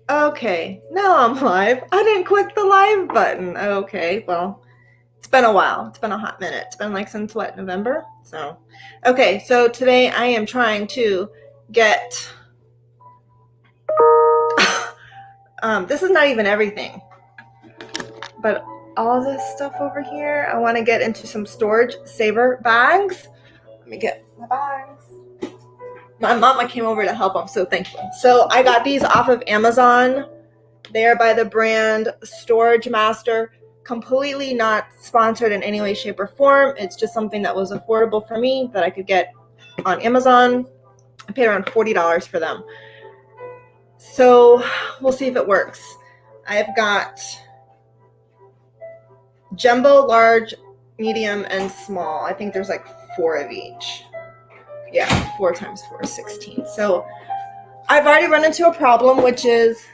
Okay, now I'm live. I didn't click the live button. Okay, well, it's been a while. It's been a hot minute. It's been like since what, November? So, okay, so today I am trying to get, this is not even everything, but all this stuff over here, I want to get into some storage saver bags. Let me get my bags. My mama came over to help. I'm so thankful. So I got these off of Amazon. They are by the brand Storage Master. Completely not sponsored in any way, shape, or form. It's just something that was affordable for me that I could get on Amazon. I paid around $40 for them. So we'll see if it works. I've got jumbo, large, medium, and small. I think there's like 4 of each. Yeah, 4 times 4 is 16. So I've already run into a problem, which is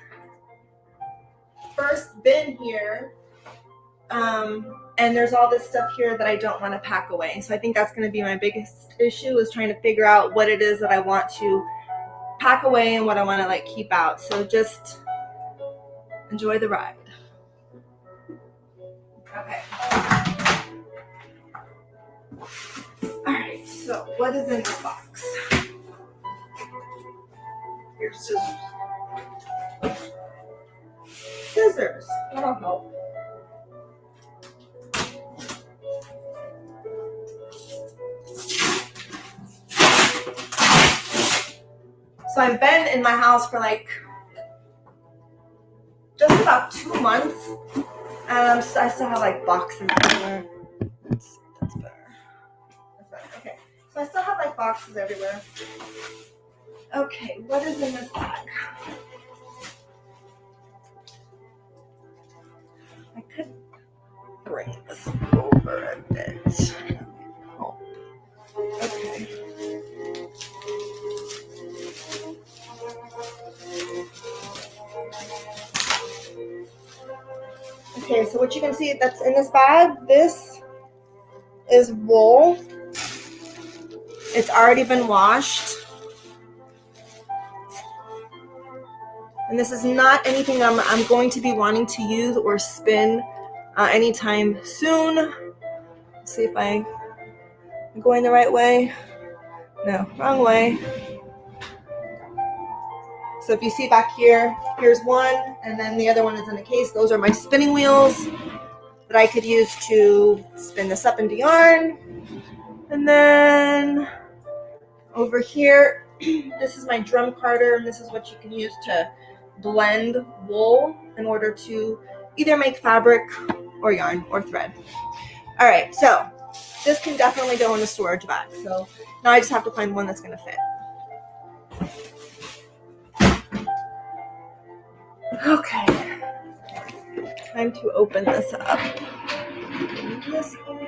first bin here. And there's all this stuff here that I don't want to pack away. So I think that's going to be my biggest issue, is trying to figure out what it is that I want to pack away and what I want to like keep out. So just enjoy the ride. Okay. All right. So what is in this box? Here's scissors. Scissors. That'll help. So I've been in my house for like just about 2 months, and I still have like boxes everywhere. That's better. That's better. Okay, so I still have like boxes everywhere. Okay, what is in this bag? I could bring this over a bit. Oh. Okay. Okay, so what you can see that's in this bag, this is wool. It's already been washed. And this is not anything I'm going to be wanting to use or spin anytime soon. Let's see if I'm going the right way. No, wrong way. So if you see back here, here's one, and then the other one is in a case. Those are my spinning wheels that I could use to spin this up into yarn. And then over here, this is my drum carder, and this is what you can use to blend wool in order to either make fabric or yarn or thread. All right, so this can definitely go in the storage bag. So now I just have to find one that's going to fit. Okay, time to open this up. This over.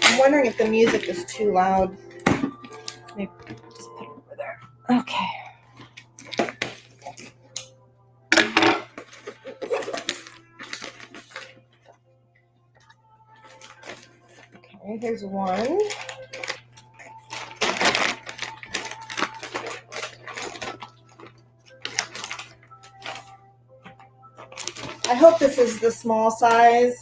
I'm wondering if the music is too loud. Maybe just put it over there. Okay. Okay, here's one. I hope this is the small size.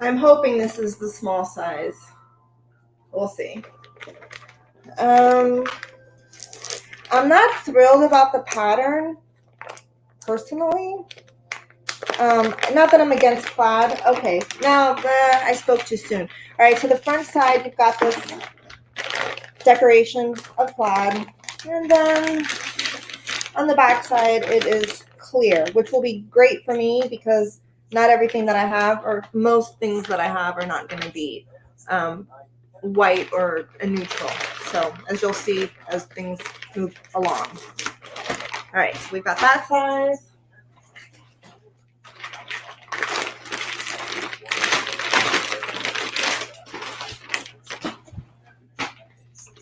I'm hoping this is the small size. We'll see. I'm not thrilled about the pattern, personally. Not that I'm against plaid. Okay, now I spoke too soon. All right, so the front side, you've got this decoration of plaid. And then on the back side, it is clear, which will be great for me because not everything that I have, or most things that I have, are not going to be white or a neutral. So as you'll see as things move along. All right, so we've got that size.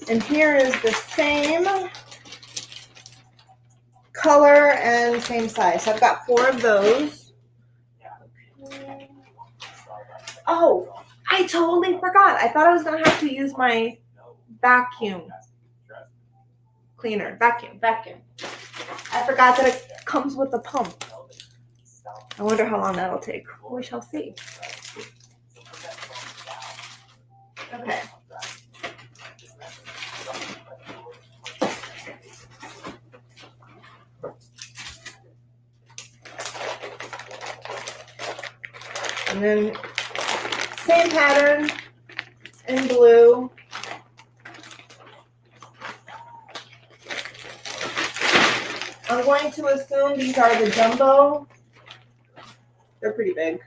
And here is the same color and same size. So I've got 4 of those. Okay. Oh, I totally forgot. I thought I was going to have to use my vacuum cleaner. Vacuum. I forgot that it comes with a pump. I wonder how long that'll take. We shall see. Okay. And then same pattern in blue. I'm going to assume these are the jumbo. They're pretty big.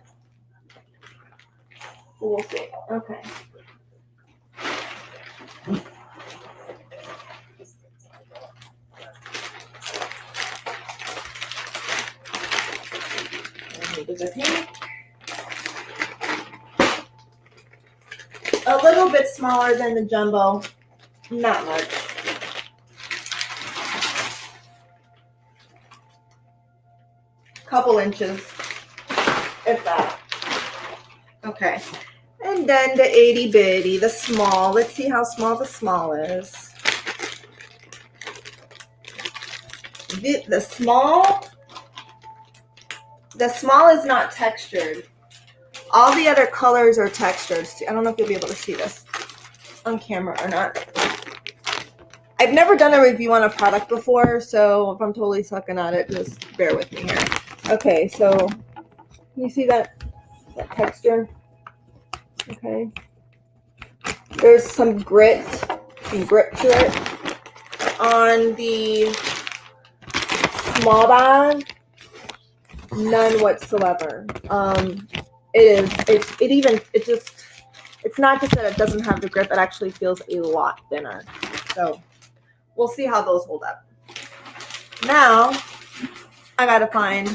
We'll see. Okay. A little bit smaller than the jumbo. Not much. Couple inches, if that. Okay. And then the itty bitty, the small. Let's see how small the small is. The small is not textured. All the other colors are textured. I don't know if you'll be able to see this on camera or not. I've never done a review on a product before, so if I'm totally sucking at it, just bear with me here. Okay, so can you see that texture? Okay. There's some grit and grip to it. On the small bag, none whatsoever. It's not just that it doesn't have the grip, it actually feels a lot thinner. So we'll see how those hold up. Now I gotta find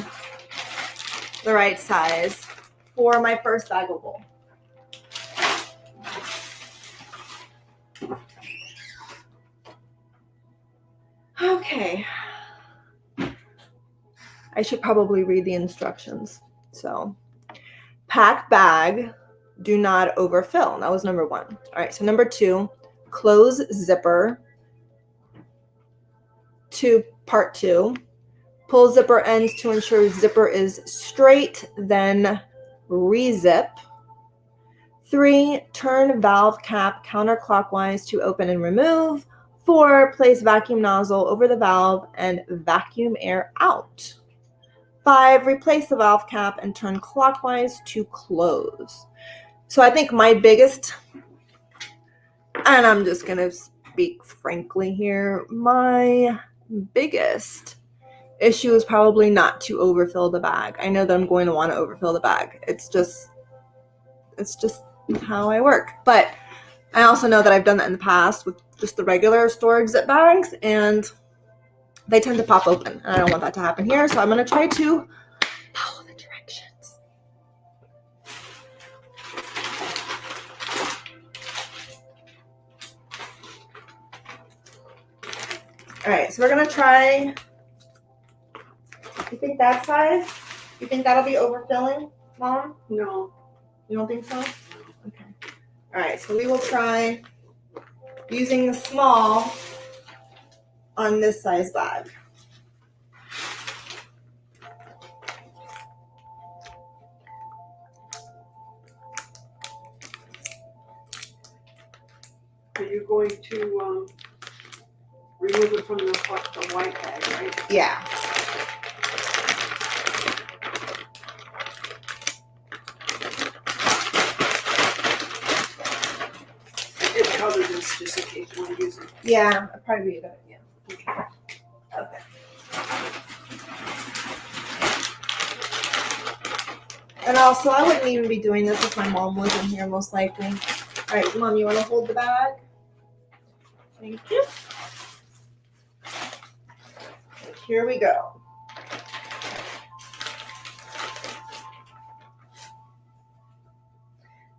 the right size for my first bagable. Okay. I should probably read the instructions. So, pack bag, do not overfill. That was number 1. All right, so number 2, close zipper. Part 2, pull zipper ends to ensure zipper is straight, then re-zip. 3, turn valve cap counterclockwise to open and remove. 4, place vacuum nozzle over the valve and vacuum air out. 5, replace the valve cap and turn clockwise to close. So I think my biggest, and I'm just going to speak frankly here, my biggest issue is probably not to overfill the bag. I know that I'm going to want to overfill the bag. It's just how I work. But I also know that I've done that in the past with just the regular storage zip bags, and they tend to pop open. And I don't want that to happen here, so I'm going to try to follow the directions. All right, so we're going to try. You think that size? You think that'll be overfilling, Mom? No. You don't think so? Okay. All right, so we will try using the small on this size bag. Are you going to remove it from the white bag, right? Yeah. It covered this just in case you want to use it. Yeah, I'd probably be a good idea. Okay. And also, I wouldn't even be doing this if my mom wasn't here, most likely. All right, Mom, you want to hold the bag? Thank you. And here we go.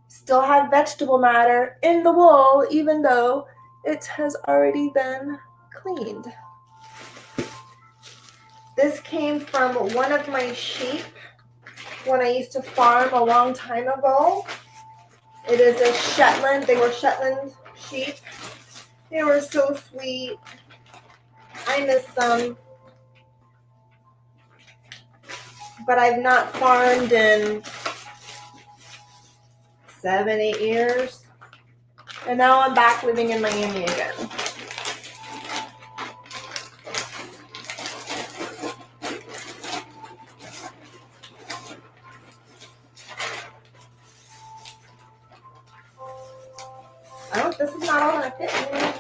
Still have vegetable matter in the wool, even though it has already been cleaned. This came from one of my sheep when I used to farm a long time ago. It is a Shetland. They were Shetland sheep. They were so sweet. I miss them. But I've not farmed in 7, 8 years. And now I'm back living in Miami again. This is not all gonna fit in here.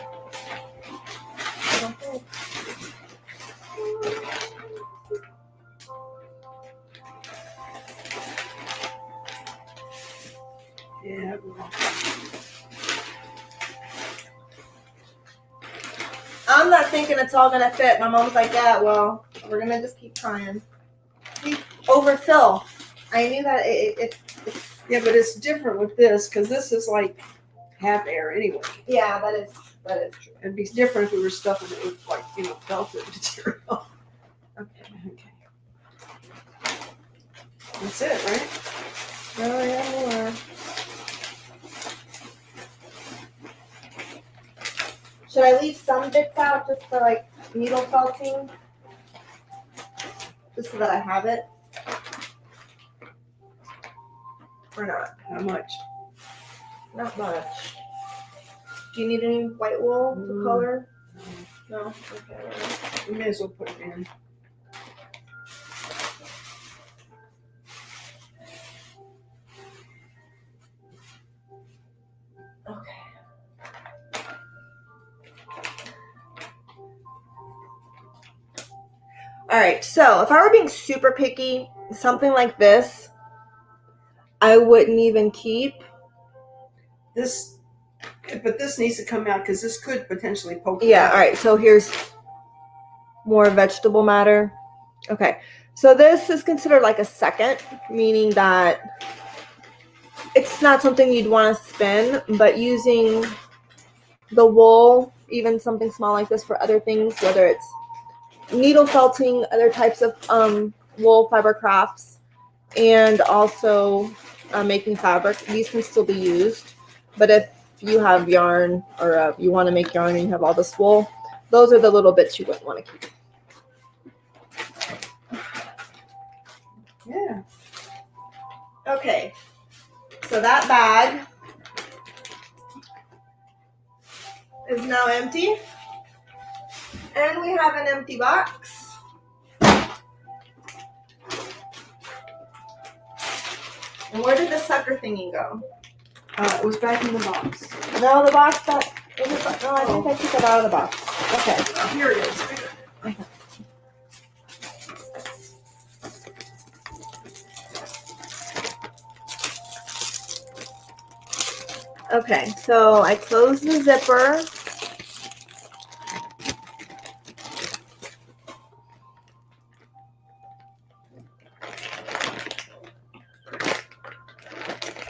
I don't think. Yeah. I'm not thinking it's all gonna fit. My mom's like, yeah, well, we're gonna just keep trying. See, overfill. I knew that it's Yeah, but it's different with this because this is like half air anyway. yeah, that is true. It'd be different if we were stuffing it with like, velvet material. Okay. Okay. That's it, right? Oh yeah, more. Should I leave some bits out just for like needle felting? Just so that I have it? Or not? How much? Not much. Do you need any white wool to color? No? Okay. We may as well put it in. Okay. Alright, so if I were being super picky, something like this, I wouldn't even keep. This, but this needs to come out because this could potentially poke. Yeah, out. alright, so here's more vegetable matter. Okay, so this is considered like a second, meaning that it's not something you'd want to spin, but using the wool, even something small like this for other things, whether it's needle felting, other types of wool fiber crafts, and also making fabric, these can still be used. But if you have yarn or you want to make yarn and you have all this wool, those are the little bits you wouldn't want to keep. Yeah. Okay, so that bag is now empty. And we have an empty box. And where did the sucker thingy go? It was back in the box. No, the box that no, I think I took it out of the box. Okay. Here it is. Okay, so I closed the zipper.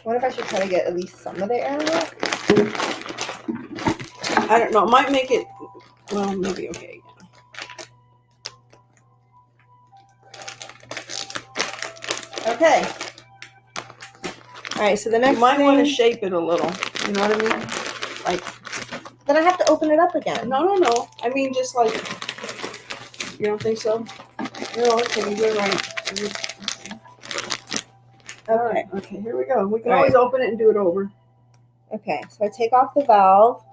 What if I should try to get at least some of the air out? I don't know. It might make it, well, maybe okay. Okay. All right, so the next You might thing, want to shape it a little. You know what I mean? Like, then I have to open it up again. no. I mean, just like, you don't think so? No, okay, you're right. Okay. Okay, here we go. We can All always open it and do it over. Okay, so I take off the valve,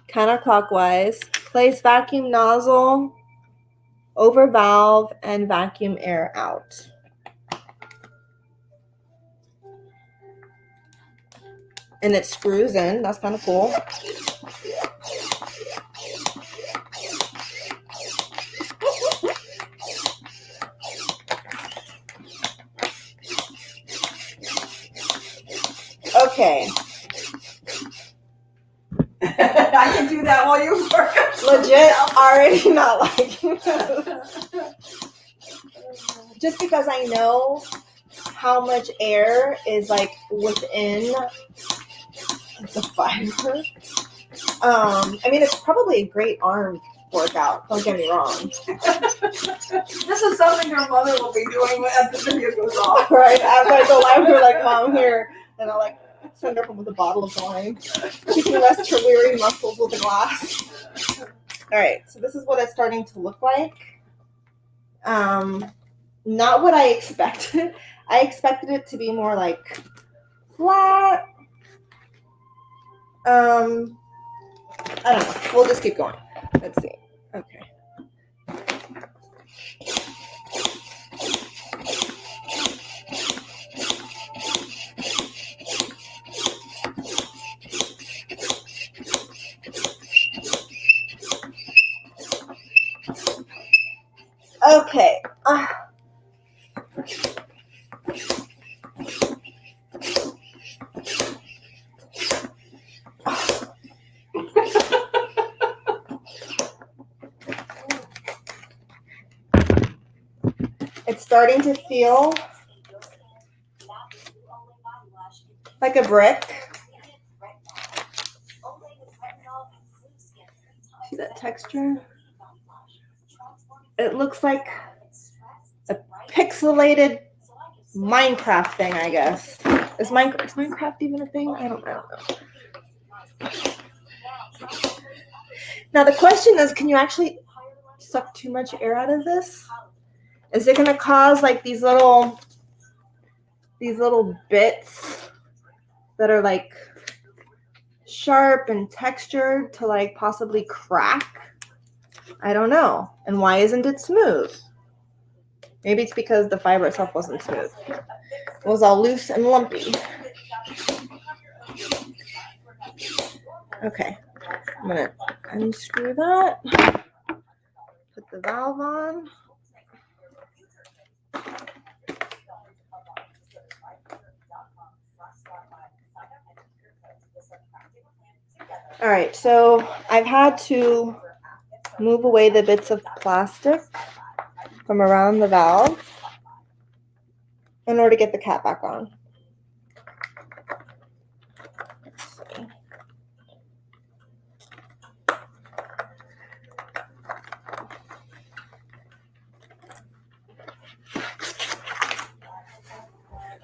counterclockwise, place vacuum nozzle over valve and vacuum air out. And it screws in. That's kind of cool. Okay. I can do that while you work. Legit already not liking this. Just because I know how much air is like within the fiber. I mean, it's probably a great arm work out. Don't get me wrong. This is something your mother will be doing as the video goes off. Right? As I go live, we're like, Mom, here. And I'll like send her home with a bottle of wine. She can rest her weary muscles with a glass. All right, so this is what it's starting to look like. Not what I expected. I expected it to be more like flat. I don't know. We'll just keep going. Let's see. Okay. Okay. It's starting to feel like a brick. See that texture? It looks like a pixelated Minecraft thing, I guess. Is Minecraft even a thing? I don't know. Now the question is, can you actually suck too much air out of this? Is it going to cause like these little bits that are like sharp and textured to like possibly crack? I don't know. And why isn't it smooth? Maybe it's because the fiber itself wasn't smooth. It was all loose and lumpy. Okay, I'm gonna unscrew that. Put the valve on. All right, so I've had to move away the bits of plastic from around the valve in order to get the cap back on. Let's see.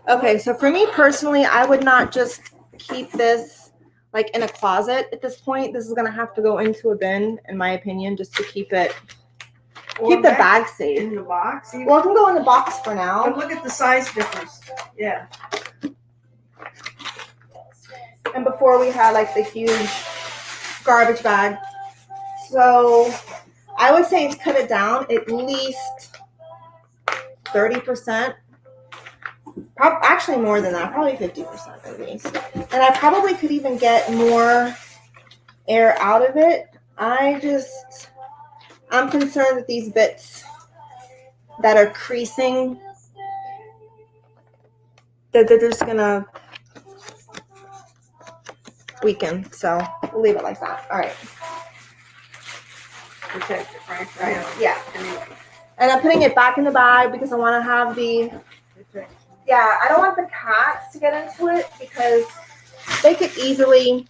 Okay, so for me personally, I would not just keep this like in a closet at this point. This is gonna have to go into a bin, in my opinion, just to keep the bag safe. In the box? Well, it can go in the box for now. But look at the size difference. Yeah. And before we had like the huge garbage bag. So I would say cut it down at least 30%. Actually more than that, probably 50% at least. And I probably could even get more air out of it. I'm concerned that these bits that are creasing, that they're just gonna weaken. So we'll leave it like that. All right. Protect it, right? Yeah. Anyway. And I'm putting it back in the bag because I want to have I don't want the cats to get into it because they could easily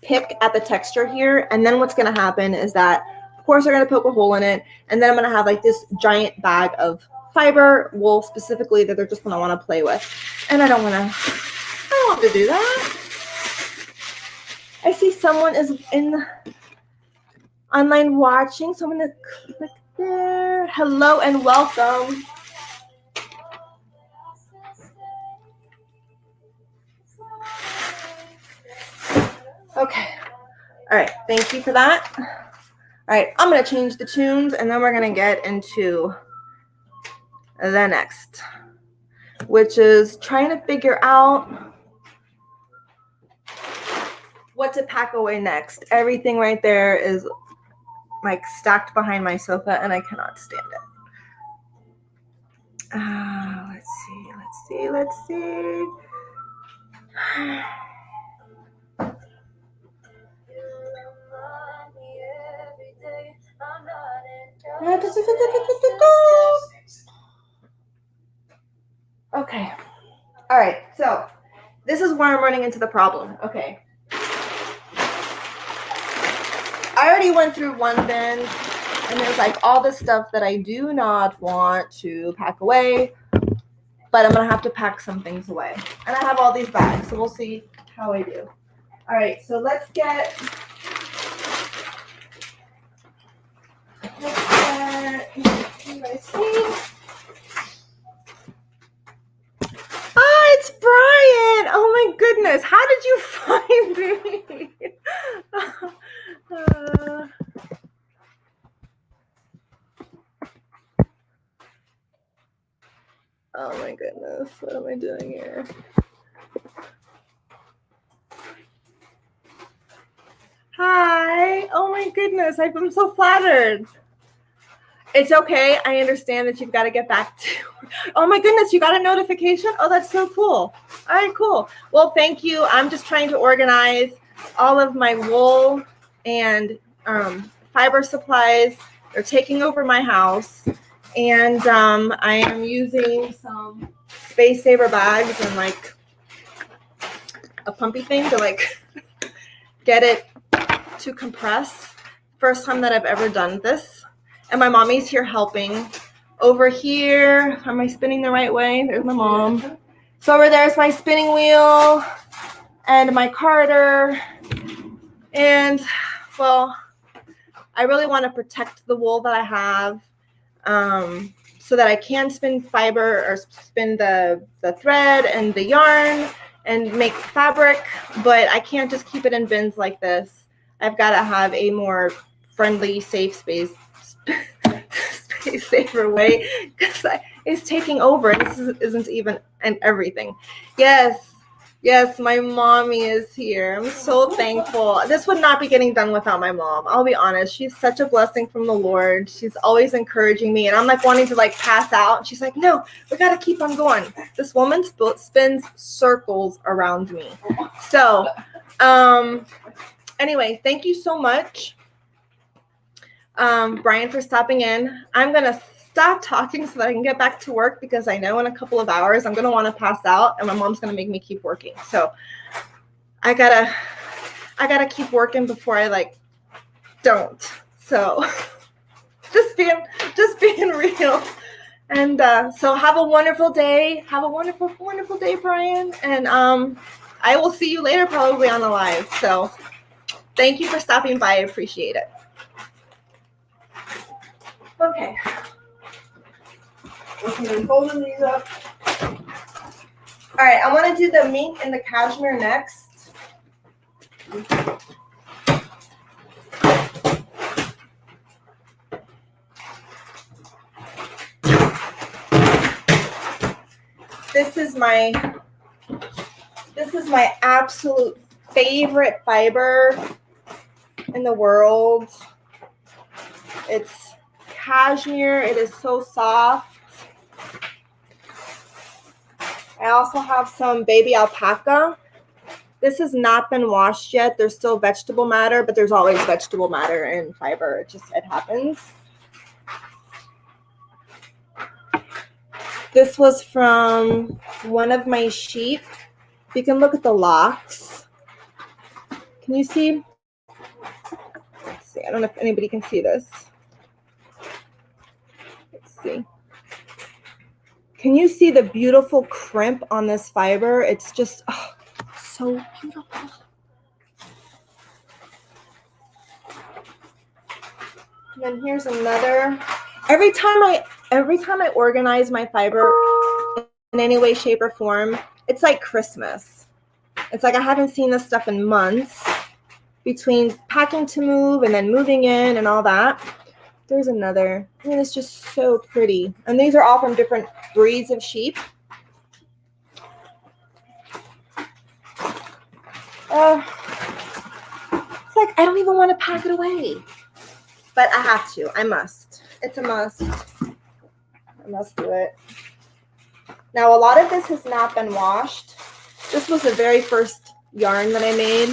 pick at the texture here. And then what's going to happen is that, of course, they're going to poke a hole in it. And then I'm going to have like this giant bag of fiber, wool specifically, that they're just going to want to play with. And I don't want to do that. I see someone is online watching, so I'm going to click there. Hello and welcome. Okay. All right. Thank you for that. All right. I'm going to change the tunes and then we're going to get into the next, which is trying to figure out what to pack away next. Everything right there is like stacked behind my sofa and I cannot stand it. Let's see. Okay. All right. So this is where I'm running into the problem. Okay. I already went through one bin, and there's like all this stuff that I do not want to pack away, but I'm gonna have to pack some things away. And I have all these bags, so we'll see how I do. All right, so let's get Ah, it's Brian! Oh my goodness, how did you find me? Oh my goodness, what am I doing here? Hi, oh my goodness, I'm so flattered. It's okay, I understand that you've got to get back to, oh my goodness, you got a notification? Oh, that's so cool. All right, cool. Well, thank you. I'm just trying to organize all of my wool and fiber supplies. They're taking over my house. And I am using some Space Saver bags and like a pumpy thing to like get it to compress. First time that I've ever done this. And my mommy's here helping. Over here, am I spinning the right way? There's my mom. So over there's my spinning wheel and my carder. And well, I really want to protect the wool that I have. So that I can spin fiber or spin the thread and the yarn and make fabric, but I can't just keep it in bins like this. I've got to have a more friendly, safe space saver way because it's taking over and this isn't even and everything. Yes, my mommy is here. I'm so thankful. This would not be getting done without my mom. I'll be honest. She's such a blessing from the Lord. She's always encouraging me. And I'm like wanting to like pass out. And she's like, no, we got to keep on going. This woman spins circles around me. So anyway, thank you so much, Brian, for stopping in. I'm going to stop talking so that I can get back to work because I know in a couple of hours I'm going to want to pass out and my mom's going to make me keep working. So I gotta keep working before I like don't. So just being real. And so have a wonderful day. Have a wonderful, wonderful day, Brian. And I will see you later probably on the live. So thank you for stopping by. I appreciate it. Okay. Okay, I'm folding these up. All right, I want to do the mink and the cashmere next. This is my absolute favorite fiber in the world. It's cashmere. It is so soft. I also have some baby alpaca. This has not been washed yet. There's still vegetable matter, but there's always vegetable matter in fiber. It happens. This was from one of my sheep. You can look at the locks. Can you see? Let's see. I don't know if anybody can see this. Let's see. Can you see the beautiful crimp on this fiber? It's just so beautiful. And then here's another. Every time I organize my fiber in any way, shape, or form, it's like Christmas. It's like I haven't seen this stuff in months between packing to move and then moving in and all that. There's another. I mean, it's just so pretty. And these are all from different breeds of sheep. It's like I don't even want to pack it away. But I have to. I must. It's a must. I must do it. Now, a lot of this has not been washed. This was the very first yarn that I made.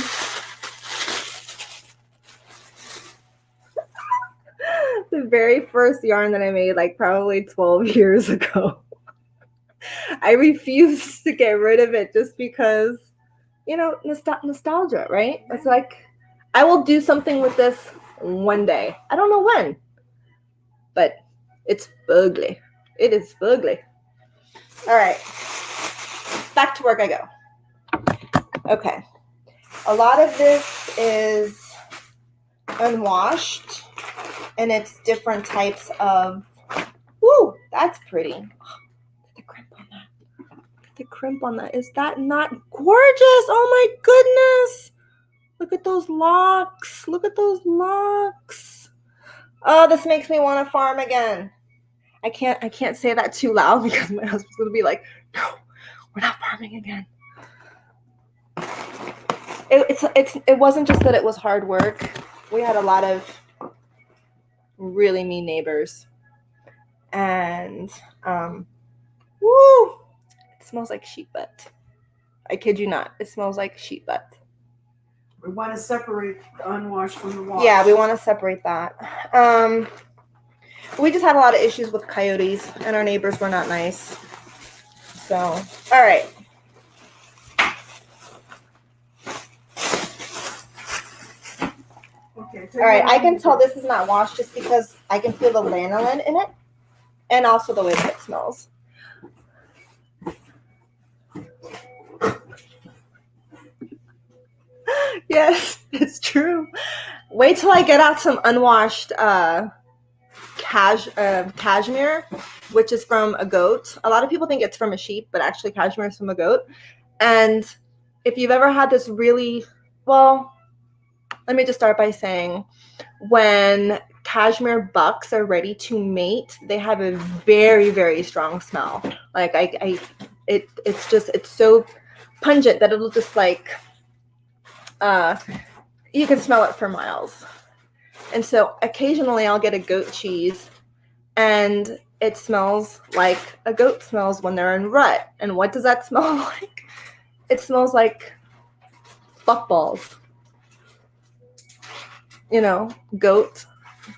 The very first yarn that I made, like probably 12 years ago. I refused to get rid of it just because, you know, nostalgia, right? It's like, I will do something with this one day. I don't know when, but it's fugly. It is fugly. All right, back to work I go. Okay, a lot of this is unwashed, and it's different types of, woo, that's pretty. The crimp on that. The crimp on that. Is that not gorgeous? Oh my goodness. Look at those locks. Look at those locks. Oh, this makes me want to farm again. I can't say that too loud because my husband's gonna be like, no, we're not farming again. It wasn't just that it was hard work. We had a lot of really mean neighbors. And woo! It smells like sheep butt. I kid you not. It smells like sheep butt. We want to separate the unwashed from the washed. Yeah, we want to separate that. We just had a lot of issues with coyotes, and our neighbors were not nice. So, all right. Okay. All right, I can tell this is not washed just because I can feel the lanolin in it, and also the way that it smells. Yes, it's true. Wait till I get out some unwashed cashmere, which is from a goat. A lot of people think it's from a sheep, but actually cashmere is from a goat. And if you've ever had this really, well, let me just start by saying, when cashmere bucks are ready to mate, they have a very, very strong smell. Like it's so pungent that it'll just like, you can smell it for miles. And so occasionally I'll get a goat cheese and it smells like a goat smells when they're in rut. And what does that smell like? It smells like buck balls. You know, goat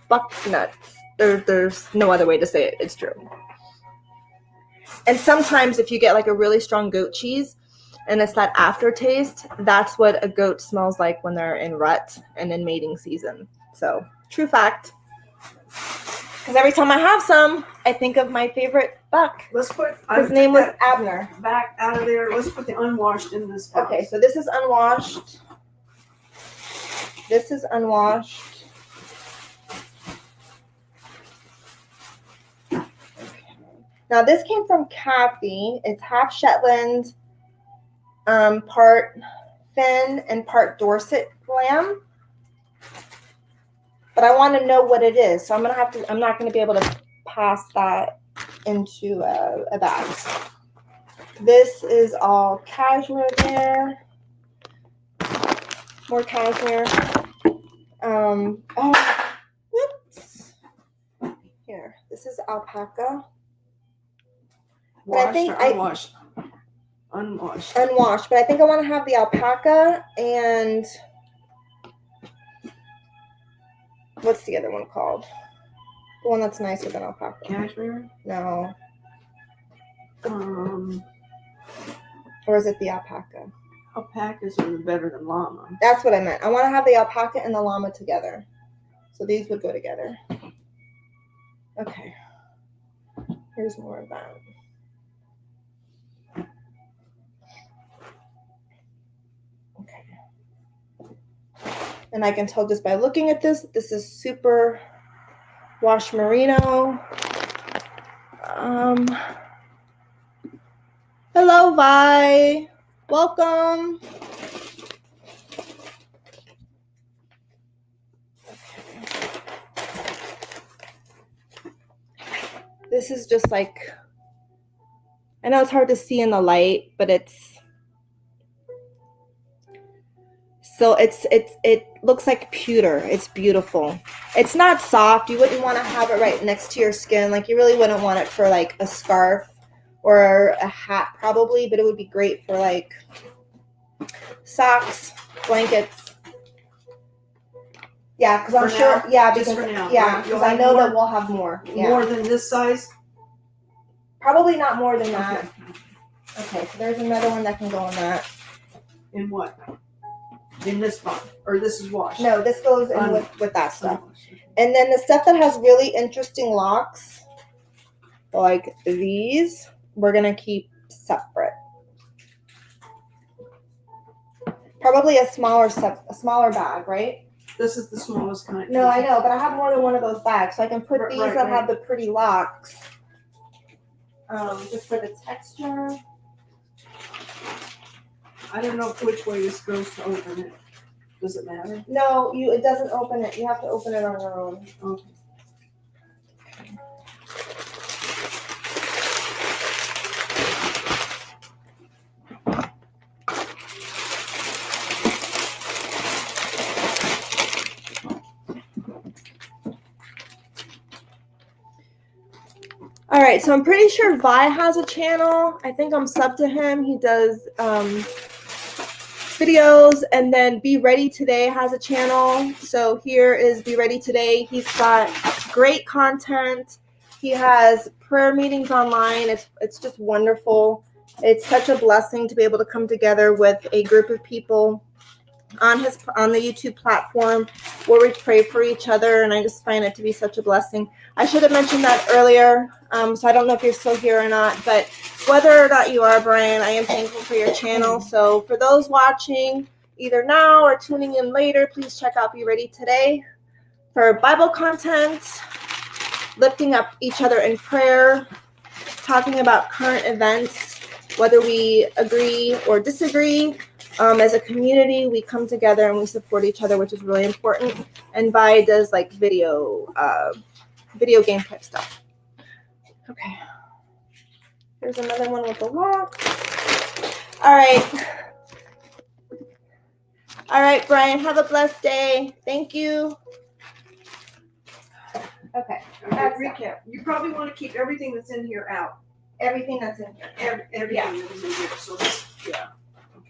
buck nuts. There's no other way to say it. It's true. And sometimes if you get like a really strong goat cheese and it's that aftertaste, that's what a goat smells like when they're in rut and in mating season. So, true fact. Because every time I have some, I think of my favorite buck. Let's put. His name was Abner. Back out of there. Let's put the unwashed in this box. Okay, so this is unwashed. This is unwashed. Okay. Now this came from Kathy. It's half Shetland, part Finn and part Dorset lamb. But I want to know what it is, so I'm not gonna be able to pass that into a bag. This is all cashmere there. More cashmere. Whoops. Here, this is alpaca. Washed I think or unwashed? Unwashed. Unwashed, but I think I want to have the alpaca and what's the other one called? The one that's nicer than alpaca. Cashmere? No. Or is it the alpaca? Alpacas are better than llama. That's what I meant. I want to have the alpaca and the llama together. So these would go together. Okay. Here's more of that. Okay. And I can tell just by looking at this is super wash merino. Hello, Vi. Welcome. This is just like, I know it's hard to see in the light, but it looks like pewter. It's beautiful. It's not soft. You wouldn't want to have it right next to your skin. Like you really wouldn't want it for like a scarf or a hat probably, but it would be great for like socks, blankets. Yeah, because I'm sure. Yeah, because I know that we'll have more. Yeah. More than this size? Probably not more than that. Okay, so there's another one that can go in that. In what? in this box, or this is washed? No, this goes in Un- with that stuff. Unwashed. And then the stuff that has really interesting locks, like these, we're gonna keep separate. Probably a smaller bag, right? This is the smallest kind. No, I know, but I have more than one of those bags, so I can put these Right, that right. have the pretty locks. Just for the texture. I don't know which way this goes to open it. Does it matter? No, it doesn't open it. You have to open it on your own. Okay. All right, so I'm pretty sure Vi has a channel. I think I'm sub to him. He does videos, and then Be Ready Today has a channel. So here is Be Ready Today. He's got great content. He has prayer meetings online. It's just wonderful. It's such a blessing to be able to come together with a group of people on the YouTube platform where we pray for each other, and I just find it to be such a blessing. I should have mentioned that earlier, so I don't know if you're still here or not, but whether or not you are, Brian, I am thankful for your channel. So for those watching either now or tuning in later, please check out Be Ready Today for Bible content, lifting up each other in prayer, talking about current events, whether we agree or disagree. As a community, we come together and we support each other, which is really important. And Vi does like video game type stuff. Okay. Here's another one with a lock. All right, Brian, have a blessed day. Thank you. Okay. Recap. You probably want to keep everything that's in here out. Everything that's in here. Everything Yeah. that is in here. So this, yeah.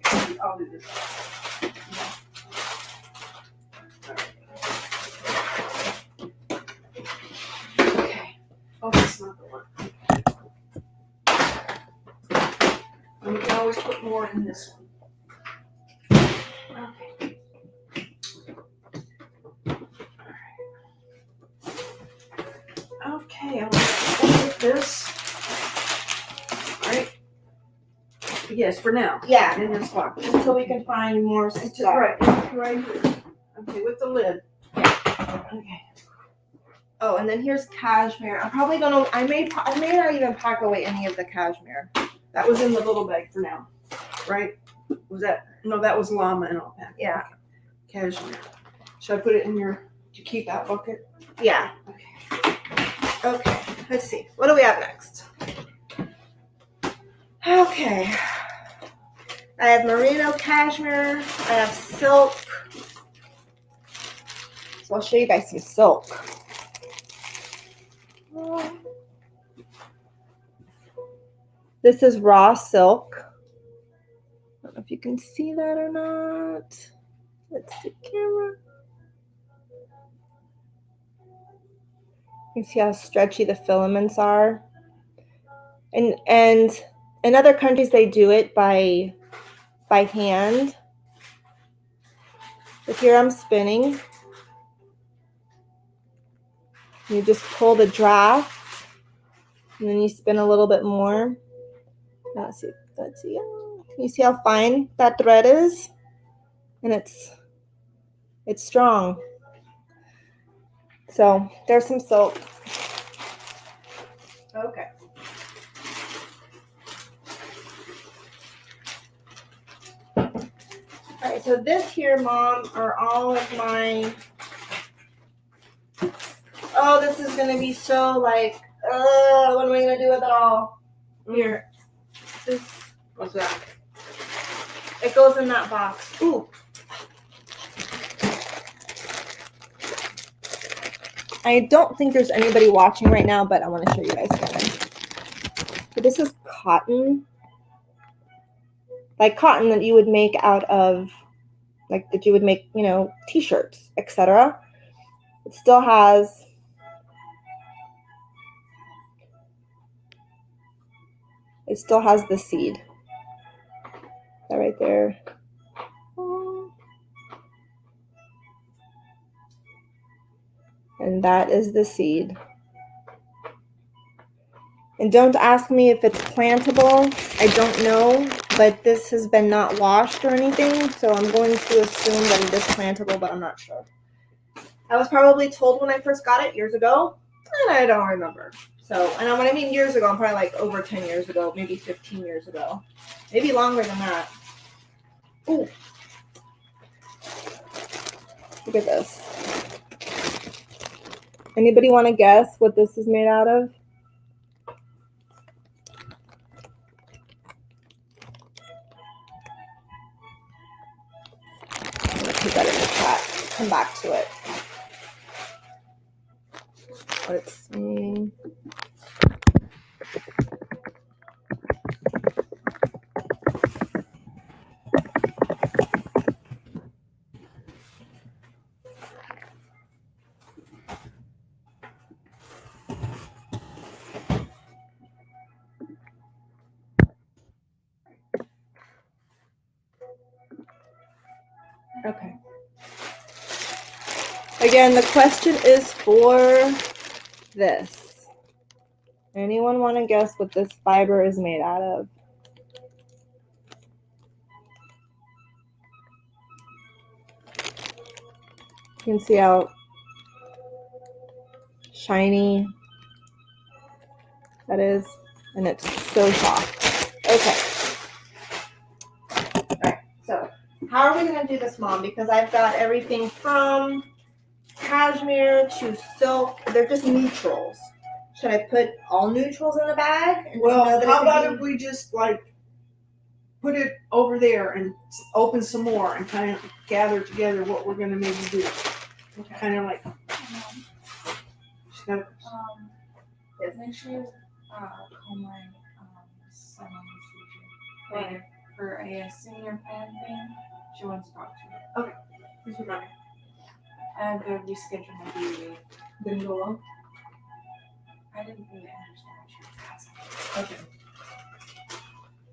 Okay. I'll do this. Okay. Oh, that's not the one. And we can always put more in this one. Okay. Okay, I'm gonna put this. Right? Yes, for now. Yeah. In this box. Until we can find more stuff. Right here. Okay, with the lid. Okay. Oh, and then here's cashmere. I'm probably gonna. I may not even pack away any of the cashmere. That was in the little bag for now, right? Was that? No, that was llama and all that. Yeah. Cashmere. Should I put it in your to keep out bucket? Yeah. Okay. Okay. Let's see. What do we have next? Okay. I have merino cashmere. I have silk. So I'll show you guys some silk. This is raw silk. I don't know if you can see that or not. Let's see, camera. You can see how stretchy the filaments are. And in other countries they do it by hand. But here I'm spinning. You just pull the draft, and then you spin a little bit more. Let's see. Can you see how fine that thread is? And it's strong. So there's some silk. Okay. All right, so this here, Mom, are all of my. Oh, this is gonna be so like, what am I gonna do with it all? Here. What's that? It goes in that box. Ooh. I don't think there's anybody watching right now, but I want to show you guys something. So this is cotton. Like cotton that you would make out of, like that you would make, t-shirts, etc. It still has the seed. That right there. And that is the seed. And don't ask me if it's plantable. I don't know, but this has been not washed or anything, so I'm going to assume that it is plantable, but I'm not sure. I was probably told when I first got it years ago, and I don't remember. So, and when I mean years ago, I'm probably like over 10 years ago, maybe 15 years ago, maybe longer than that. Ooh. Look at this. Anybody want to guess what this is made out of? I'm gonna put that in the chat. Come back to it. Let's see. Okay. Again, the question is for this. Anyone want to guess what this fiber is made out of? You can see how shiny that is, and it's so soft. Okay. All right, so how are we going to do this, Mom? Because I've got everything from cashmere to silk. They're just neutrals. Should I put all neutrals in a bag? And Well, just know that how it about could if we just like put it over there and open some more and kind of gather together what we're gonna maybe do? Okay. Kind of like. She's got- Yes. Make sure you call my son on this region. For a senior plan thing, she wants to talk to you. Please remind me. I have to reschedule my DA. Didn't go well? I didn't really understand what she was asking. Okay.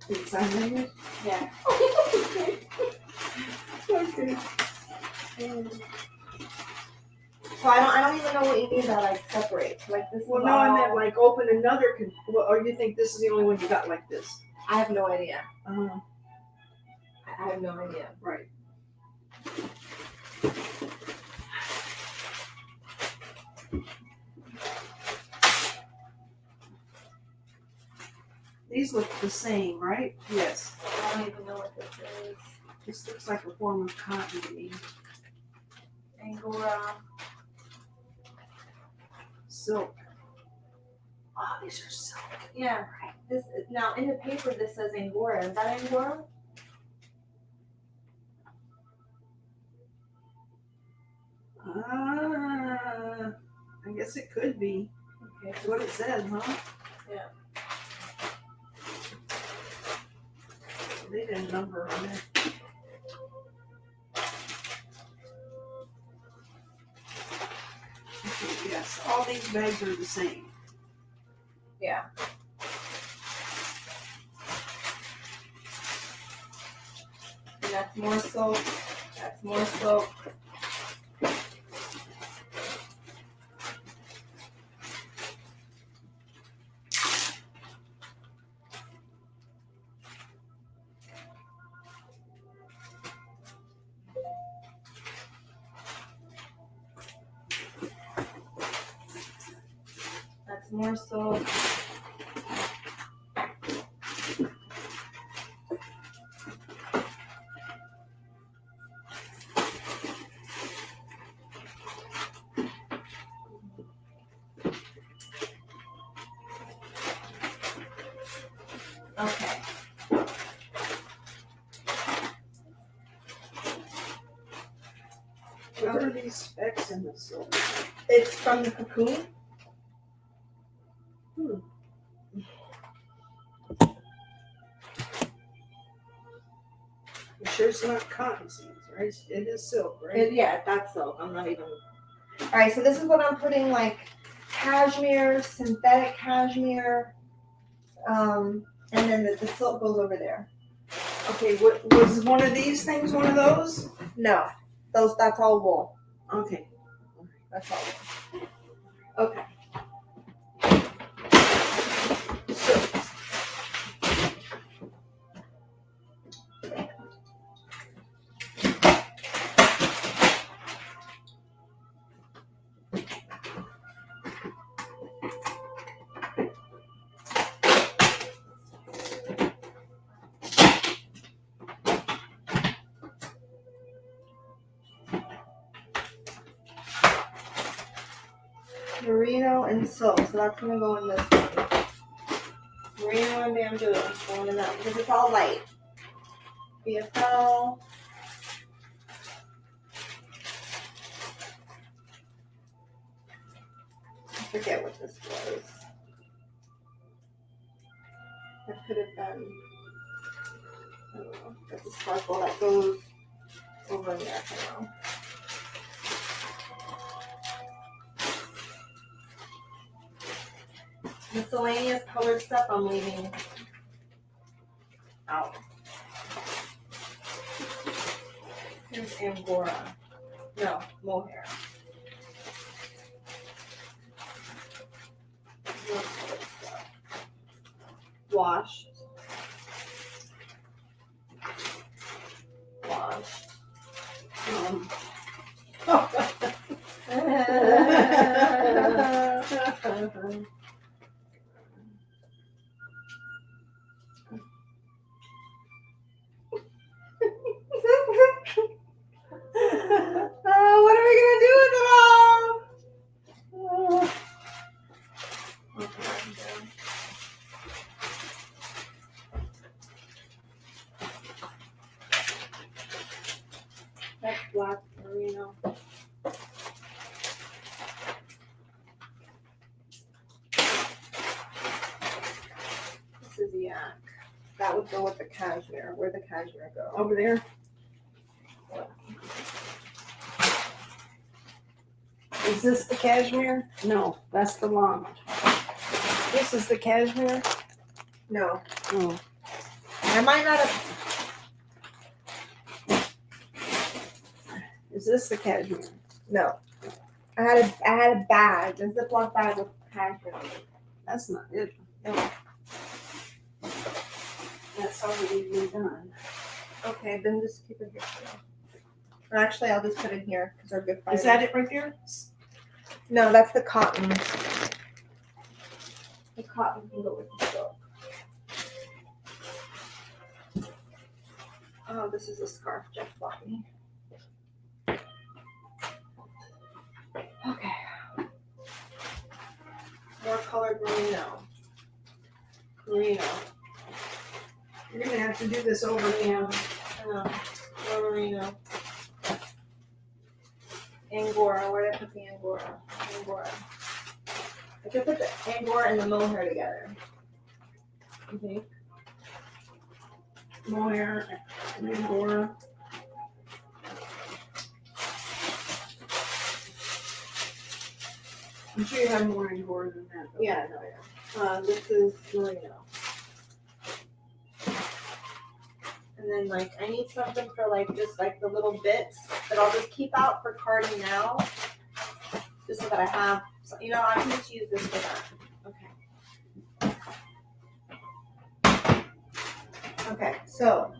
Did it sound like it? Yeah. Okay. So I don't even know what you mean by like separate. Like this Well, is no, I all... meant like open another. Or you think this is the only one you got like this? I have no idea. Uh, I have no idea. right. These look the same, right? Yes. I don't even know what this is. This looks like a form of cotton to me. Angora. Silk. Oh, these are silk. Yeah. This now in the paper this says Angora. Is that Angora? I guess it could be. Okay. That's what it says, huh? Yeah. They didn't number on it. Okay, yes, all these bags are the same. Yeah. And that's more silk. That's more silk. That's more silk. Okay. What are these specks in the silk? It's from the cocoon. You sure it's not cotton seeds, right? It is silk, right? Yeah, that's silk. I'm not even. All right, so this is what I'm putting, like cashmere, synthetic cashmere, and then the silk goes over there. Okay, what was one of these things one of those? No, that's all wool. Okay. That's all. Okay. So, merino and silk, so that's gonna go in this one. Merino and bamboo is going in that because it's all light. BFL. I forget what this was. That could have been, I don't know, that's a sparkle that goes over in there, I don't know. Miscellaneous colored stuff I'm leaving out. Here's Angora. No, mohair. More colored stuff. Washed. Washed. What are we gonna do with it all? Okay. That's black merino. This is yak. That would go with the cashmere. Where'd the cashmere go? Over there. Is this the cashmere? No, that's the llama. This is the cashmere? No. Oh. I might not have. Is this the cashmere? No. I had a bag, a Ziploc bag with cashmere. That's not it. No. That's already been done. Okay, then just keep it here for now. Or actually, I'll just put it here because our good Friday. Is that it right there? No, that's the cotton. The cotton can go with the silk. Oh, this is a scarf Jeff bought me. Okay. More colored merino. Merino. You're gonna have to do this over again. More merino. Angora. Where did I put the Angora? Angora. I could put the Angora and the mohair together. You think? Mohair, Angora. I'm sure you have more Angora than that. Though. Yeah, no, yeah. This is merino. And then like I need something for like just like the little bits that I'll just keep out for carding now. Just so that I have, you know, I can just use this for that. Okay. Okay, so.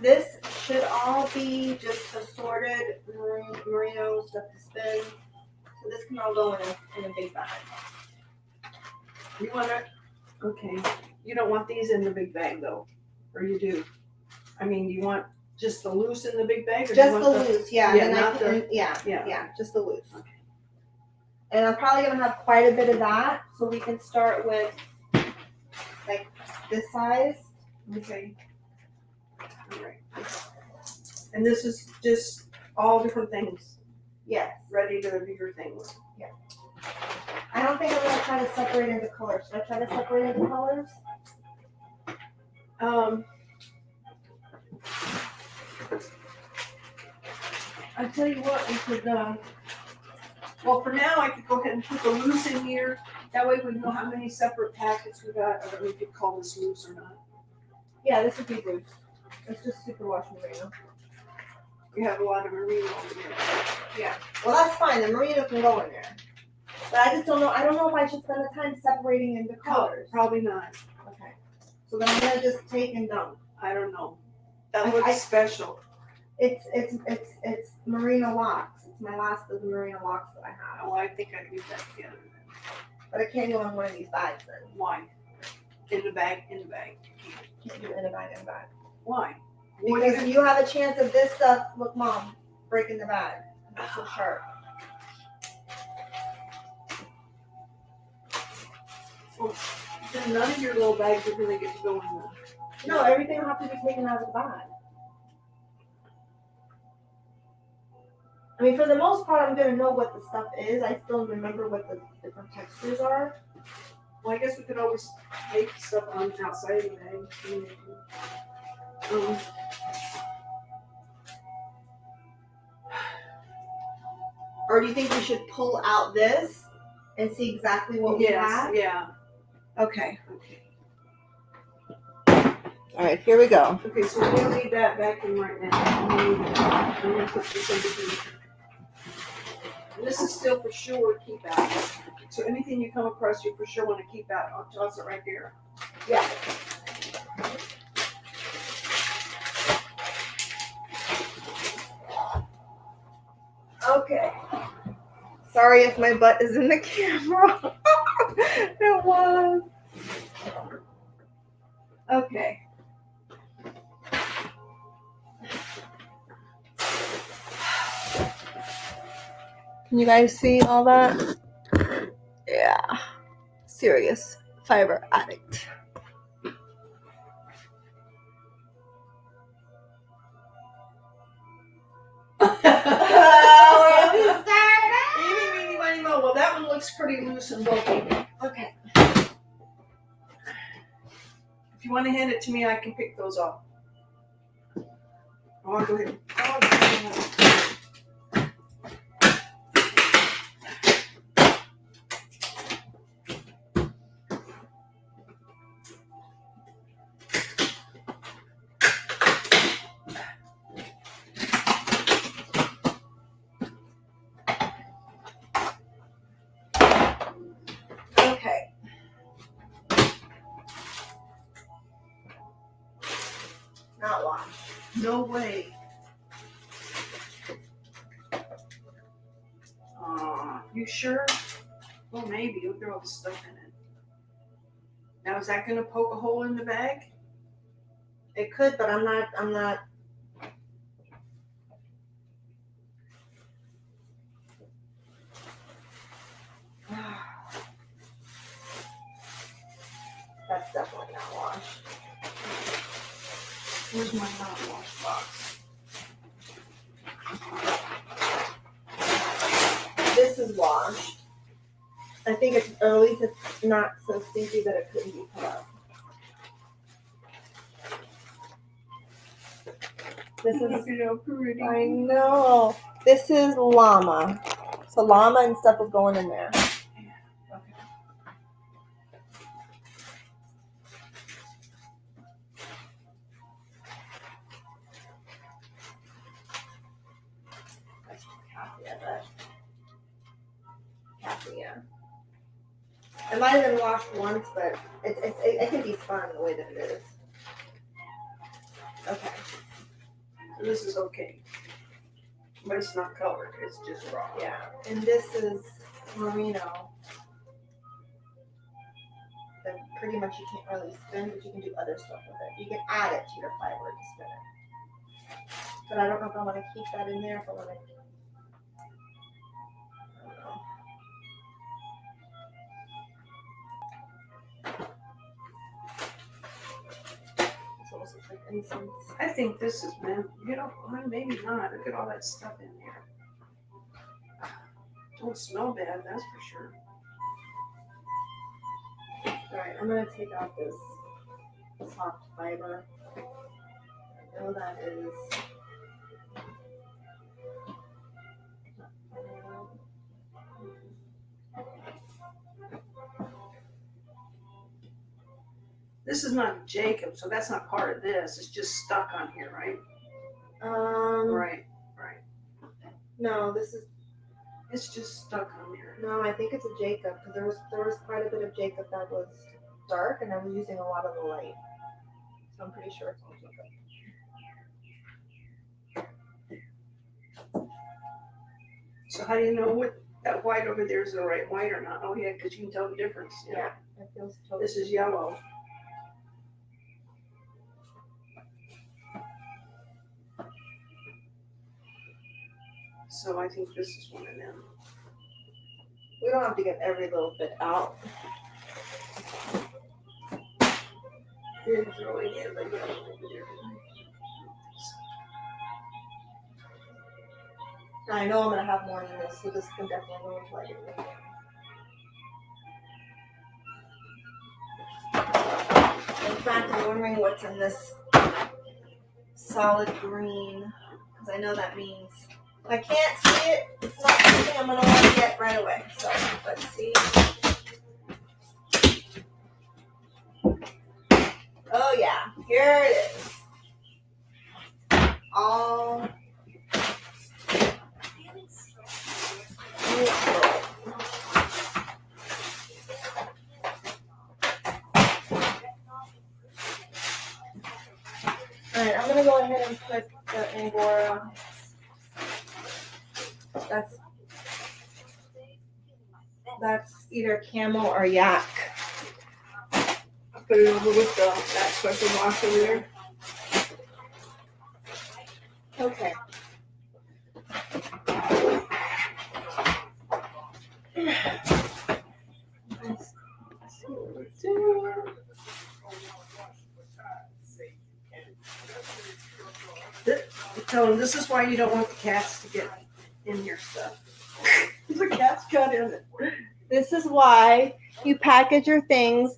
This should all be just assorted merino stuff to spin. So this can all go in a big bag. You want to? Okay. You don't want these in the big bag though, or you do? I mean, do you want just the loose in the big bag, or Just do you the want loose, yeah. yeah, and then not I can, the- yeah, yeah. just the loose. Okay. And I'm probably gonna have quite a bit of that, so we can start with like this size. Okay. All right. And this is just all different things, Yes. ready to do your thing with. I don't think I'm gonna try to separate into colors. Should I try to separate into colors? I tell you what, we could, well, for now, I could go ahead and put the loose in here. That way we know how many separate packets we got, or we could call this loose or not. Yeah, this would be loose. It's just superwash merino. We have a lot of merino over here. Well, that's fine. The merino can go in there. But I just don't know. I don't know if I should spend the time separating into colors. Probably not. Okay. So then I'm gonna just take and dump. I don't know. That I- looks special. It's merino locks. It's my last of the merino locks that I have. Oh, I think I'd leave that together. But I can't go in one of these bags then. Why? In the bag, in the bag. Can't do it in a bag, Why? What do Because you have a chance of this stuff, look mom, breaking the bag. It's so sharp. Then none of your little bags are gonna get to go in there. No, everything will have to be taken out of the bag. I mean, for the most part, I'm gonna know what the stuff is. I still remember what the different textures are. Well, I guess we could always make stuff on outside of the bag. Or do you think we should pull out this and see exactly what we Yes, have? yeah. Okay. Okay. All right, here we go. Okay, so we're gonna leave that back in right now. I'm gonna put this over here. And this is still for sure keep out. So anything you come across, you for sure want to keep out. I'll toss it right there. Yeah. Okay. Sorry if my butt is in the camera. It was. Okay. Can you guys see all that? Yeah. Serious fiber addict. Eeny, meeny, miny, moe. Well, that one looks pretty loose and bulky. Okay. If you want to hand it to me, I can pick those off. Oh, I'll go ahead. Okay. Not wash. No way. You sure? Well, maybe. Look at all the stuff in it. Now, is that going to poke a hole in the bag? It could, but I'm not. That's definitely not washed. Where's my not washed box? This is washed. I think it's, or at least it's not so stinky that it couldn't be put up. This is, Look at how pretty. I know. This is llama. So llama and stuff is going in there. Okay. Yeah. It might have been washed once, but it can be spun the way that it is. Okay. So this is okay. But it's not colored. It's just raw. Yeah. And this is merino. That pretty much you can't really spin, but you can do other stuff with it. You can add it to your fiber to spin it. But I don't know if I want to keep that in there. If I want to. I don't know. This almost looks like incense. I think this is, man, well, maybe not. Look at all that stuff in there. Don't smell bad, that's for sure. Alright, I'm gonna take out this soft fiber. I know that is. This is not Jacob, so that's not part of this. It's just stuck on here, right? Right. No, this is It's just stuck on there. no. I think it's a Jacob because there was quite a bit of Jacob that was dark, and I was using a lot of the light. So I'm pretty sure it's all Jacob. So how do you know what that white over there is the right white or not? Oh yeah, because you can tell the difference. Yeah, it feels totally. This is yellow. So I think this is one of them. We don't have to get every little bit out. It's really near the yellow over there. I know I'm gonna have more than this, so this can definitely go into lighting. In fact, I'm wondering what's in this solid green, because I know that means if I can't see it, it's not something I'm gonna want to get right away. So let's see. Oh yeah, here it is. All. Alright, I'm gonna go ahead and put the Angora. That's either camel or yak. I'll put it over with that special box over there. Okay. Tell them this is why you don't want the cats to get in your stuff. The cats got in it. This is why you package your things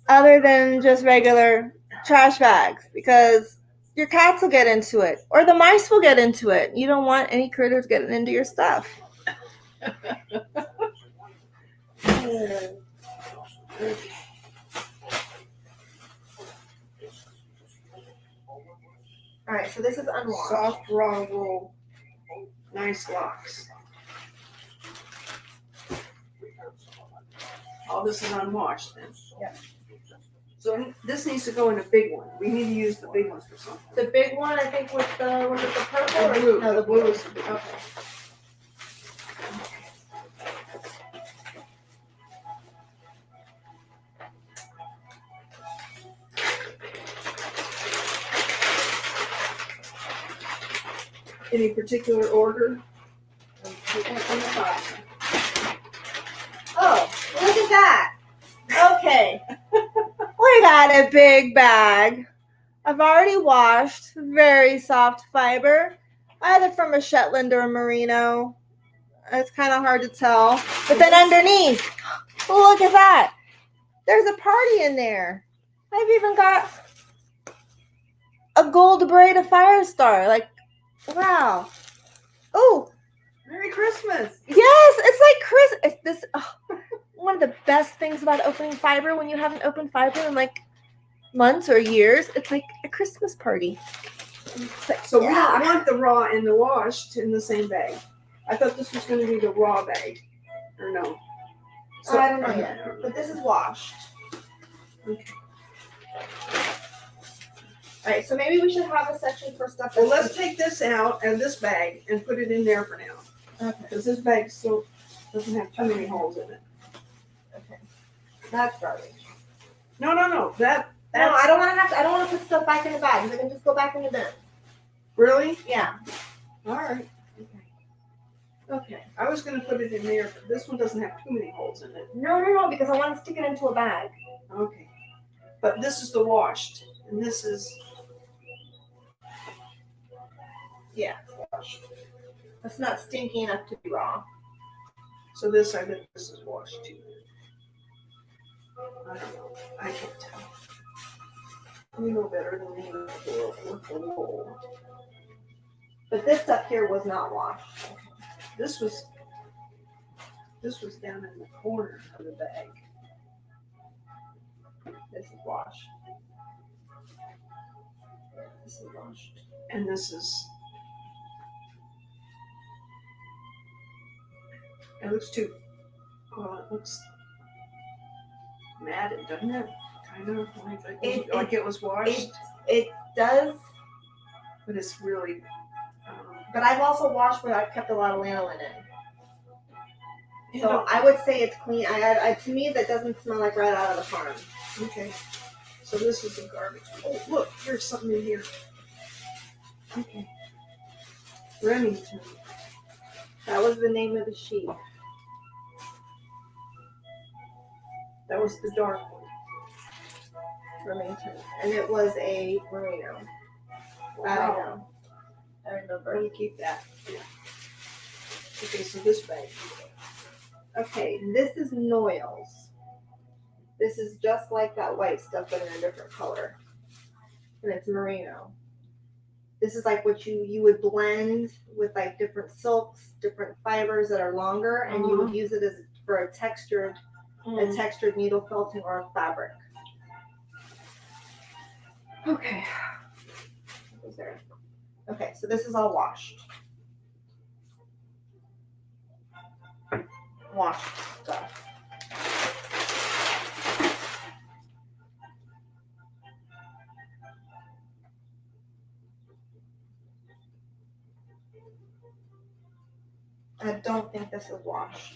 other than just regular trash bags, because your cats will get into it or the mice will get into it. You don't want any critters getting into your stuff. All right, so this is unwashed. Soft raw wool. Nice locks. All this is unwashed then. Yeah. So this needs to go in a big one. We need to use the big ones for something. The big one, I think, was it the purple or The blue. no? The blue is The blue. okay. Any particular order? Put that on the top. Oh, look at that. Okay. We got a big bag. I've already washed. Very soft fiber. Either from a Shetland or a Merino. It's kind of hard to tell. But then underneath, look at that. There's a party in there. I've even got a gold braid of Firestar. Like, wow. Oh, Merry Christmas. yes, it's like Chris. It's this one of the best things about opening fiber when you haven't opened fiber in like months or years. It's like a Christmas party. It's like, So we don't want the raw and the washed in the same bag. I thought this was going to be the raw bag, or no? So I don't know yet, but this is washed. Okay. All right, so maybe we should have a section for stuff. Well, let's take this out of this bag and put it in there for now, Okay. because this bag still doesn't have too many holes in it. Okay. That's garbage. No. That's No, I don't want to have to. I don't want to put stuff back in the bags. I can just go back in the bin. Really? Yeah. All right. Okay. I was going to put it in there, but this one doesn't have too many holes in it. No, because I want to stick it into a bag. Okay. But this is the washed, and this is Yeah, it's washed. It's not stinky enough to be raw. So this, I bet this is washed too. I don't know. I can't tell. You know better than me with the wool. But this stuff here was not washed. This was down in the corner of the bag. This is washed. This is washed. And this is. It looks too. Well, it looks matted, doesn't it? Kind of like it was washed, It does, but it's really. but I've also washed where I've kept a lot of lanolin in. So Yeah. I would say it's clean. To me, that doesn't smell like right out of the farm. Okay. So this is the garbage. Oh, look, there's something in here. Okay. Remington. That was the name of the sheep. That was the dark one. Remington. And it was a merino. I don't know. I remember. Let me keep that. Yeah. Okay, so this bag. Okay, this is Noyles. This is just like that white stuff, but in a different color. And it's merino. This is like what you would blend with like different silks, different fibers that are longer, and you would use it as for a textured needle felting or a fabric. Okay. What was there? Okay, so this is all washed. Washed stuff. I don't think this is washed.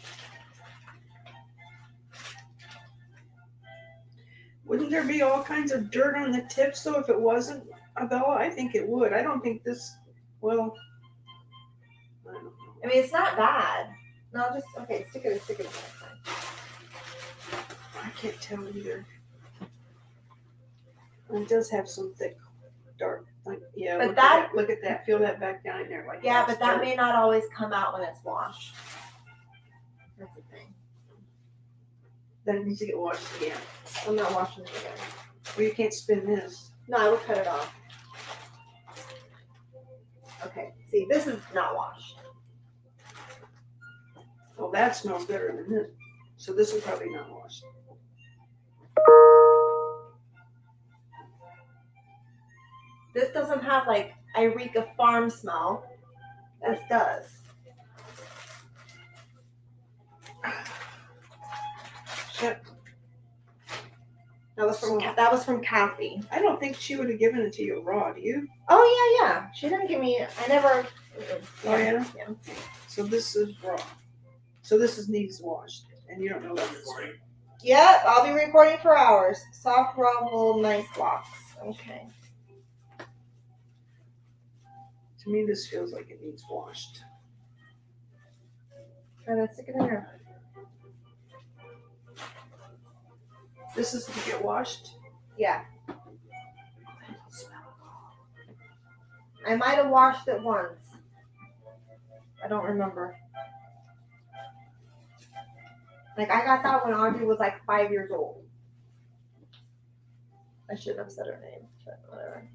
Wouldn't there be all kinds of dirt on the tips though if it wasn't, Abella? I think it would. I don't think this. Well, I don't know. I mean, it's not bad. No, just okay. Stick it next time. I can't tell either. It does have some thick, dark, like yeah. But look at that. Feel that back down in there, like Yeah, that's but that dirt. may not always come out when it's washed. That's the thing. Then it needs to get washed again. I'm not washing it again. Well, you can't spin this. No, I would cut it off. Okay. See, this is not washed. Well, that smells better than this. So this is probably not washed. This doesn't have like Eureka farm smell. This does. Shit. That was from Kathy. I don't think she would have given it to you raw, do you? Oh yeah. She didn't give me. I never. Oh, yeah? Yeah. So this is raw. So this needs washed, and you don't know that. Yeah, I'll be recording for hours. Soft, raw, wool, nice locks. Okay. To me, this feels like it needs washed. Try to stick it in here. This is to get washed. Yeah. I might have washed it once. I don't remember. Like, I got that when Audrey was like 5 years old. I shouldn't have said her name, but whatever.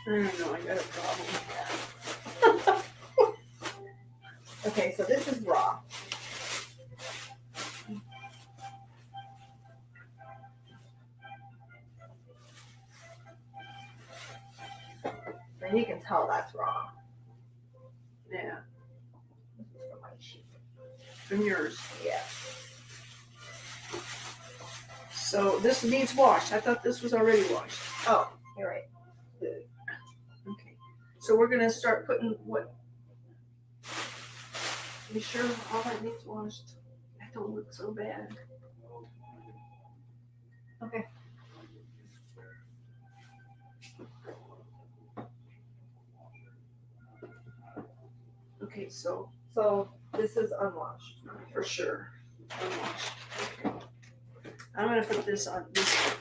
I don't know. I got a problem with that. Okay, so this is raw. And you can tell that's raw. Yeah, This is from my sheep. from yours. Yeah. So this needs washed. I thought this was already washed. Oh, you're right. Okay. So we're gonna start putting what? You sure all that needs washed? That don't look so bad. Okay. Okay, so So this is unwashed. for sure, unwashed. Okay. I'm gonna put this on this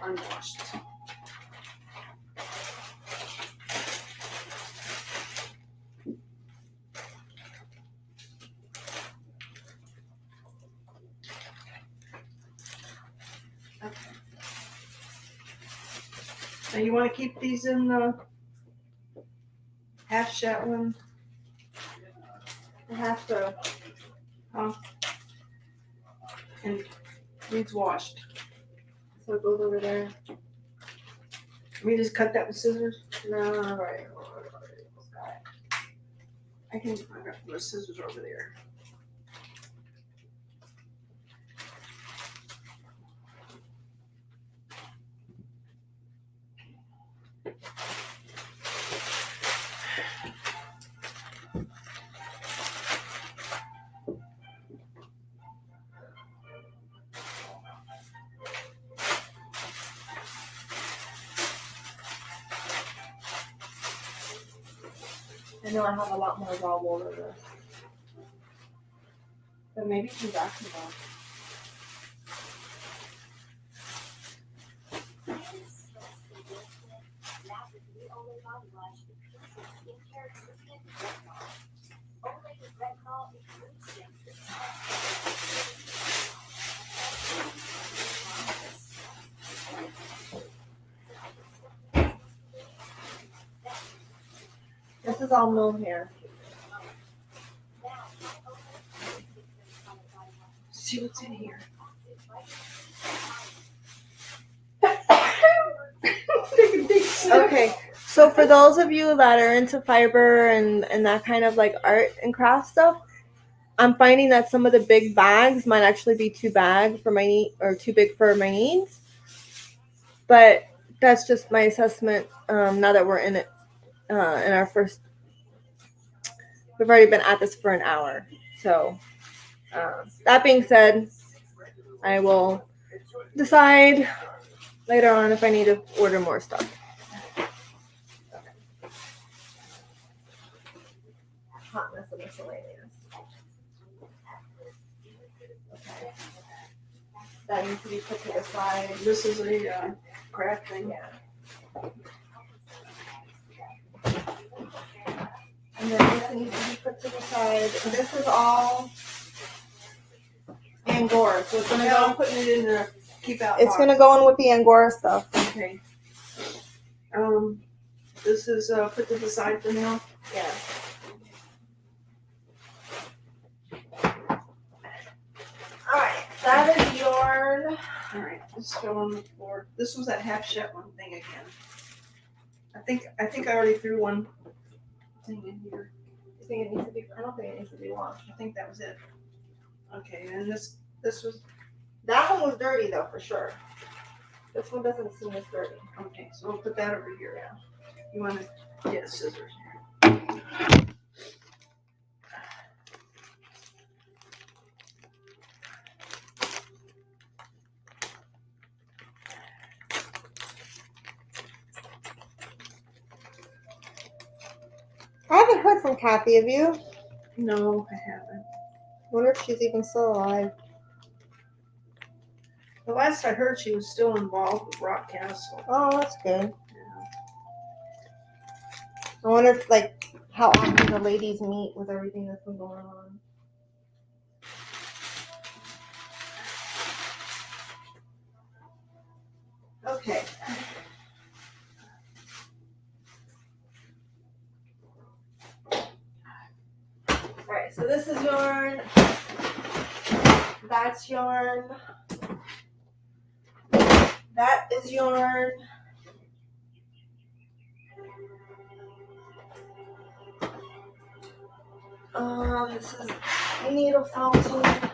unwashed. Okay. Now you want to keep these in the half Shetland? I have to. And needs washed. So it goes over there. We just cut that with scissors. No, right. I got those scissors over there. I know I have a lot more raw wool than this. But maybe she's asking about. This is all mohair. See what's in here. Okay, so for those of you that are into fiber and that kind of like art and craft stuff, I'm finding that some of the big bags might actually be too big for my too big for my needs. But that's just my assessment. Now that we're in it, in our first, we've already been at this for an hour. So that being said, I will decide later on if I need to order more stuff. Hotness and miscellaneous. Okay. That needs to be put to the side. This is a craft thing. Yeah. And then this needs to be put to the side. And this is all Angora. So it's gonna Yeah, I'm go. putting it in the keep out. It's box. gonna go in with the Angora stuff. Okay. This is put to the side for now. Yeah. All right. That is yarn. All right, this go on the floor. This was that half Shetland thing again. I think I already threw one thing in here. You think it needs to be? I don't think it needs to be washed. I think that was it. Okay, and this was That one was dirty though, for sure. This one doesn't seem as dirty. okay. So we'll put that over here. Yeah. You want to get scissors? I haven't heard from Kathy. Have you? No, I haven't. Wonder if she's even still alive. The last I heard, she was still involved with Rock Castle. Oh, that's good. Yeah. I wonder if like how often the ladies meet with everything that's been going on. Okay. Alright, so this is yarn. That's yarn. That is yarn. This is needle fountain.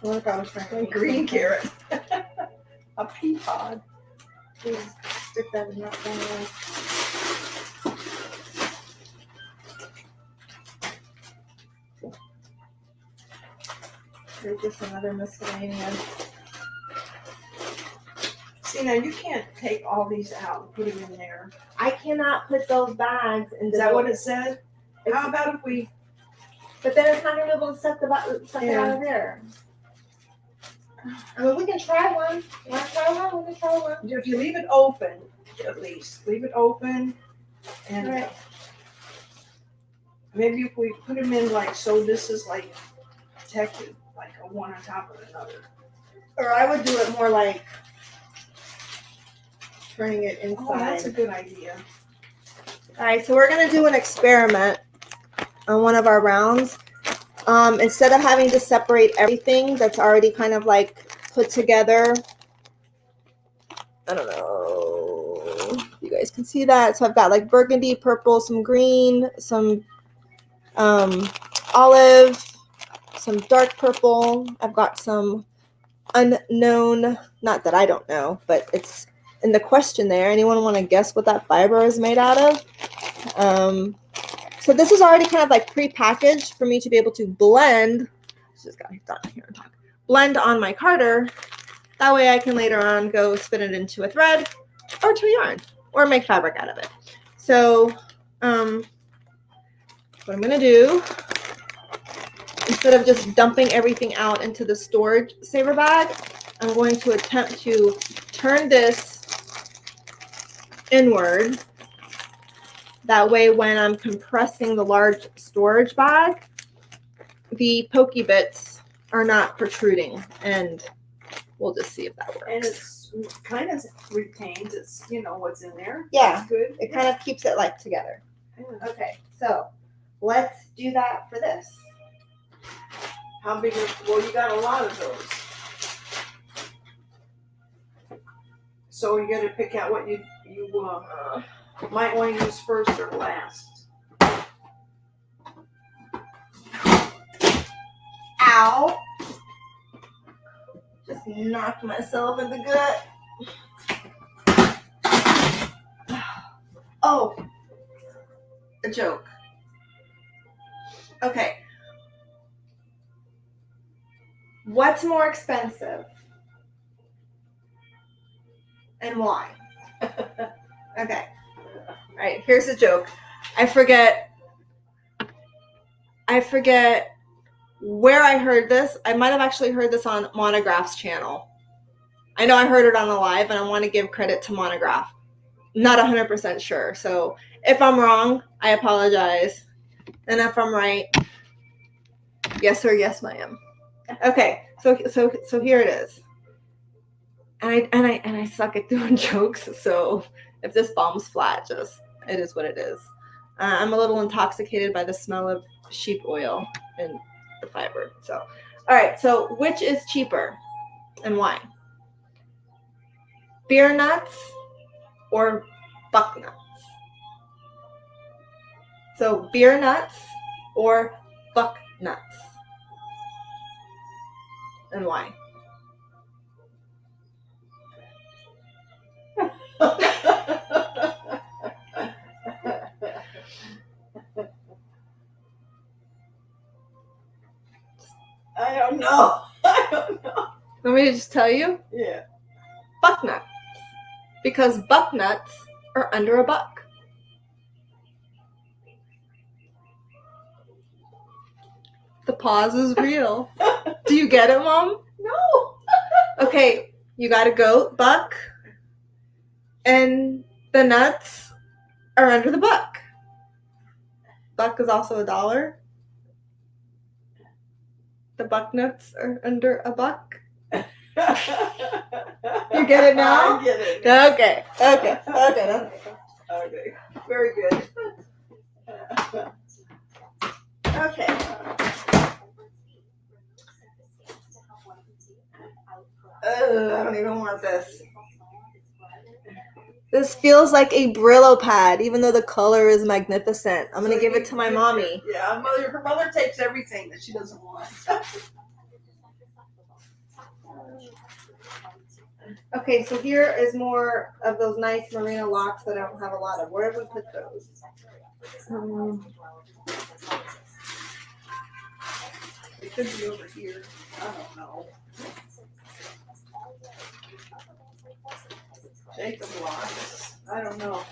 Look, I was trying to A green carrot. A pea pod. Just stick that in that one. There's just another miscellaneous. See, now you can't take all these out and put them in there. I cannot put those bags in Is that what it said? How about if we, But then it's not gonna be able to set it out of there. I mean, we can try one. You wanna try one? We can try one. if you leave it open, at least, leave it open and Right. maybe if we put them in like, so this is like protected, like a one on top of another. Or I would do it more like turning it inside. Oh, that's a good idea. All right, so we're gonna do an experiment on one of our rounds. Instead of having to separate everything that's already kind of like put together, I don't know if you guys can see that. So I've got like burgundy, purple, some green, some olive, some dark purple. I've got some unknown, not that I don't know, but it's in the question there. Anyone want to guess what that fiber is made out of? So this is already kind of like pre-packaged for me to be able to blend. Just got done here and talk. Blend on my carder. That way I can later on go spin it into a thread or to yarn or make fabric out of it. So what I'm gonna do, instead of just dumping everything out into the storage saver bag, I'm going to attempt to turn this inward. That way when I'm compressing the large storage bag, the pokey bits are not protruding, and we'll just see if that works. And it's kind of retains, it's, you know, what's in there. Yeah. That's good. It kind of keeps it like together. Yeah. Okay, so let's do that for this. How big well, you got a lot of those. So you gotta pick out what you might want to use first or last. Ow! Just knocked myself in the gut. Oh, a joke. Okay. What's more expensive? And why? Okay. All right, here's a joke. I forget where I heard this. I might have actually heard this on Monograph's channel. I know I heard it on the live, and I want to give credit to Monograph. Not 100% sure. So if I'm wrong, I apologize. And if I'm right, yes sir, yes ma'am. Okay, so here it is. And I suck at doing jokes, so if this bombs flat, just it is what it is. I'm a little intoxicated by the smell of sheep oil and the fiber. So, all right. So, which is cheaper, and why? Beer nuts or buck nuts? So, beer nuts or buck nuts, and why? I don't know. I don't know. Want me to just tell you? Yeah. Buck nuts. Because buck nuts are under $1. The pause is real. Do you get it, Mom? No. Okay, you got a goat, buck, and the nuts are under the $1. Buck is also $1. The buck nuts are under $1. You get it now? I get it. Okay. Okay. Very good. Okay. I don't even want this. This This feels like a Brillo pad, even though the color is magnificent. I'm gonna give it to my mommy. Yeah, her mother takes everything that she doesn't want. Okay, so here is more of those nice merino locks that I don't have a lot of. Where did we put those? It could be over here. I don't know. Jacob locks. I don't know.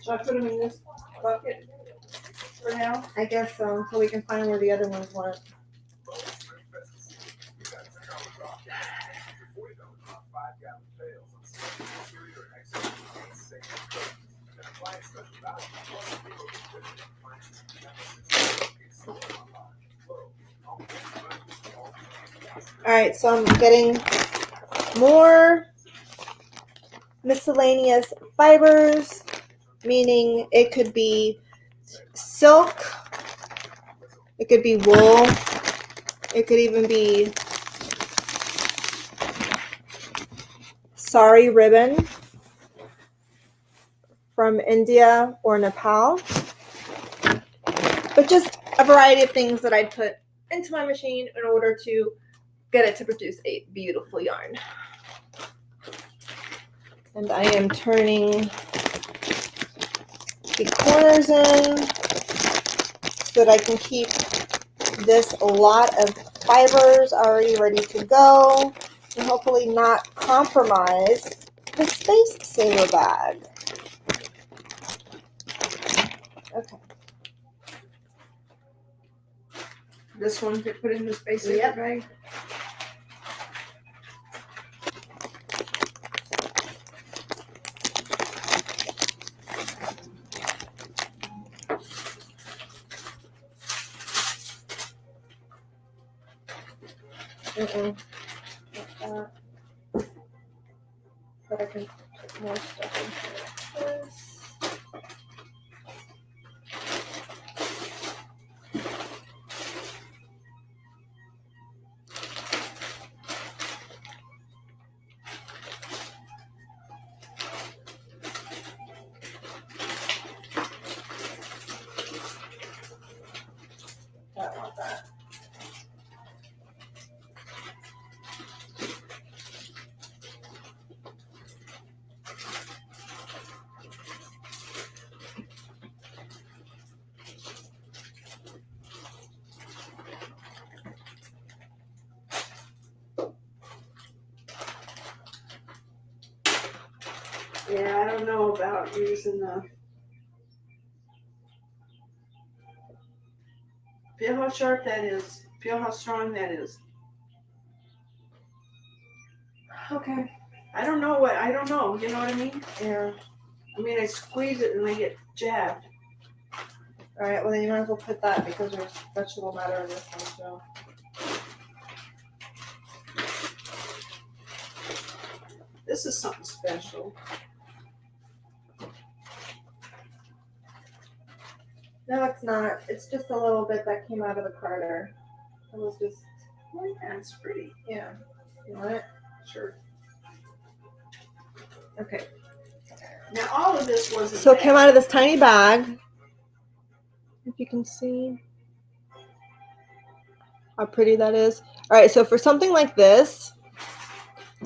Should I put them in this bucket for now? I guess so, until we can find where the other ones went. Alright, so I'm getting more miscellaneous fibers, meaning it could be silk, it could be wool, it could even be sari ribbon from India or Nepal, but just a variety of things that I'd put into my machine in order to get it to produce a beautiful yarn. And I am turning the corners in so that I can keep this lot of fibers already ready to go and hopefully not compromise the Space Saver bag. Okay. This one could put in the space saver Yep. bag. But I can put more stuff into this. Don't want that. Yeah, I don't know about using the. Feel how sharp that is. Feel how strong that is. Okay. I don't know. You know what I mean? Yeah. I mean, I squeeze it and I get jabbed. All right. Well, then you might as well put that because there's vegetable matter in this one too. This is something special. No, it's not. It's just a little bit that came out of the Carter. It was just, Yeah, it's pretty. yeah. You want it? Sure. Okay. Now all of this wasn't. So it came out of this tiny bag. If you can see how pretty that is. All right. So for something like this,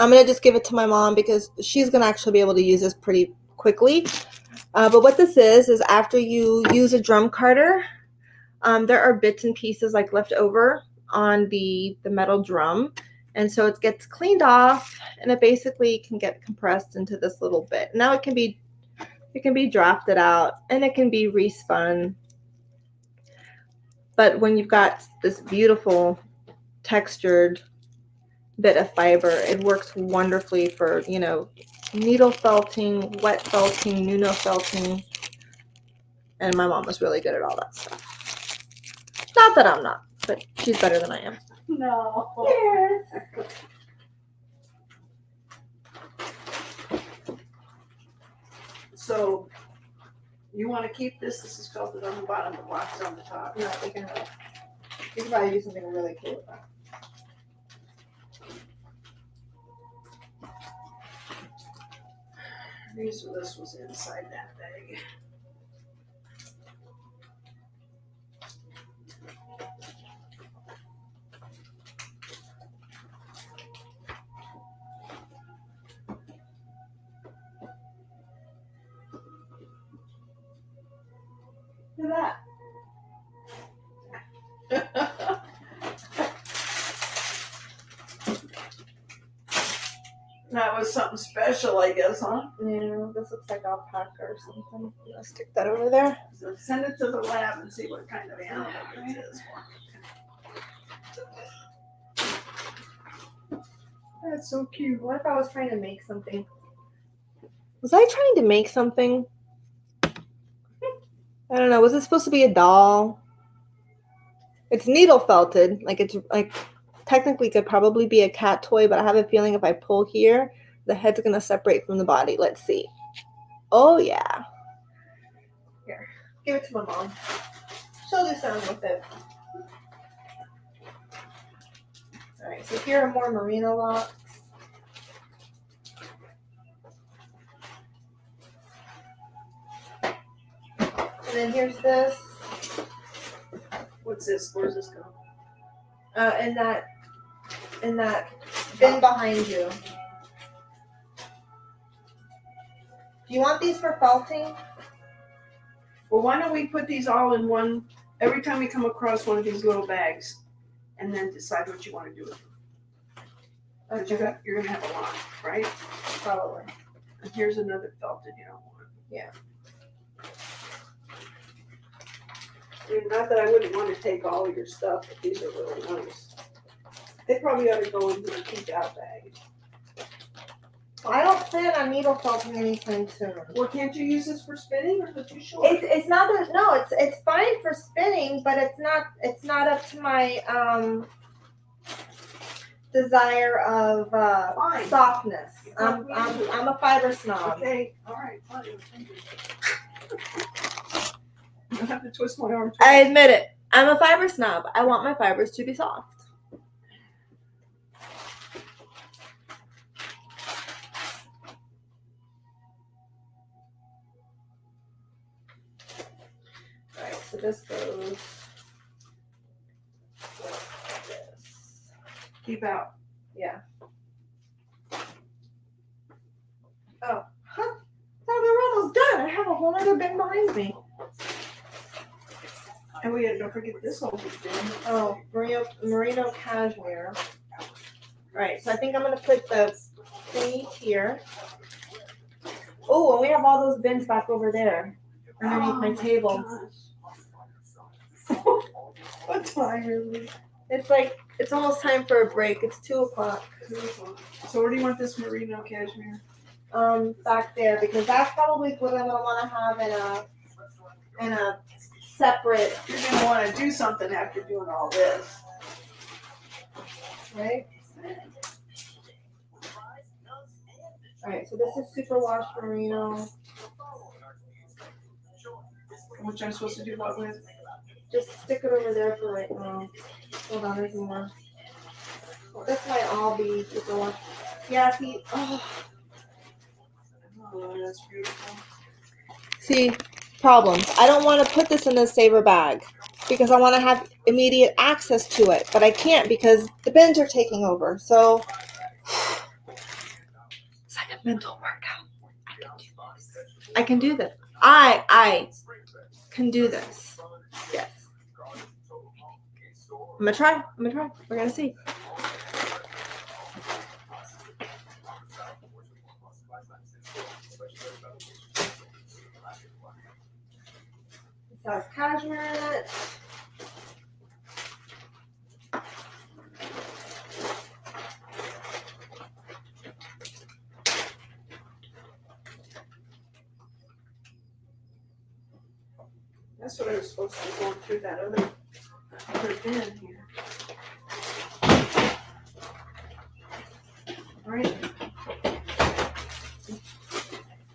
I'm going to just give it to my mom because she's going to actually be able to use this pretty quickly. But what this is after you use a drum carder, there are bits and pieces like left over on the metal drum. And so it gets cleaned off and it basically can get compressed into this little bit. Now it can be drafted out and it can be respun. But when you've got this beautiful textured bit of fiber, it works wonderfully for, needle felting, wet felting, Nuno felting. And my mom was really good at all that stuff. Not that I'm not, but she's better than I am. No. Yes. So, you want to keep this? This is felted on the bottom, the box on the top. No, we can have it. You could probably do something really cool with that. This was inside that bag. Look at That was something special, I guess, huh? that. Yeah, this looks like alpaca or something. I'll stick that over there. So send it to the lab and see what kind of animal it is. That's so cute. What if I was trying to make something? Was I trying to make something? I don't know. Was it supposed to be a doll? It's needle felted. Like it's like technically could probably be a cat toy, but I have a feeling if I pull here, the head's gonna separate from the body. Let's see. Oh yeah. Here, give it to my mom. She'll do something with it. All right. So here are more merino locks. And then here's this. What's this? Where's this going? In that bin behind you. Do you want these for felting? Well, why don't we put these all in one, every time we come across one of these little bags, and then decide what you want to do with them. But you're gonna have a lot, right? Probably. And here's another felt that you don't want. Yeah. I mean, not that I wouldn't want to take all of your stuff, but these are really nice. They probably ought to go into the keep out bag. I don't plan on needle felting anytime soon. Well, can't you use this for spinning, or is it too short? It's not that no, it's fine for spinning, but it's not up to my desire of Fine. softness. I'm a fiber snob. Okay, all right, fine. Thank you. I have to twist my arm. I admit it. I'm a fiber snob. I want my fibers to be soft. Alright, so this goes like this. Keep out. Yeah. Oh, huh? Thought we were almost done. I have a whole other bin behind me. And we had, don't forget this whole thing. Oh, merino cashmere. Alright, so I think I'm gonna put the thingies here. Oh, and we have all those bins back over there underneath my table. What time is it? It's almost time for a break. It's 2:00. So where do you want this merino cashmere? Back there because that's probably what I'm gonna want to have in a separate, You're gonna want to do something after doing all this. right? Alright, so this is superwash merino. Which I'm supposed to do what with? Just stick it over there for right now. Hold on, there's more. This might all be superwash. Yeah, see, Oh, that's beautiful. See, problems. I don't want to put this in a saver bag because I want to have immediate access to it, but I can't because the bins are taking over. So it's like a mental workout. I can do this. I can do this. Yes. I'm gonna try. We're gonna see. This has cashmere in it. That's what I was supposed to be going through that other bin here.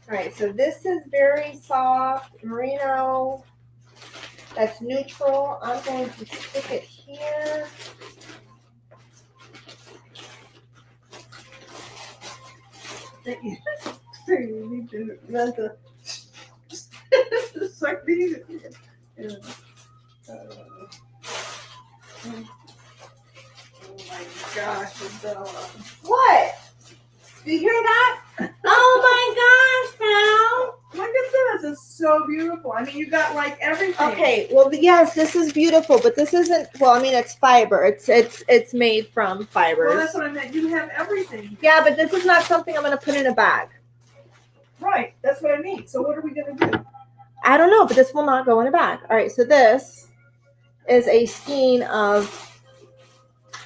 All right, so this is very soft merino. That's neutral. I'm going to stick it here. You need to run the suck these. Yeah. Oh my gosh, Adela. What? Do you hear that? Oh my gosh, Val. Look at this, it's so beautiful. I mean, you got like everything. Okay, well, yes, this is beautiful, but this isn't. Well, I mean, it's fiber. It's made from Well, fibers. that's what I meant. You have everything. Yeah, but this is not something I'm gonna put in a bag. Right, that's what I mean. So what are we gonna do? I don't know, but this will not go in a bag. All right, so this is a skein of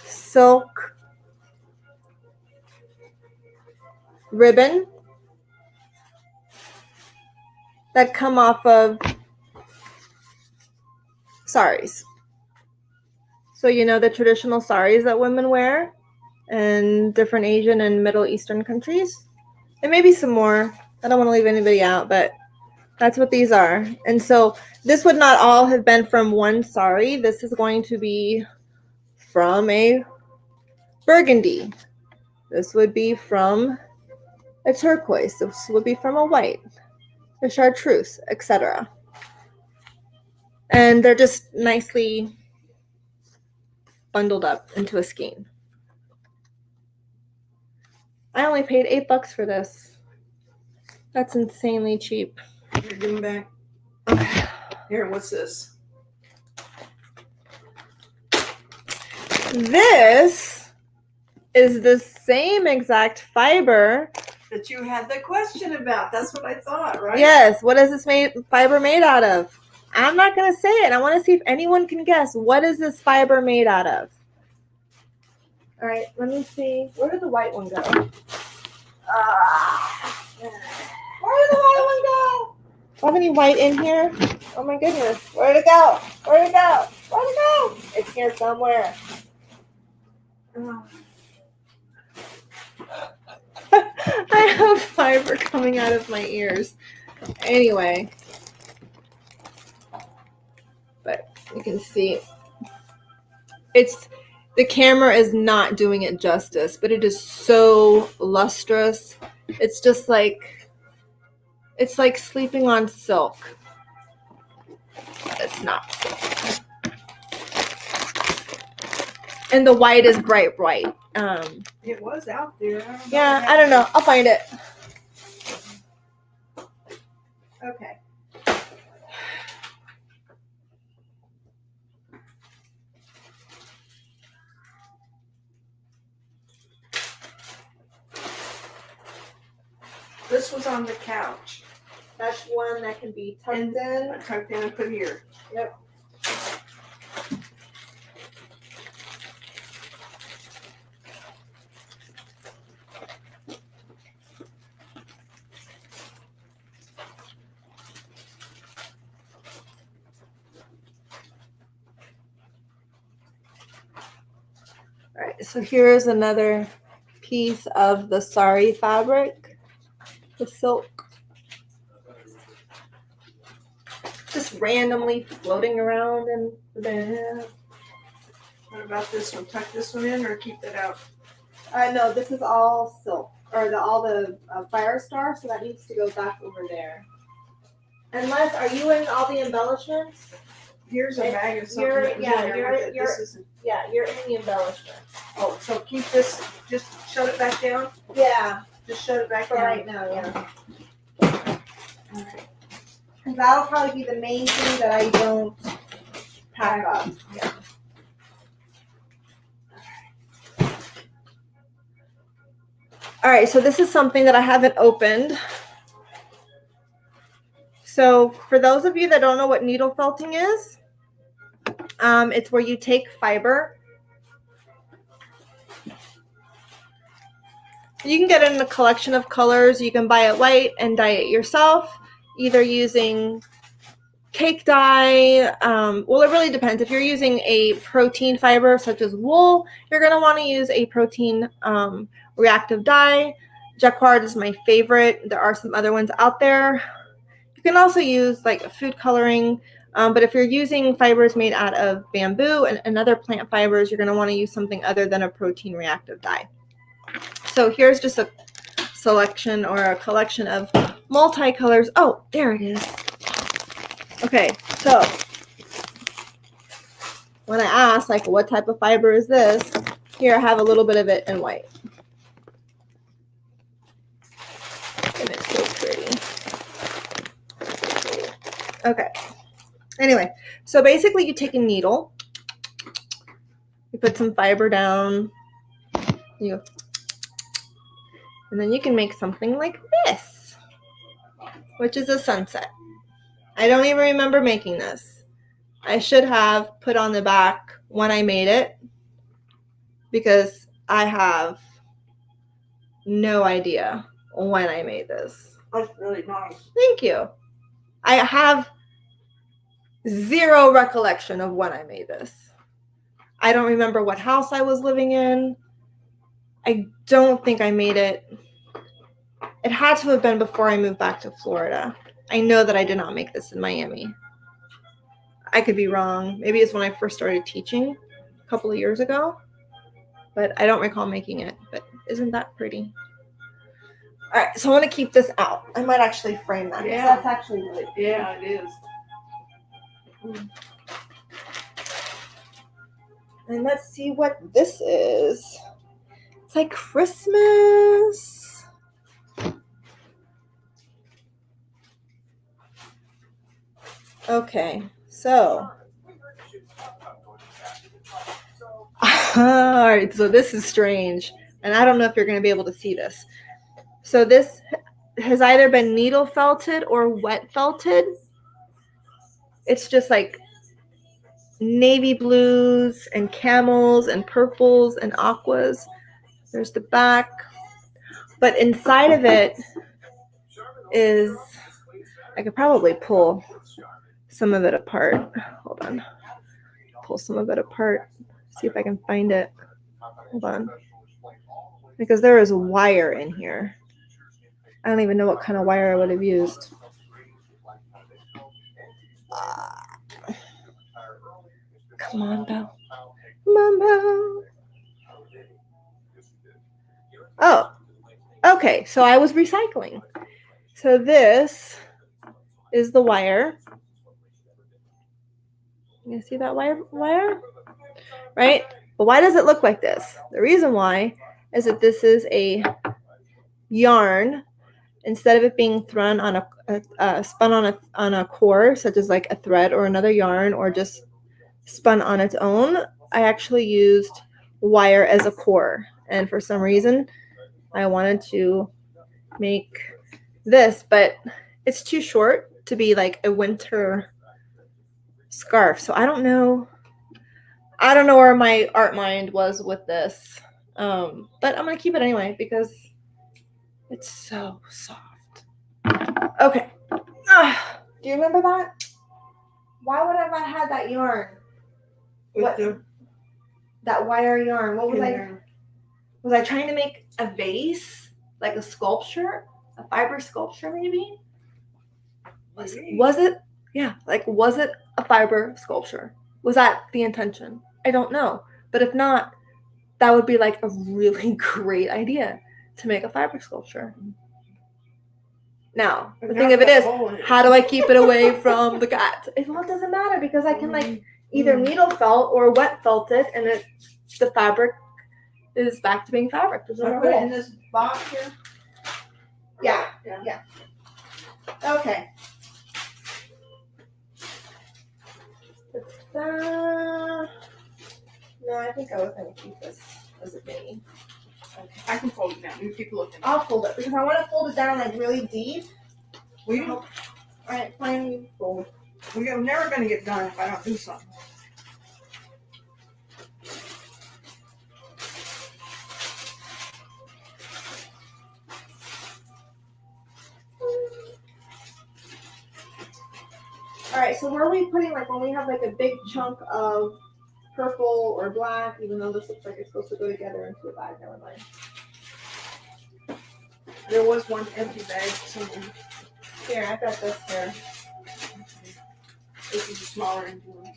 silk ribbon that come off of saris. So you know the traditional saris that women wear in different Asian and Middle Eastern countries. And maybe some more. I don't want to leave anybody out, but that's what these are. And so this would not all have been from one sari. This is going to be from a burgundy. This would be from a turquoise. This would be from a white, a chartreuse, etc. And they're just nicely bundled up into a skein. I only paid $8 for this. That's insanely cheap. Here, give them back. Okay. Here, what's this? This is the same exact fiber. That you had the question about. That's what I thought, right? Yes. What is this fiber made out of? I'm not going to say it. I want to see if anyone can guess. What is this fiber made out of? All right. Let me see. Where did the white one go? Where did the white one go? Do I have any white in here? Oh my goodness. Where'd it go? Where'd it go? Where'd it go? It's here somewhere. I have fiber coming out of my ears. Anyway. But you can see the camera is not doing it justice, but it is so lustrous. It's just like sleeping on silk. It's not silk. And the white is bright white. It was out there. Yeah, I don't know. I'll find it. Okay. This was on the couch. That's one that can be tucked in. I tucked in and put here. Yep. All right, so here's another piece of the sari fabric, the silk. Just randomly floating around in the. What about this one? Tuck this one in or keep that out? No, this is all silk, or all the fire star, so that needs to go back over there. Unless, are you in all the embellishments? Here's a bag of something. You're- that was yeah, in there you're- with it. you're- This isn't. Yeah, you're in the embellishment. Oh, so keep this. Just shut it back down. Yeah, Just shut it back for down. right now, yeah. All right. That'll probably be the main thing that I don't pack up. Yeah. All right, so this is something that I haven't opened. So for those of you that don't know what needle felting is, it's where you take fiber. You can get it in a collection of colors. You can buy it white and dye it yourself, either using cake dye. Well, it really depends. If you're using a protein fiber such as wool, you're going to want to use a protein reactive dye. Jacquard is my favorite. There are some other ones out there. You can also use like food coloring, but if you're using fibers made out of bamboo and other plant fibers, you're going to want to use something other than a protein reactive dye. So here's just selection or a collection of multicolors. Oh, there it is. Okay, so when I asked, like, what type of fiber is this? Here I have a little bit of it in white. And it's so pretty. Okay. Anyway, so basically you take a needle, you put some fiber down, and then you can make something like this, which is a sunset. I don't even remember making this. I should have put on the back when I made it, because I have no idea when I made this. That's really nice. Thank you. I have zero recollection of when I made this. I don't remember what house I was living in. I don't think I made it. It had to have been before I moved back to Florida. I know that I did not make this in Miami. I could be wrong. Maybe it's when I first started teaching a couple of years ago. But I don't recall making it. But isn't that pretty? All right, so I want to keep this out. I might actually frame that. Yeah. That's actually really pretty. Yeah, it is. And let's see what this is. It's like Christmas. Okay, so. All right, so this is strange. And I don't know if you're going to be able to see this. So this has either been needle felted or wet felted. It's just like navy blues and camels and purples and aquas. There's the back. But inside of it is, I could probably pull some of it apart. Hold on. Pull some of it apart. See if I can find it. Hold on. Because there is wire in here. I don't even know what kind of wire I would have used. Come on, Belle. Come on, Belle. Oh, okay. So I was recycling. So this is the wire. You see that wire? Right? But why does it look like this? The reason why is that this is a yarn. Instead of it being thrown on spun on a core, such as like a thread or another yarn, or just spun on its own, I actually used wire as a core. And for some reason, I wanted to make this, but it's too short to be like a winter scarf. So I don't know where my art mind was with this. But I'm going to keep it anyway because it's so soft. Okay. Do you remember that? Why would I have had that yarn? That wire yarn. What was I? Was I trying to make a vase? Like a sculpture? A fiber sculpture maybe? Was it? Yeah. Like, was it a fiber sculpture? Was that the intention? I don't know. But if not, that would be like a really great idea to make a fiber sculpture. Now, the thing of it is, how do I keep it away from the cat? Well, it doesn't matter because I can like either needle felt or wet felt it, and the fabric is back to being fabric. There's no put it in this box here. Yeah. Okay. No, I think I was going to keep this as a mini. Okay. I can fold it down. You keep looking. I'll fold it because I want to fold it down like really deep. We don't. All right, fine, you fold. We're never going to get done if I don't do something. All right, so where are we putting, like, when we have like a big chunk of purple or black, even though this looks like it's supposed to go together into a bag? Never mind. There was one empty bag somewhere. Here, I've got this here. This is a smaller empty one.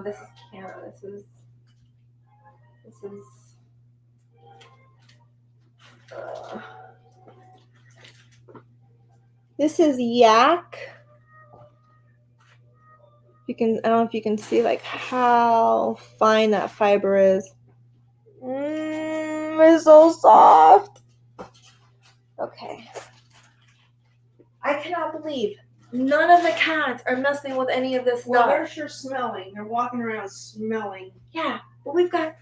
This is Canna. This is This is yak. I don't know if you can see like how fine that fiber is. It's so soft. Okay. I cannot believe none of the cats are messing with any of this stuff. Well, they're sure smelling. They're walking around smelling. Yeah, but we've got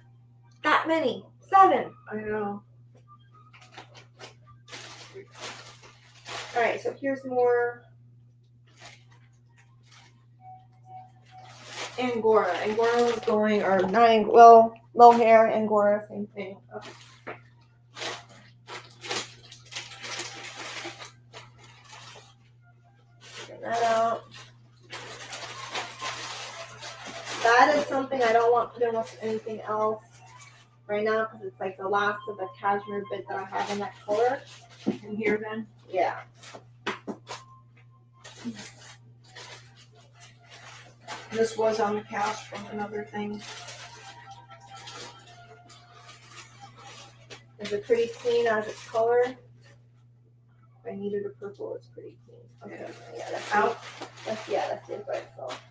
that many. 7. I know. All right, so here's more Angora. Angora was going, or not, well, mohair, Angora, same thing. Okay. Get that out. That is something I don't want put in with anything else right now because it's like the last of the cashmere bit that I have in that color. And here then. Yeah. This was on the couch from another thing. Is it pretty clean as its color? If I needed a purple, it's pretty clean. Okay. Yeah, that's Out. That's it by itself.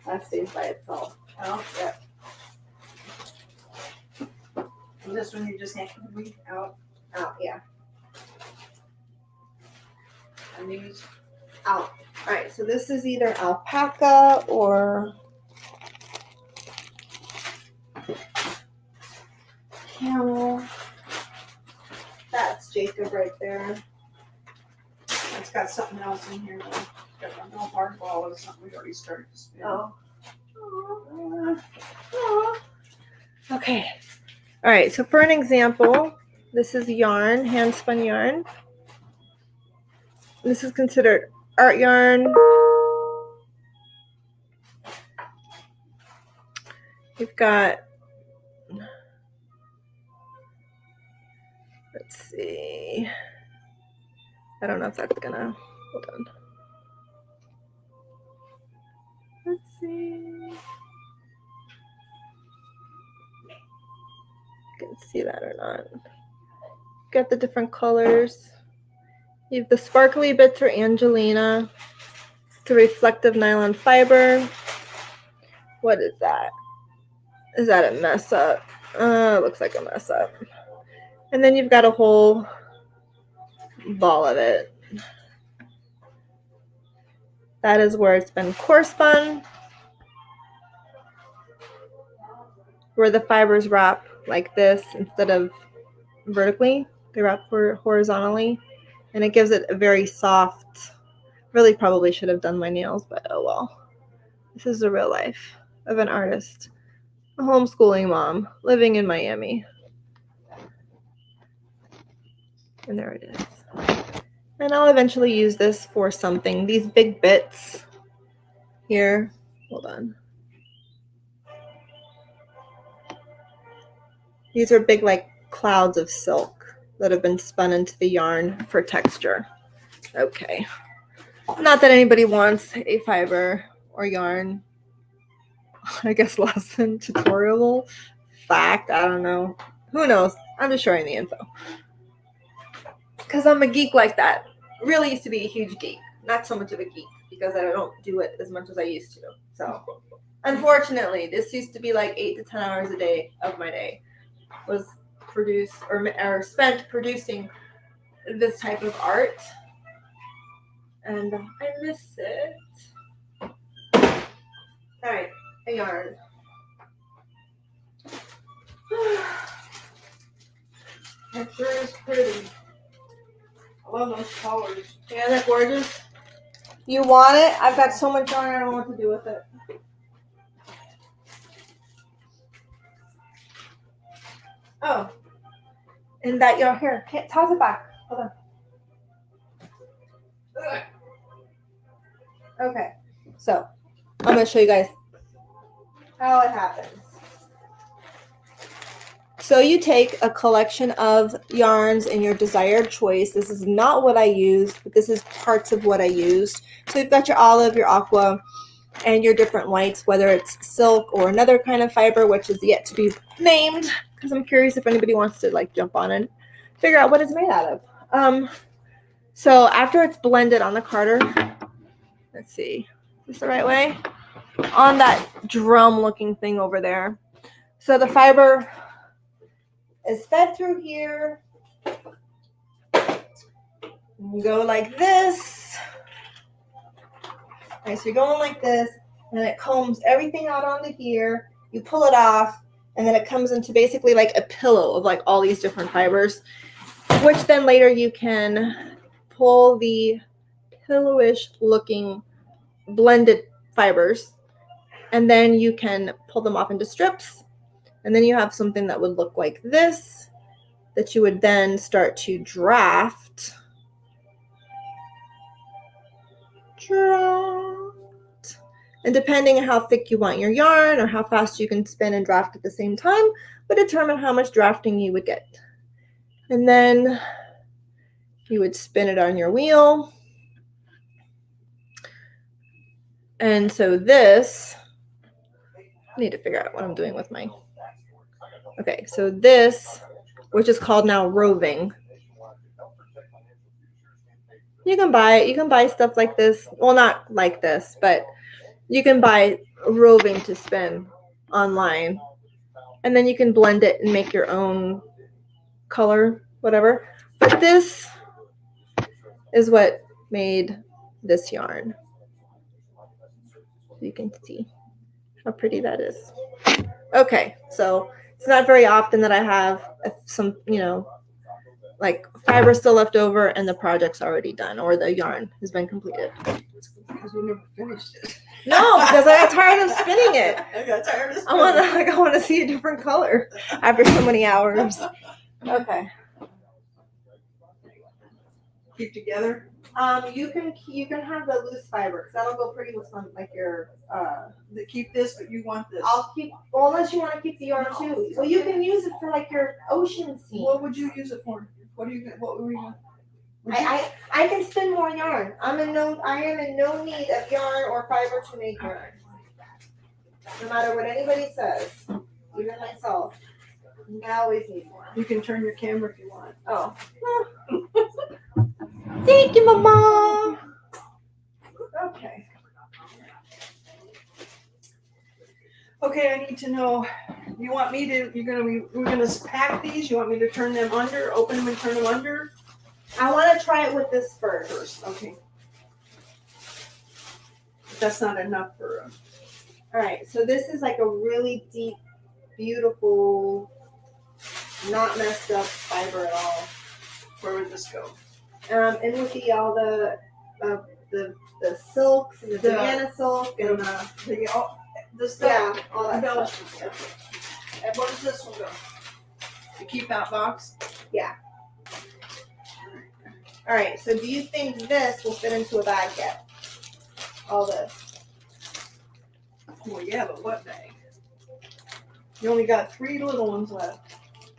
That stays by itself. Out. Yep. And this one you just have to read out. Out, yeah. And these. Out. Alright, so this is either alpaca or camel. That's Jacob right there. It's got something else in here. Though. It's got a little hard ball or something we already started to spin. Oh. Okay. All right. So for an example, this is yarn, hand spun yarn. This is considered art yarn. We've got, let's see. I don't know if that's gonna, hold on. Let's see. You can see that or not. Got the different colors. You have the sparkly bits are Angelina. It's a reflective nylon fiber. What is that? Is that a mess up? It looks like a mess up. And then you've got a whole ball of it. That is where it's been core spun, where the fibers wrap like this instead of vertically. They wrap horizontally, and it gives it a very soft. Really probably should have done my nails, but oh well. This is the real life of an artist, a homeschooling mom living in Miami. And there it is. And I'll eventually use this for something. These big bits here, hold on. These are big like clouds of silk that have been spun into the yarn for texture. Okay. Not that anybody wants a fiber or yarn, I guess, lesson, tutorial, fact, I don't know. Who knows? I'm just sharing the info. Because I'm a geek like that. Really used to be a huge geek. Not so much of a geek because I don't do it as much as I used to. So, unfortunately, this used to be like 8 to 10 hours a day of my day was produced or spent producing this type of art. And I miss it. All right, a yarn. It sure is pretty. I love those colors. Yeah, they're gorgeous. You want it? I've got so much yarn, I don't know what to do with it. Oh. And that yarn here. Can't toss it back. Hold on. Okay. So I'm gonna show you guys how it happens. So you take a collection of yarns in your desired choice. This is not what I used, but this is parts of what I used. So you've got your olive, your aqua, and your different whites, whether it's silk or another kind of fiber, which is yet to be named because I'm curious if anybody wants to like jump on and figure out what it's made out of. So after it's blended on the carder, let's see, is this the right way? On that drum looking thing over there. So the fiber is fed through here. You go like this. Okay, so you're going like this, and then it combs everything out onto here. You pull it off, and then it comes into basically like a pillow of like all these different fibers, which then later you can pull the pillowish looking blended fibers, and then you can pull them off into strips, and then you have something that would look like this that you would then start to draft. And depending on how thick you want your yarn or how fast you can spin and draft at the same time would determine how much drafting you would get. And then you would spin it on your wheel. And so this, I need to figure out what I'm doing with my, okay, so this, which is called now roving. You can buy it. You can buy stuff like this. Well, not like this, but you can buy roving to spin online. And then you can blend it and make your own color, whatever. But this is what made this yarn. You can see how pretty that is. Okay, so it's not very often that I have some, you know, like fiber still left over and the project's already done or the yarn has been completed. Because we never finished it. No, because I got tired of spinning it. I got tired of I want to see a different color after so many hours. Okay. Keep together. You can have the loose fiber because that'll go pretty with some like your. Keep this, but you want this. I'll keep. Well, unless you want to keep the yarn too. Well, you can use it for like your ocean scene. What would you use it for? What are you? What were you? I can spin more yarn. I am in no need of yarn or fiber to make yarn. No matter what anybody says, even myself, I always need more. You can turn your camera if you want. Oh. Thank you, Mama. Okay. Okay, I need to know. You want me to? We're gonna pack these. You want me to turn them under, open them and turn them under? I want to try it with this first. Okay. But that's not enough for. All right. So this is like a really deep, beautiful, not messed up fiber at all. Where would this go? It would be all the silks, the banana silk, and the stuff. yeah, all that embellishments. stuff. And where does this one go? To keep that box? Yeah. All right. So do you think this will fit into a bag yet? All this. Well, yeah, but what bag? You only got 3 little ones left,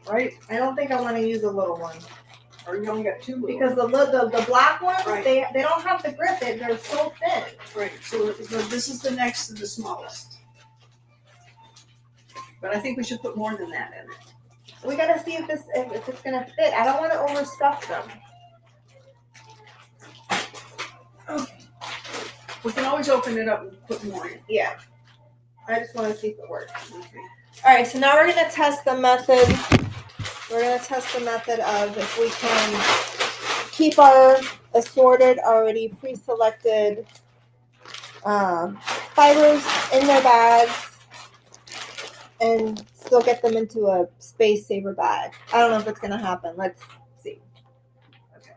right? I don't think I want to use a little one. Or you only got 2 little Because the black ones, Right. they don't have the grip. They're so thin. Right, so this is the next to the smallest. But I think we should put more than that in it. We gotta see if it's gonna fit. I don't want to overstuff them. Okay. We can always open it up and put more in. Yeah. I just want to see if it works. Okay. All right, so now we're gonna test the method. We're gonna test the method of if we can keep our assorted, already pre-selected fibers in their bags and still get them into a space saver bag. I don't know if it's gonna happen. Let's see. Okay.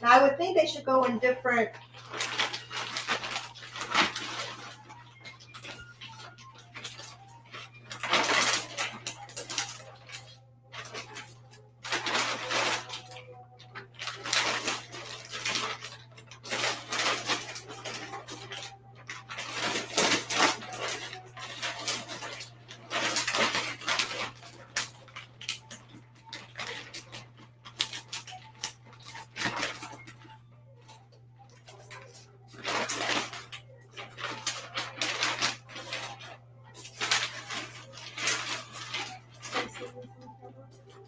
Now I would think they should go in different.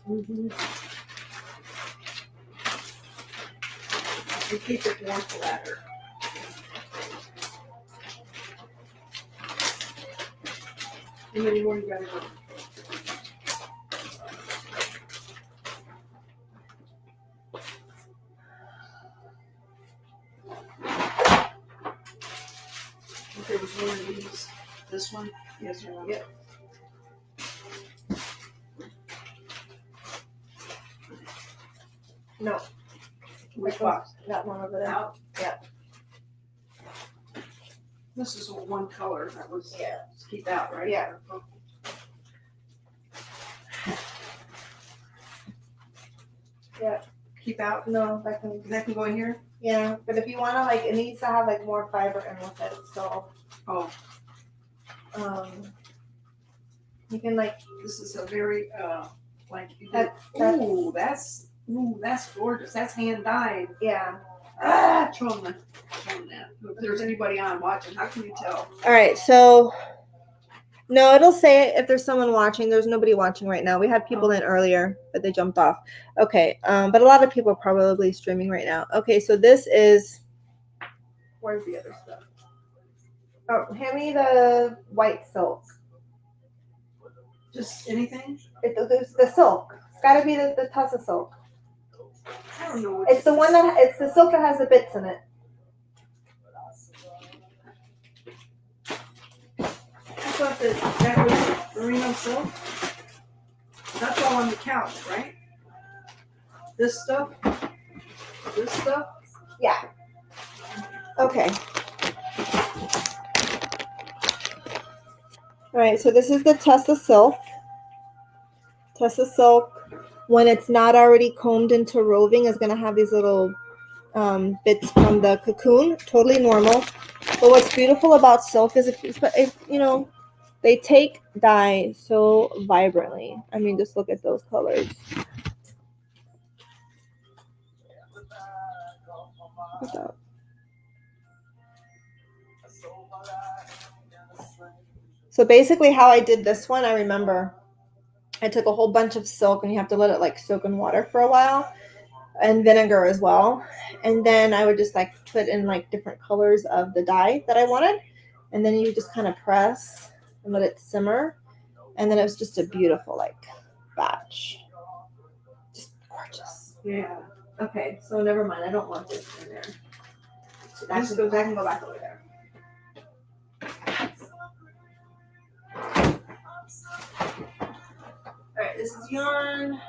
Mm-hmm. And keep it more flatter. How many more you gotta go? There was one of these. This one? Yes, or no? Yep. No, Which box? that one over there. Out? Yeah. This is one color that was, Yeah. keep out, right? Yeah. Yeah. Keep out? No, that can. That can go in here? Yeah, but if you wanna like, it needs to have like more fiber in with it. So, Oh, you can like. this is a very, like, you That's- ooh, that's gorgeous. That's hand dyed. Yeah. Ah, show them that. If there's anybody on watching, how can you tell? All right, so no, it'll say if there's someone watching. There's nobody watching right now. We had people in earlier, but they jumped off. Okay, but a lot of people are probably streaming right now. Okay, so this is. Where's the other stuff? Oh, hand me the white silk. Just anything? There's the silk. It's got to be the Tussa silk. I don't know. It's the one it's the silk that has the bits in it. I thought that was merino silk. That's all on the couch, right? This stuff? This stuff? Yeah. Okay. All right, so this is the Tussa silk. Tussa silk, when it's not already combed into roving, is going to have these little bits from the cocoon. Totally normal. But what's beautiful about silk is if you know, they take dye so vibrantly. I mean, just look at those colors. Look at that. So basically how I did this one, I remember I took a whole bunch of silk, and you have to let it like soak in water for a while, and vinegar as well. And then I would just like put in like different colors of the dye that I wanted. And then you just kind of press and let it simmer. And then it was just a beautiful like batch. Just gorgeous. Yeah. Okay, so never mind. I don't want this in there. That can go back over there. Alright, this is yarn.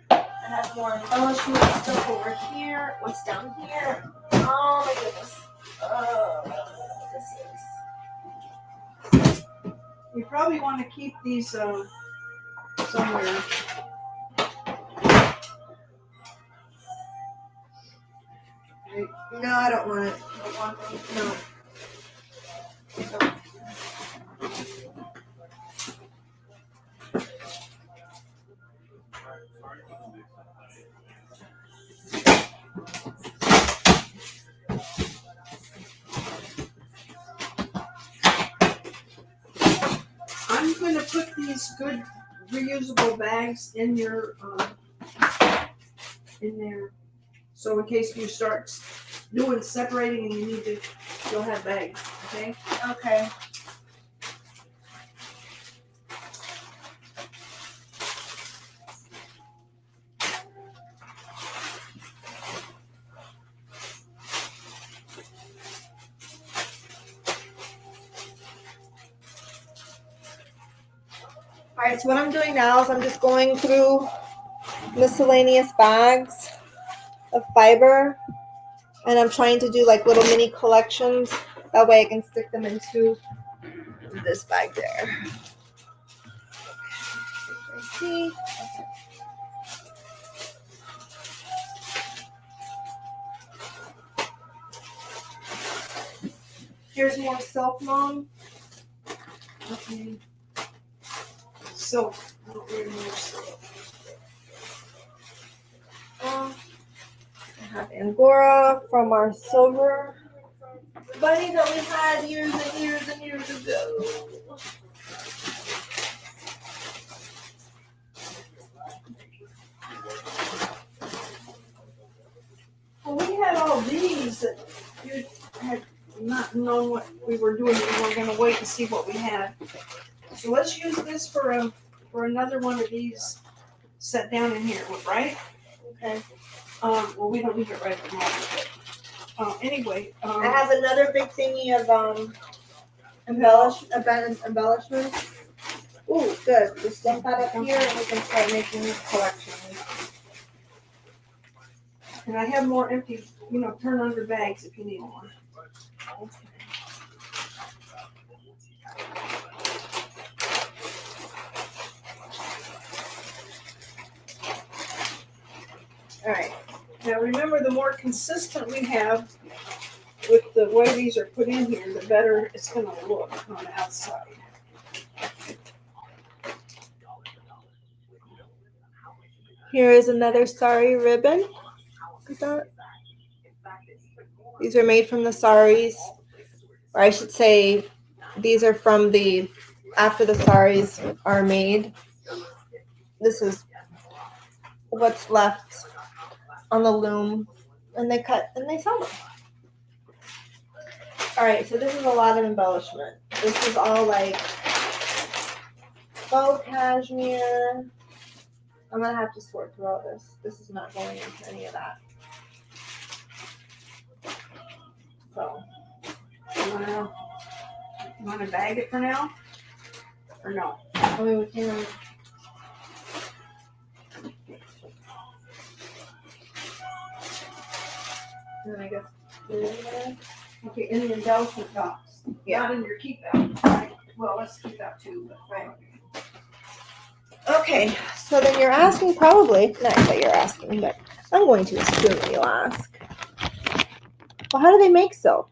I have more embellishment stuff over here. What's down here? Oh my goodness. This is. You probably want to keep these somewhere. No, I don't want it. I don't want them. No. I'm going to put these good reusable bags in your in there, so in case you start doing separating and you need to, you'll have bags. Okay. Okay. Alright, so what I'm doing now is I'm just going through miscellaneous bags of fiber, and I'm trying to do like little mini collections. That way I can stick them into this bag there. I see. Here's more silk, Mom. Okay. Silk. I don't need more silk. I have Angora from our silver bunny that we had years and years and years ago. is that you had not known what we were doing. We were gonna wait and see what we had. So let's use this for another one of these set down in here, right? Okay. Well, we don't need it right at the moment, but, anyway, I have another big thingy of embellishments. Ooh, good. Just dump that up here and we can start making these collections. and I have more empty, turn under bags if you need one. All right. Now remember, the more consistent we have with the way these are put in here, the better it's gonna look on the outside. Here is another sari ribbon. Look at that. These are made from the saris, or I should say, these are from after the saris are made. This is what's left on the loom, and they cut and they sell them. All right, so this is a lot of embellishment. This is all like faux cashmere. I'm gonna have to sort through all this. This is not going into any of that. So, You wanna bag it for now? Or no? I mean, we can. And then I guess put it in there. Okay, in the embellishment box. Yeah. Not in your keep out, right? Well, let's keep out too, but right. Okay, so then you're asking probably, not that you're asking, but I'm going to assume you'll ask. Well, how do they make silk?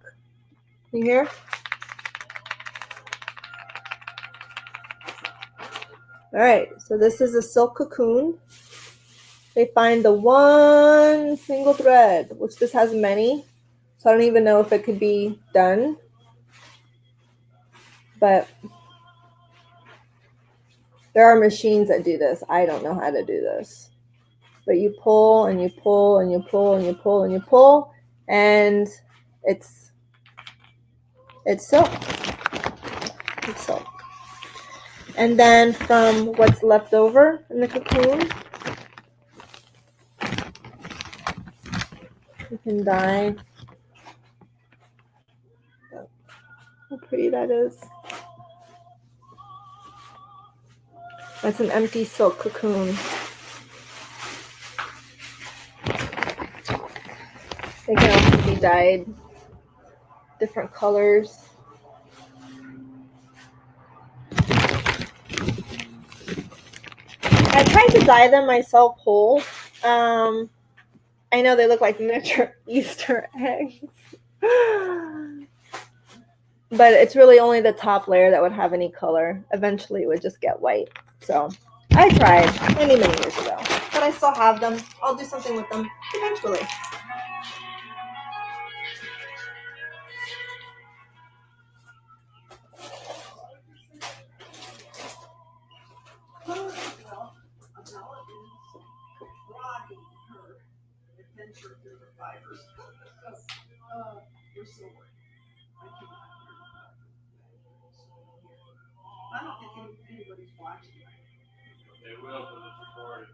You hear? All right, so this is a silk cocoon. They find the one single thread, which this has many, so I don't even know if it could be done. But there are machines that do this. I don't know how to do this. But you pull and you pull and you pull and you pull and you pull, and it's silk. It's silk. And then from what's left over in the cocoon, you can dye. How pretty that is. That's an empty silk cocoon. They can also be dyed different colors. I tried to dye them myself whole. I know they look like miniature Easter eggs. But it's really only the top layer that would have any color. Eventually it would just get white. So I tried many, many years ago. But I still have them. I'll do something with them eventually. I don't think anybody's watching. They will, but it's recorded.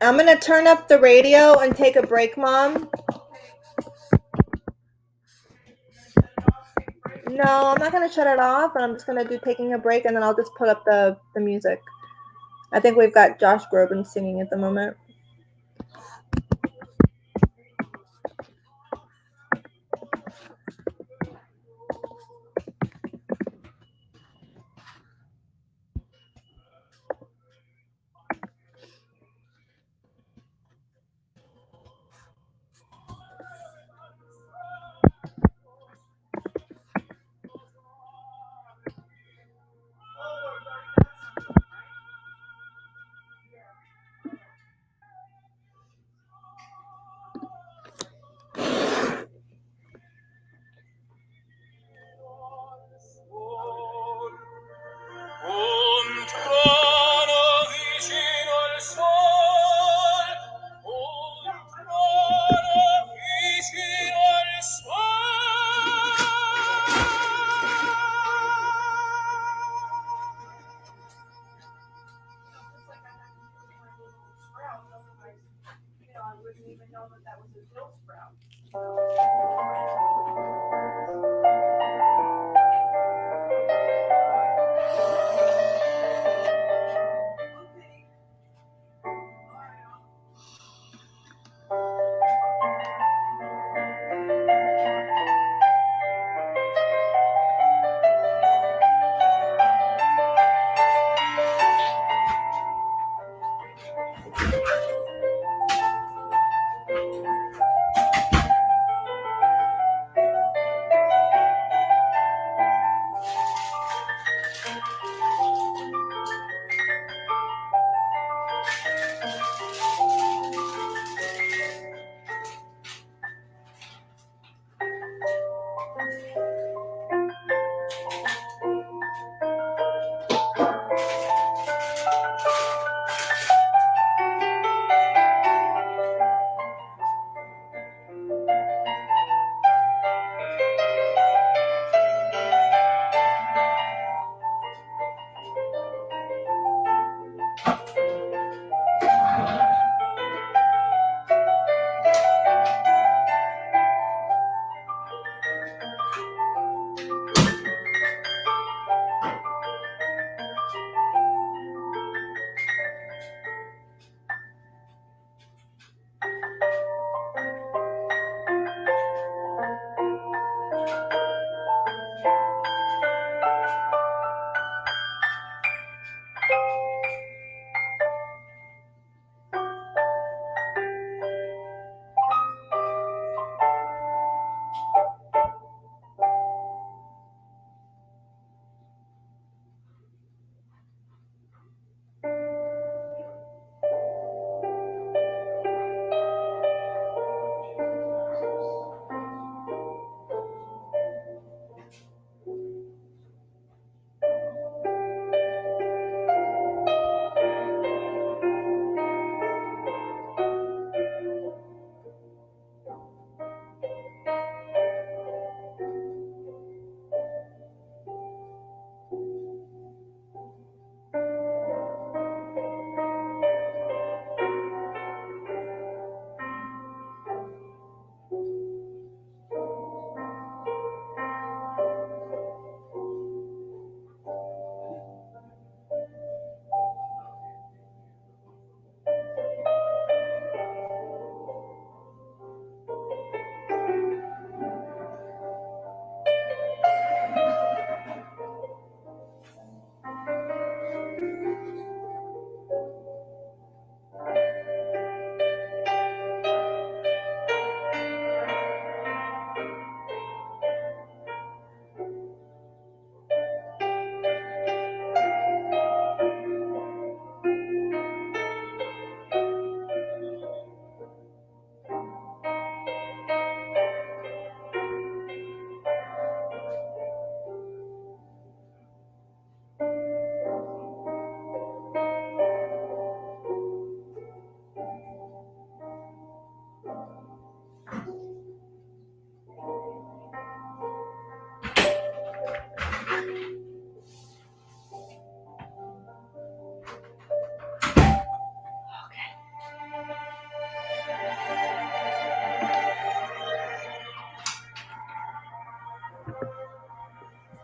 I'm going to turn up the radio and take a break, Mom. No, I'm not going to shut it off. I'm just going to do taking a break, and then I'll just put up the music. I think we've got Josh Groban singing at the moment. didn't even know that that was a dill sprout. Okay. All right.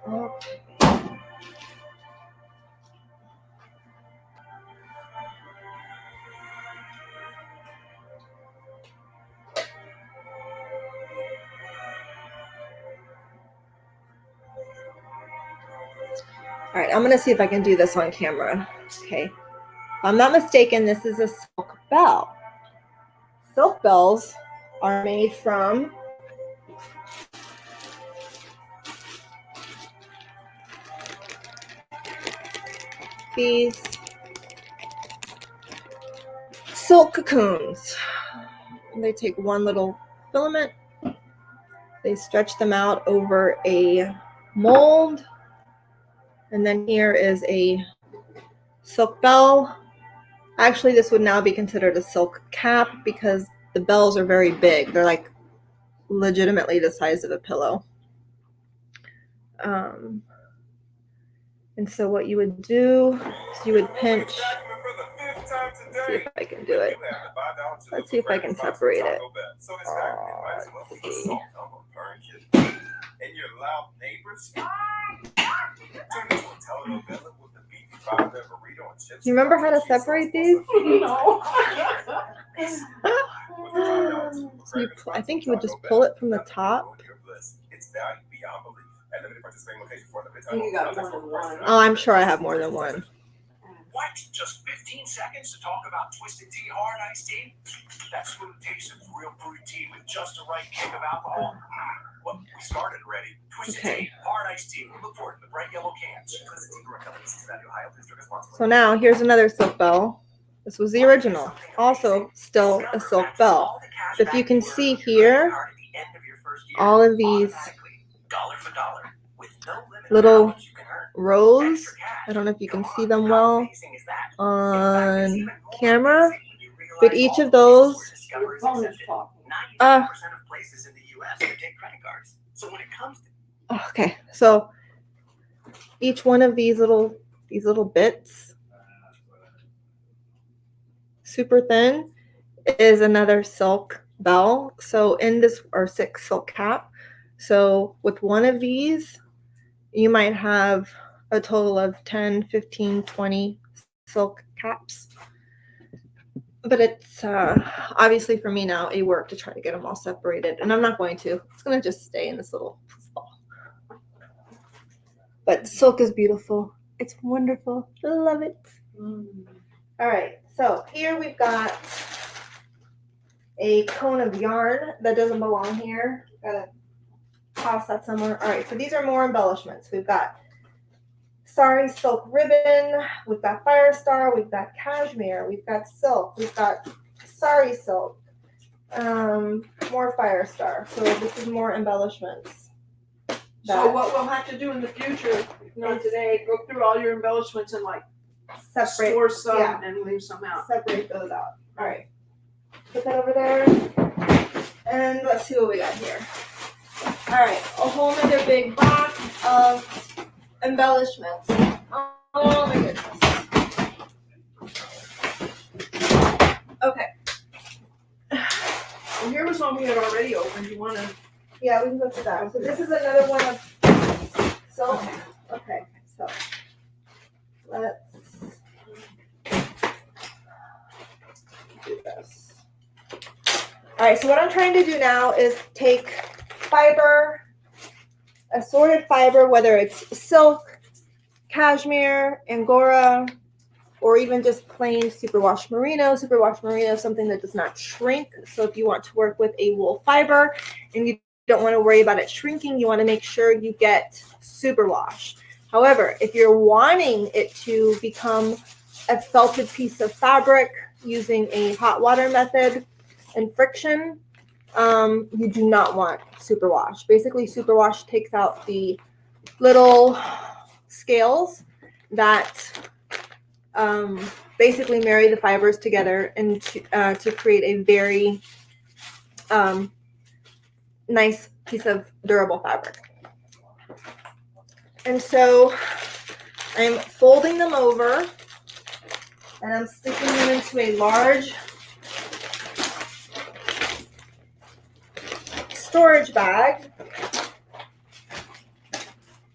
Okay. All right, I'm gonna see if I can do this on camera. Okay. If I'm not mistaken, this is a silk bell. Silk bells are made from these silk cocoons. They take one little filament, they stretch them out over a mold, and then here is a silk bell. Actually, this would now be considered a silk cap because the bells are very big. They're like legitimately the size of a pillow. And so what you would do is you would pinch Let's see if I can do it. Let's see if I can separate it. Let's see. And your loud neighbors turn into a telenovela with the beefy $5 burrito and chips. Do you remember how to separate these? No. So I think you would just pull it from the top. It's value beyond belief. At limited participating location for limited You got more than one. Oh, I'm sure I have more than one. What? Just 15 seconds to talk about Twisted Tea Hard Iced Tea? That smooth taste of real brewed tea with just the right kick of alcohol. Well, we started already. Twisted Okay. Tea Hard Iced Tea. Look for it in the bright yellow cans. Twisted Tea Brewing Company, Cincinnati, Ohio. Please drink responsibly. So now here's another silk bell. This was the original. Also still a silk bell. But if you can see here, all of these dollar for dollar, with no limit little how much you can earn. rows, Extra cash. I don't know if you can Come see on, them how well amazing is that? on In fact, it's even more camera, amazing when you realize but each all of those, these discoveries Phone is accepted. talking. 95% of places in the US will take credit cards. So when it comes to okay, so each one of these little bits, super thin, is another silk bell. So in this are 6 silk cap. So with one of these, you might have a total of 10, 15, 20 silk caps. But it's obviously for me now a work to try to get them all separated. And I'm not going to. It's going to just stay in this little ball. But silk is beautiful. It's wonderful. I love it. All right. So here we've got a cone of yarn that doesn't belong here. Gotta toss that somewhere. All right. So these are more embellishments. We've got Sari silk ribbon, we've got Fire Star, we've got cashmere, we've got silk, we've got Sari silk, more Fire Star. So this is more embellishments. So what we'll have to do in the future, if not today, go through all your embellishments and like Separate, store some yeah. and leave some out. Separate those out. All right, put that over there, and let's see what we got here. All right, a whole other big box of embellishments. Oh my goodness. Okay. Well, here was one we had already opened. You want to? Yeah, we can go through that. So this is another one of silk. Okay, so let's do this. All right, so what I'm trying to do now is take fiber, assorted fiber, whether it's silk, cashmere, angora, or even just plain superwash merino. Superwash merino is something that does not shrink. So if you want to work with a wool fiber and you don't want to worry about it shrinking, you want to make sure you get superwash. However, if you're wanting it to become a felted piece of fabric using a hot water method and friction, you do not want superwash. Basically, superwash takes out the little scales that basically marry the fibers together and to create a very nice piece of durable fabric. And so I'm folding them over and I'm sticking them into a large storage bag.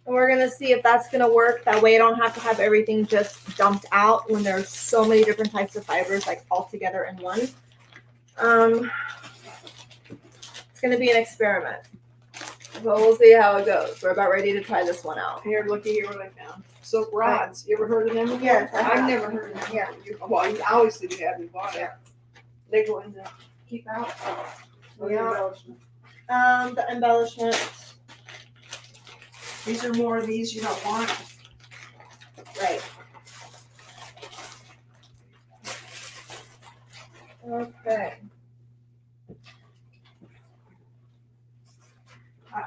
And we're going to see if that's going to work. That way I don't have to have everything just dumped out when there's so many different types of fibers like all together in one. It's going to be an experiment. So we'll see how it goes. We're about ready to try this one out. Here, looky here what I found. Silk rods. You ever heard of them before? Yes, I have. I've never heard of them. Yeah. Well, you obviously you haven't bought it. Yeah. They go in the keep out. Yeah. The embellishment. These are more of these you don't want. Right. Okay.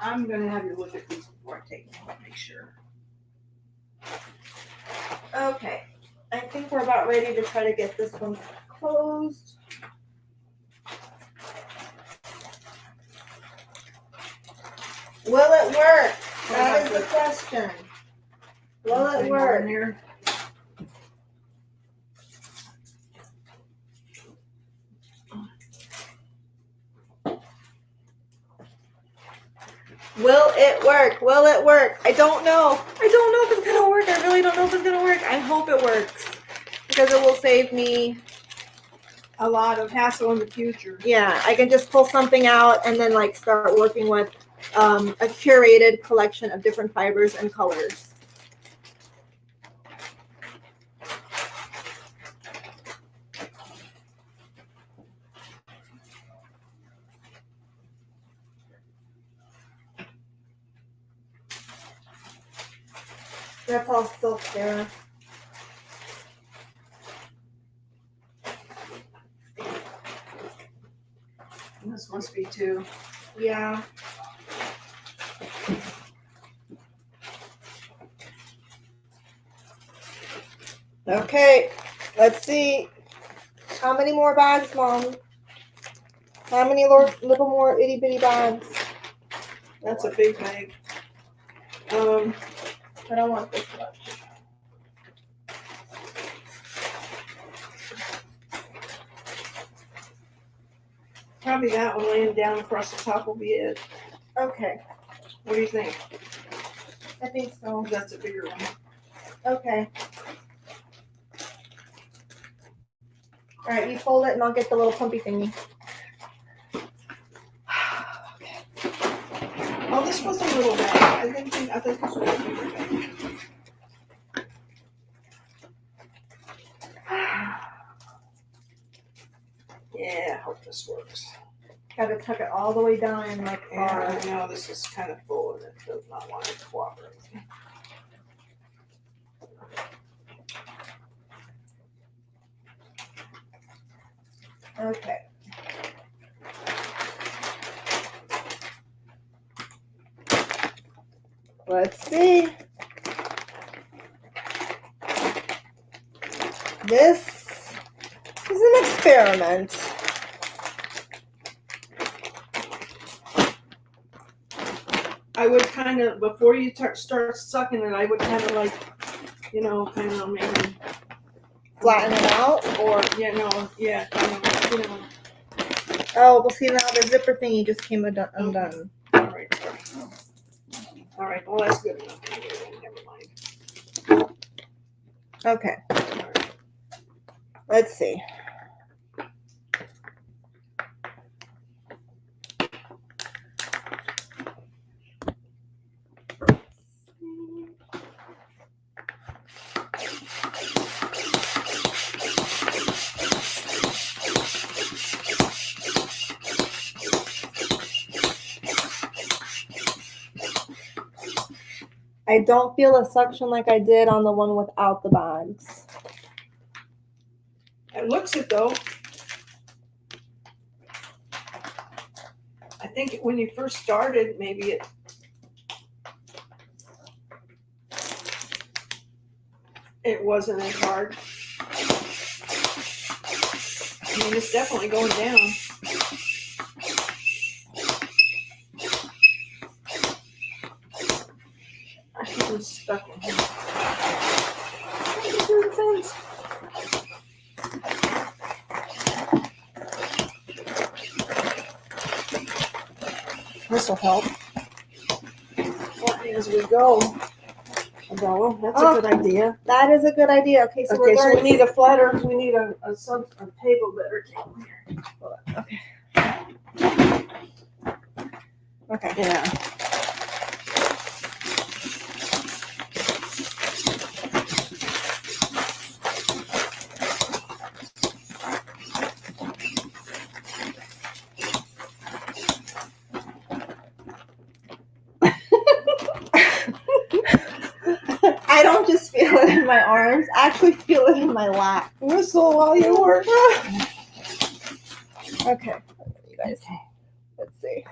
I'm gonna have you look at these before I take them. I'll make sure. Okay. I think we're about ready to try to get this one closed. Will it work? That is the question. Will it Anything on work? there? Will it work? Will it work? I don't know. I don't know if it's gonna work. I really don't know if it's gonna work. I hope it works because it will save me. A lot of hassle in the future. Yeah, I can just pull something out and then like start working with a curated collection of different fibers and colors. That's all silk, Sarah. This must be two. Yeah. Okay, let's see. How many more bags, Mom? How many little more itty bitty bags? That's a big bag. I don't want this much. Probably that one laying down across the top will be it. Okay, What do you think? I think so. That's a bigger one. Okay. All right, you fold it and I'll get the little pumpy thingy. Oh, this was a little bag. I think this was a bigger bag. Yeah, I hope this works. Gotta tuck it all the way down in like Yeah, far. I know this is kind of full and it does not want to cooperate. Okay. Let's see. This is an experiment. I would kind of, before you start sucking it, I would kind of like, kind of maybe Flatten it out. or kind of, Oh, well, see now the zipper thingy just came undone. All right, sorry. All right, well that's good enough. Never mind. Okay, All right. let's see. I don't feel a suction like I did on the one without the bags. It looks it though. I think when you first started, maybe it wasn't as hard. I mean, it's definitely going down. I think it's stuck in here. This will help. As we go. Adela, that's Oh. a good idea. That is a good idea. Okay, so Okay, we're so going we need a flatter, we need a table better table here. Okay. Yeah. I don't just feel it in my arms. I actually feel it in my lap. Whistle while you work. Okay, you guys. Let's see.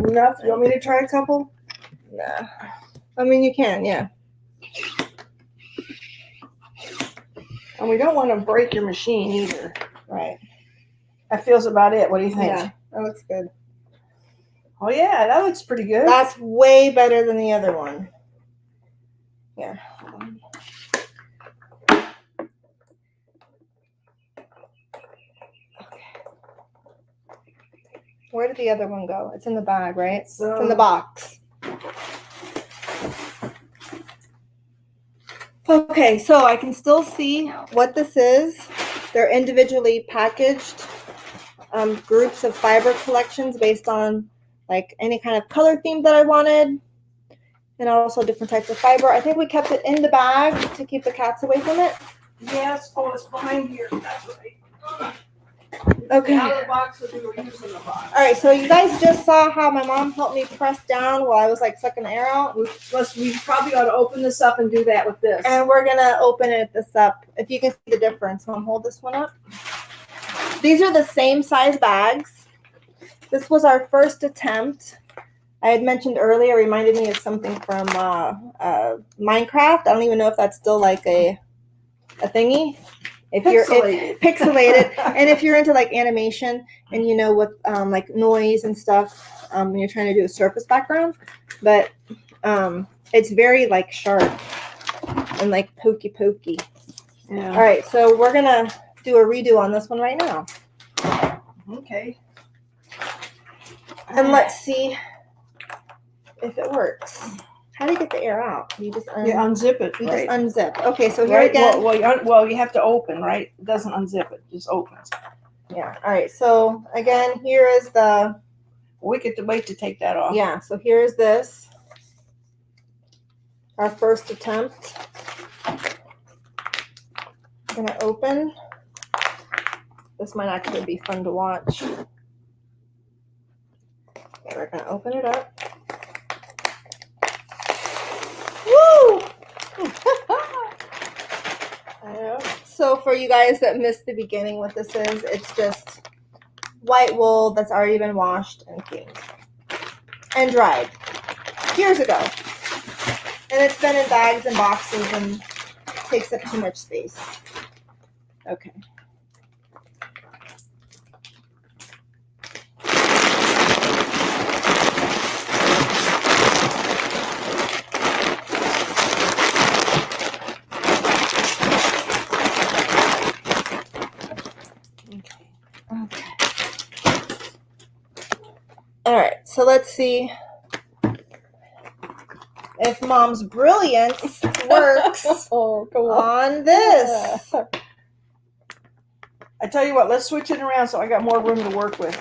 Enough? You want me to try a couple? Nah. I mean, you can, yeah. And we don't want to break your machine either. Right. That feels about it. What do you think? Yeah, that looks good. Oh yeah, that looks pretty good. That's way better than the other one. Yeah. Where did the other one go? It's in the bag, right? It's in the box. Okay, so I can still see what this is. They're individually packaged groups of fiber collections based on like any kind of color theme that I wanted, and also different types of fiber. I think we kept it in the bag to keep the cats away from it. Yes. Oh, it's behind here. That's right. Okay. Out of the box, what we were using the box. All right, so you guys just saw how my mom helped me press down while I was like sucking the air out. We probably ought to open this up and do that with this. And we're gonna open this up. If you can see the difference, Mom, hold this one up. These are the same size bags. This was our first attempt. I had mentioned earlier, reminded me of something from Minecraft. I don't even know if that's still like a thingy. If you're pixelated, and if you're into like animation and you know with like noise and stuff, when you're trying to do a surface background, but it's very like sharp and like pokey. Yeah. All right, so we're gonna do a redo on this one right now, Okay. and let's see if it works. How do you get the air out? You just You unzip it, you right? just unzip. Okay, so here Right? again. Well, you have to open, right? It doesn't unzip it, just opens. Yeah. All right. So again, here is the. We get to wait to take that off. Yeah. So here is this. Our first attempt. I'm gonna open. This might actually be fun to watch. Okay, we're gonna open it up. Woo! I know. So for you guys that missed the beginning, what this is, it's just white wool that's already been washed and cleaned and dried years ago. And it's been in bags and boxes and takes up too much space. Okay. All right, so let's see if Mom's brilliance works on this. I tell you what, let's switch it around so I got more room to work with.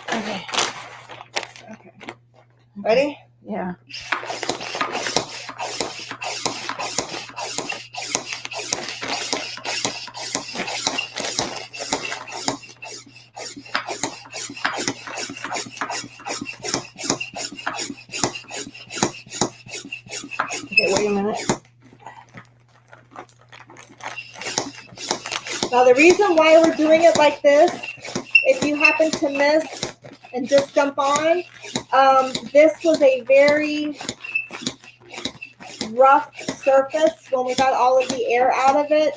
Okay. Ready? Yeah. Okay, wait a minute. Now the reason why we're doing it like this, if you happen to miss and just jump on, this was a very rough surface when we got all of the air out of it.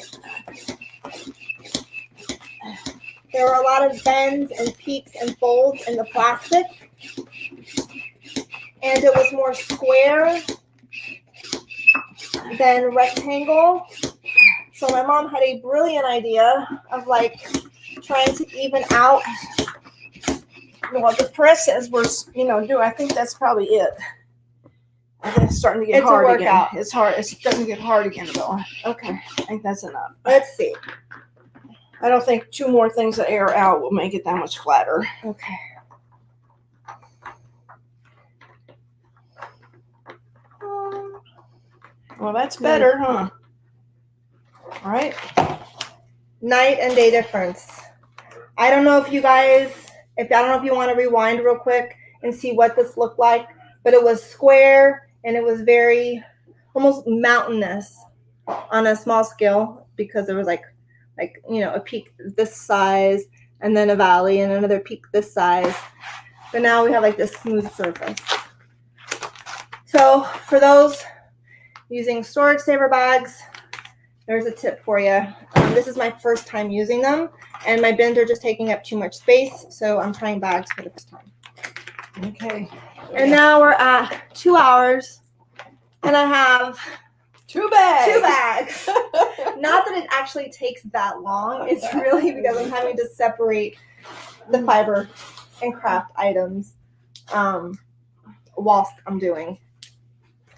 There were a lot of bends and peaks and folds in the plastic. And it was more square than rectangle. So my mom had a brilliant idea of like trying to even out. Well, the press says we're, I think that's probably it. I think it's starting to get It's a hard workout. again. It's hard. It's starting to get hard again, though. Okay, I think that's enough. let's see. I don't think two more things of air out will make it that much flatter. Okay. Well, that's better, huh? All right. Night and day difference. I don't know if you guys, I don't know if you want to rewind real quick and see what this looked like, but it was square and it was very almost mountainous on a small scale because there was like a peak this size and then a valley and another peak this size. But now we have like this smooth surface. So for those using storage saver bags, there's a tip for you. This is my first time using them, and my bins are just taking up too much space, so I'm trying bags for the first time. Okay. And now we're at 2 hours, and I have 2 bags. 2 bags. Not that it actually takes that long. It's really because I'm having to separate the fiber and craft items whilst I'm doing.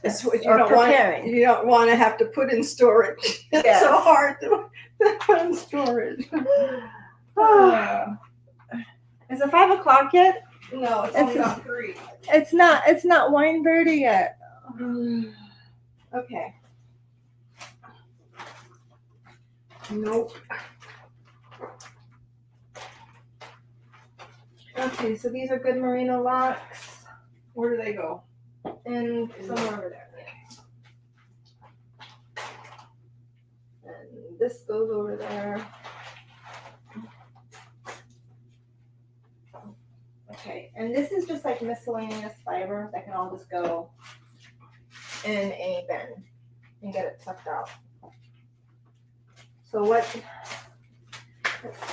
That's what you Or don't want. preparing. You don't want to have to put in storage. It's Yes. so hard to put in storage. Is it 5 o'clock yet? No, it's It's- only about 3. It's not wine birdie yet. Okay. Nope. Okay, so these are good merino locks, Where do they go? and somewhere over there. And this goes over there. Okay, and this is just like miscellaneous fiber that can all just go in a bin and get it tucked out. So let's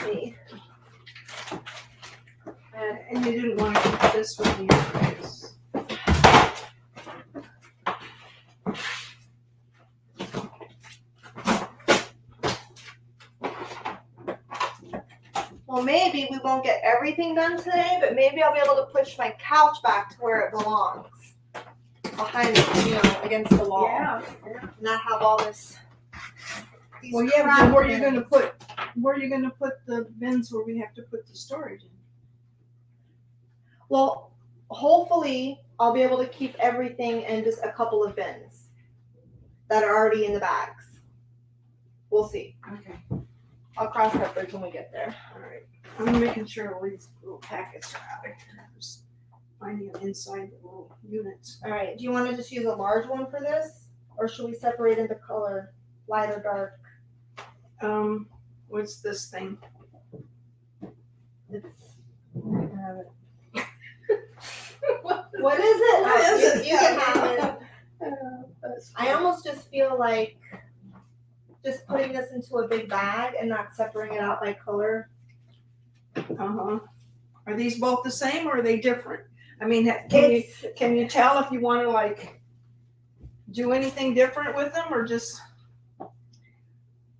see. And you didn't want to keep this with you. Guys. Well, maybe we won't get everything done today, but maybe I'll be able to push my couch back to where it belongs. Behind, against the wall. Yeah. Not have all this. these Well, yeah, crap but where are you bins. gonna put the bins where we have to put the storage in? Well, hopefully I'll be able to keep everything in just a couple of bins that are already in the bags. We'll see. Okay. I'll cross that bridge when we get there. All right. I'm making sure all these little packets are out of here. Just finding them inside the little units. All right. Do you want to just use a large one for this, or should we separate into color, light or dark? What's this thing? It's. I can have it. What is it? What is it? You can have it. I almost just feel like just putting this into a big bag and not separating it out by color. Uh-huh. Are these both the same or are they different? I mean, It's can you tell if you want to like do anything different with them or just,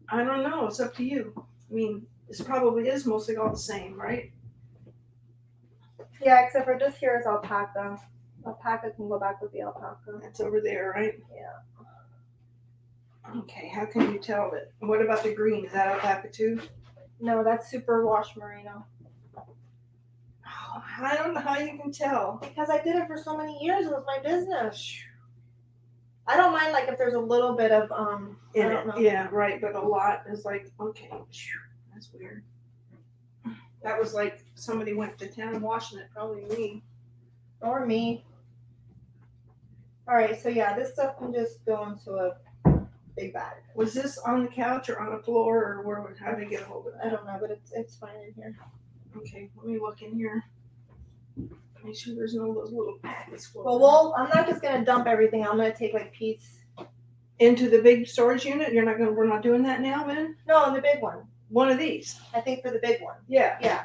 I don't know, it's up to you. I mean, this probably is mostly all the same, right? yeah, except for this here is alpaca. Alpaca can go back with the alpaca. That's over there, right? Yeah. Okay, how can you tell it? What about the green? Is that alpaca too? No, that's super wash merino. Oh, I don't know how you can tell. Because I did it for so many years, it was my business. I don't mind like if there's a little bit of I In don't know. it, yeah, right, but a lot is like, okay, phew, that's weird. That was like somebody went to town washing it, probably me. Or me. Alright, so yeah, this stuff can just go into a big bag. Was this on the couch or on the floor or where? How did I get a hold of I it? don't know, but it's fine in here. Okay, let me look in here. Make sure there's no those little packets Well, floating. I'm not just gonna dump everything. I'm gonna take like piece. Into the big storage unit. We're not doing that now, then. No, the big one. One of these. I think for the big one. Yeah. Yeah.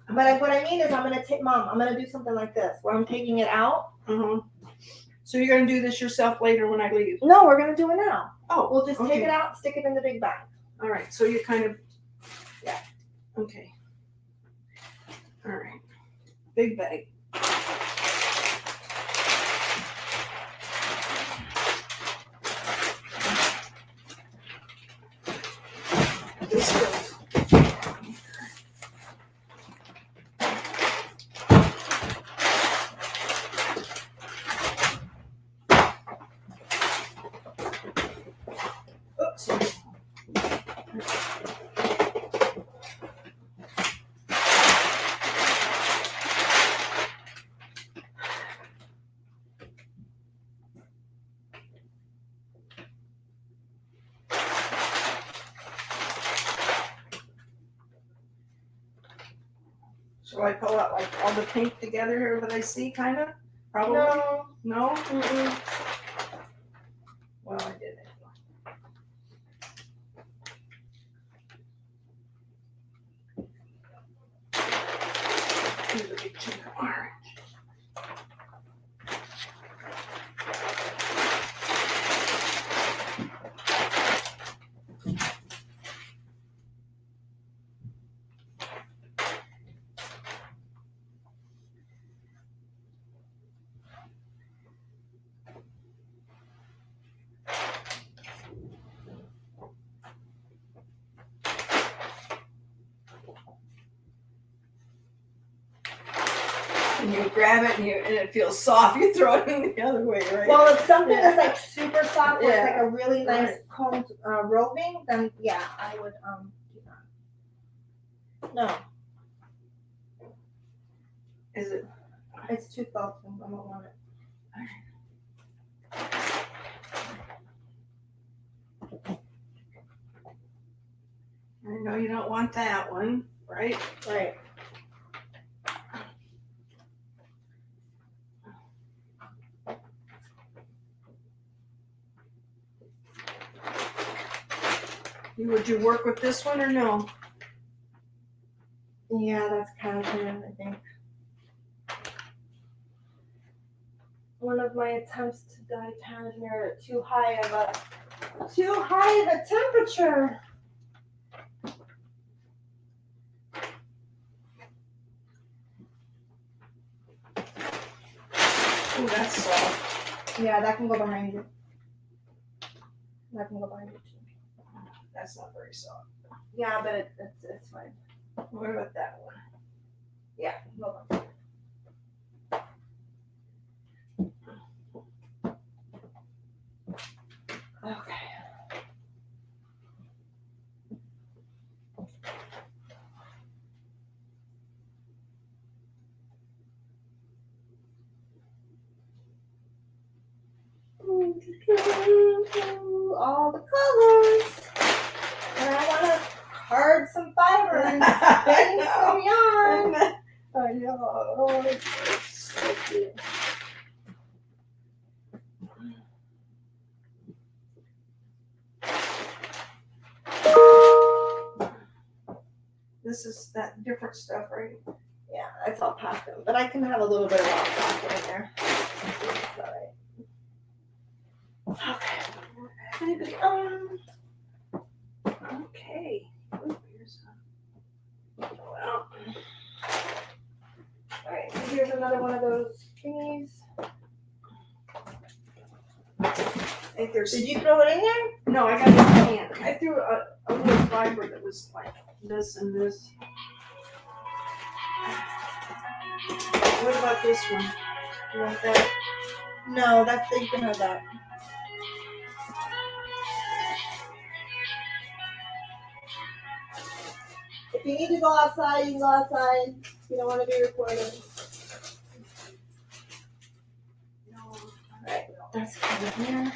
But what I mean is, I'm gonna do something like this, where I'm taking it out. Uh huh. So you're gonna do this yourself later when I leave. No, we're gonna do it now. Oh, We'll just okay. take it out, stick it in the big bag. All right. So you're kind of. Yeah. Okay. All right. Big bag. This goes. Oops. Shall I pull out like all the pink together here that I see, kind of? Probably. No, No? Mm-mm. Well, I did it. Here's a big chunk of orange. And you grab it and it feels soft. You throw it in the other way, right? Well, if something is like super soft, where it's like Yeah. a really nice combed roving, then yeah, I would do that. No, Is it? it's too soft. I don't want it. I know you don't want that one, right? Right. Would you work with this one or no? Yeah, that's cashmere, I think. One of my attempts to dye cashmere at too high of a temperature. Oh, that's soft. Yeah, that can go behind you. That can go behind you too. That's not very soft. Yeah, but it's fine. What about that one? Yeah, go behind. Okay. All the colors. And I want to card some fiber and spin some yarn. I know. Oh, it's so cute. This is that different stuff, right? Yeah, it's all packed in, but I can have a little bit of all packed in there. It's all right. Okay. Anybody? Okay. Ooh, here's well, All right. So here's another one of those thingies. I think there's. Did you throw it in there? No, I got it in hand. I threw a little fiber that was like this and this. What about this one? You want that? No, you can have that. If you need to go outside, you can go outside. If you don't want to be recorded. No. Alright, that's kind of here.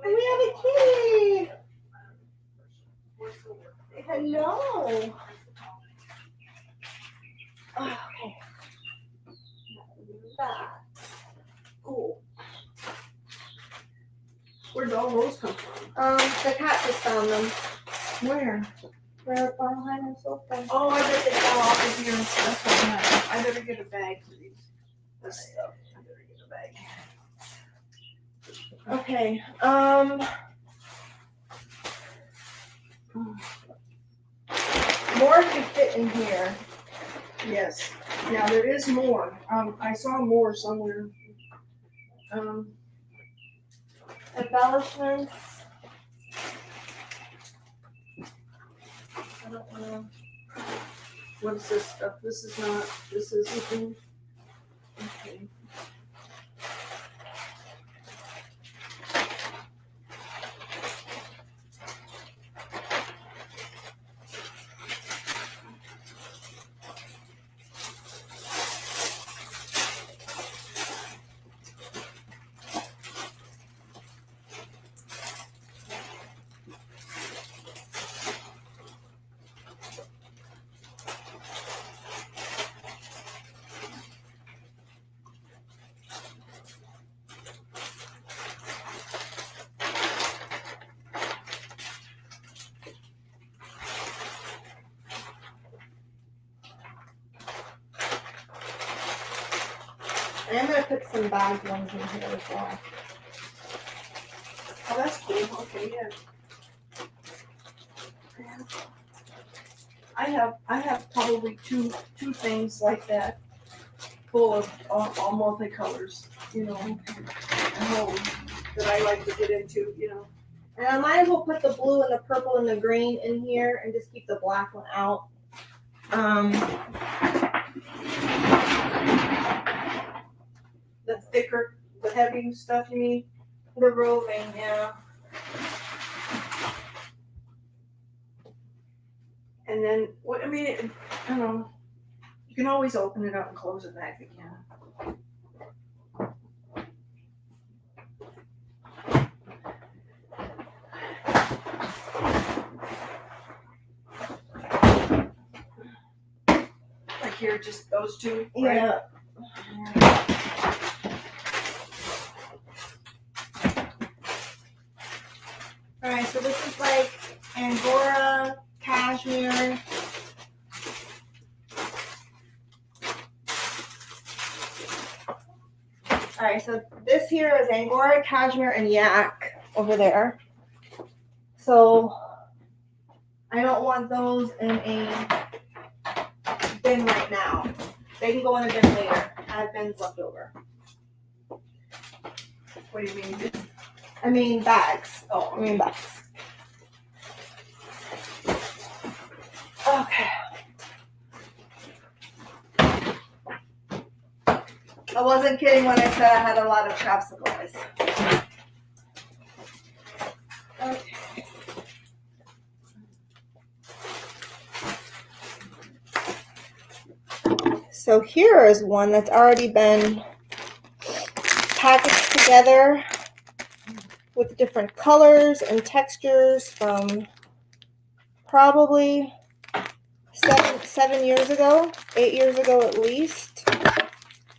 And we have a kitty. Hello. Oh, okay. That. Cool. Where did all those come from? The cat just found them. Where? They're behind her sofa. Oh, I bet they fell off of here. That's what happened. I better get a bag for these. This stuff. I better get a bag. Okay. More could fit in here. Yes. Now there is more. I saw more somewhere. Embellishments. I don't know. What's this stuff? This is not. This isn't. Okay. I am gonna put some bag ones in here as well. Oh, that's cool. Okay, yeah. I have probably two things like that, full of all multicolors, you know, at home that I like to get into, you know. And I might as well put the blue and the purple and the green in here and just keep the black one out. The thicker, the heavy stuff you mean? The roving, yeah. And then what I mean, I don't know. You can always open it up and close it back again. Like here, just those two. Right? Yeah. Alright, so this is like Angora, cashmere. Alright, so this here is Angora, cashmere, and yak over there. So I don't want those in a bin right now. They can go in a bin later. I have bins left over. What do you mean? I mean bags. Oh, I mean bags. Okay. I wasn't kidding when I said I had a lot of craft supplies. Okay. So here is one that's already been packaged together with different colors and textures from probably 7 years ago, 8 years ago at least,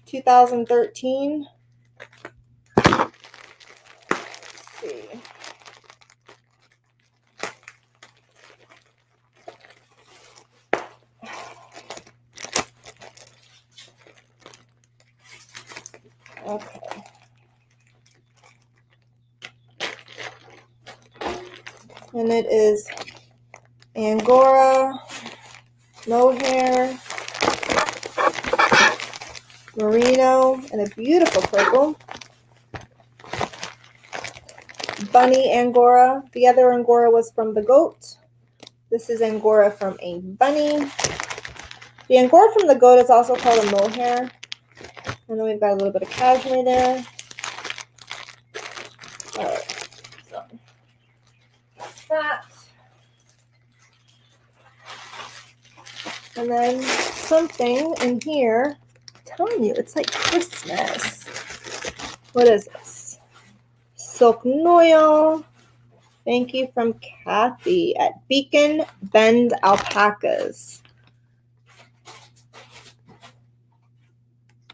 2013. Let's see. Okay. And it is Angora, mohair, merino, and a beautiful purple. Bunny Angora. The other Angora was from the goat. This is Angora from a bunny. The Angora from the goat is also called a mohair. And then we've got a little bit of cashmere there. Alright, so that's that. And then something in here, I'm telling you, it's like Christmas. What is this? Silk Noil. Thank you from Kathy at Beacon Bend Alpacas.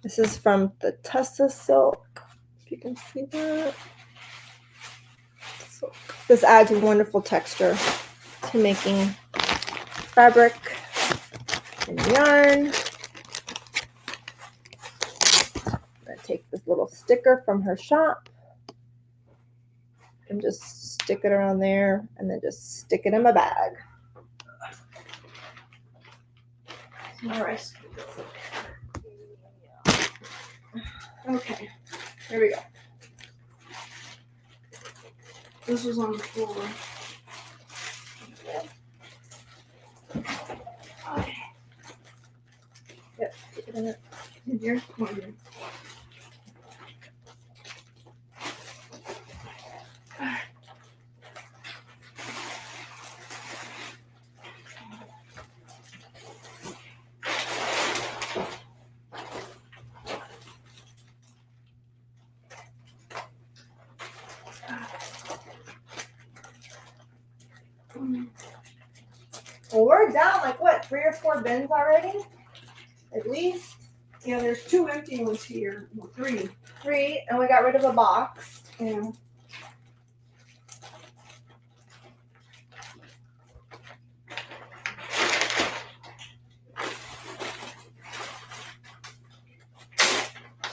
This is from the Tussa Silk. If you can see that. Silk. This adds wonderful texture to making fabric and yarn. I'm going to take this little sticker from her shop and just stick it around there and then just stick it in my bag. all right. Okay, there we go. This was on the floor. Okay. Yep, stick it in it. Here, come on here. Well, we're down like what, 3 or 4 bins already? At least Yeah, there's 2 empty ones here. Well, 3. 3, and we got rid of a box. Yeah.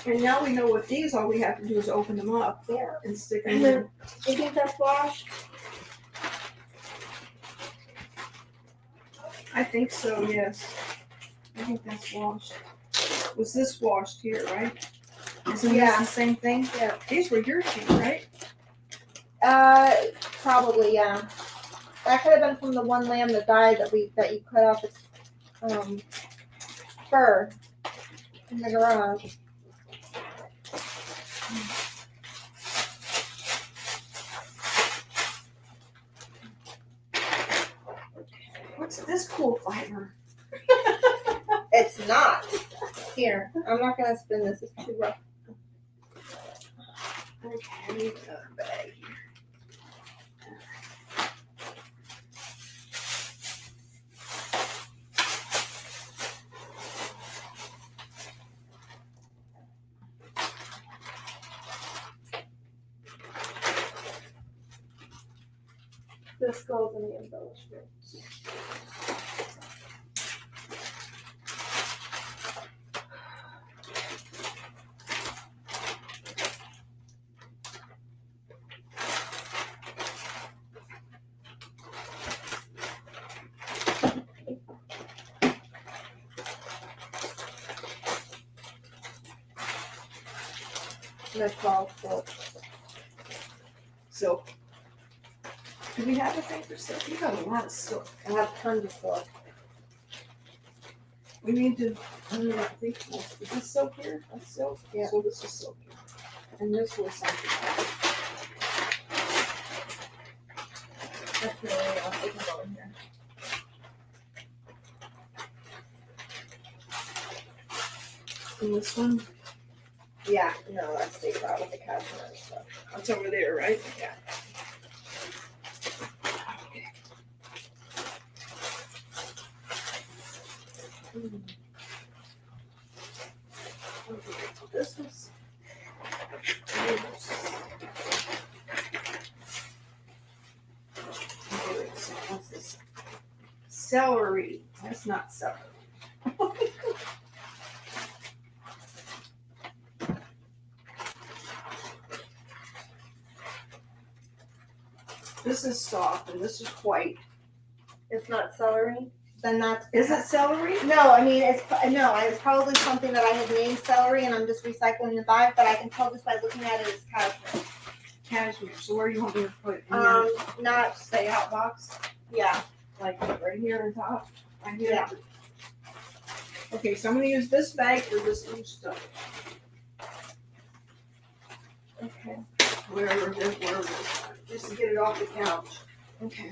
And now we know with these, all we have to do is open them up Yeah. and stick them And in. then, you think that's washed? I think so, yes. I think that's washed. Was this washed here, right? Isn't Yeah. this the same thing? Yeah. These were your sheep, right? Probably, yeah. That could have been from the one lamb that died that you cut off its fur in the garage. What's this cool fiber? It's not. Here, I'm not gonna spin this. It's too rough. Okay, I need another bag. This goes in the embellishment. That's all silk. Silk. Do we have a thing for silk? You got a lot of silk. I have tons of silk. We need to, I don't think, is this silk here? That's silk? Yeah. So this is silk here. And this was something else. That's really all. It can go in here. And this one, Yeah, no, that stays out with the cashmere and stuff. that's over there, right? Yeah. This was. What's this? Celery. That's not celery. This is soft and this is white. It's not celery. Then that's. Is it celery? No, I mean it's probably something that I had named celery, and I'm just recycling the bag. But I can tell just by looking at it, it's cashmere. Cashmere. So where do you want me to put it? In your Not stay out box? yeah. Like right here on top? Right here? Yeah. Okay, so I'm gonna use this bag for this new stuff. Okay. Wherever it is. Just to get it off the couch. Okay.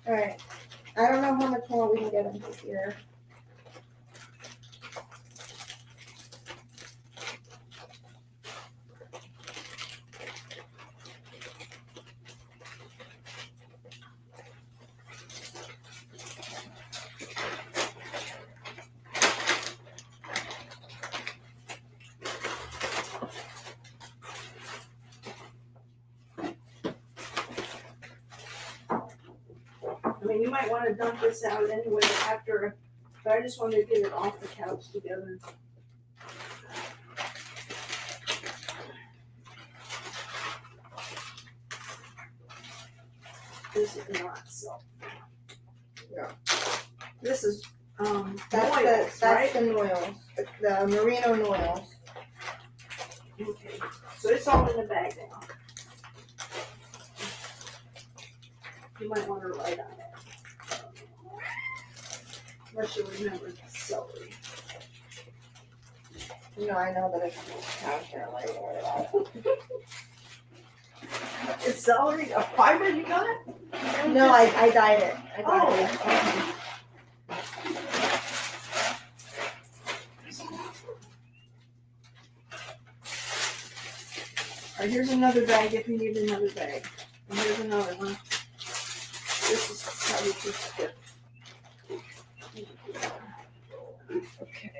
All right. I don't know how much more we can get into here. I mean, you might wanna dump this out anyway after, but I just wanted to get it off the couch together. This is not silk. Yeah. This is, That's Noils, the right? Noils, the merino Noils. Okay, so it's all in the bag now. You might want to write on it. Unless you remember celery. No, I know that it's cashmere. Like, don't worry about it. Is celery a fiber you got? No, I dyed it. I dyed Oh, it. okay. All right, here's another bag if you need another bag. And here's another one. This is probably just good. Okay.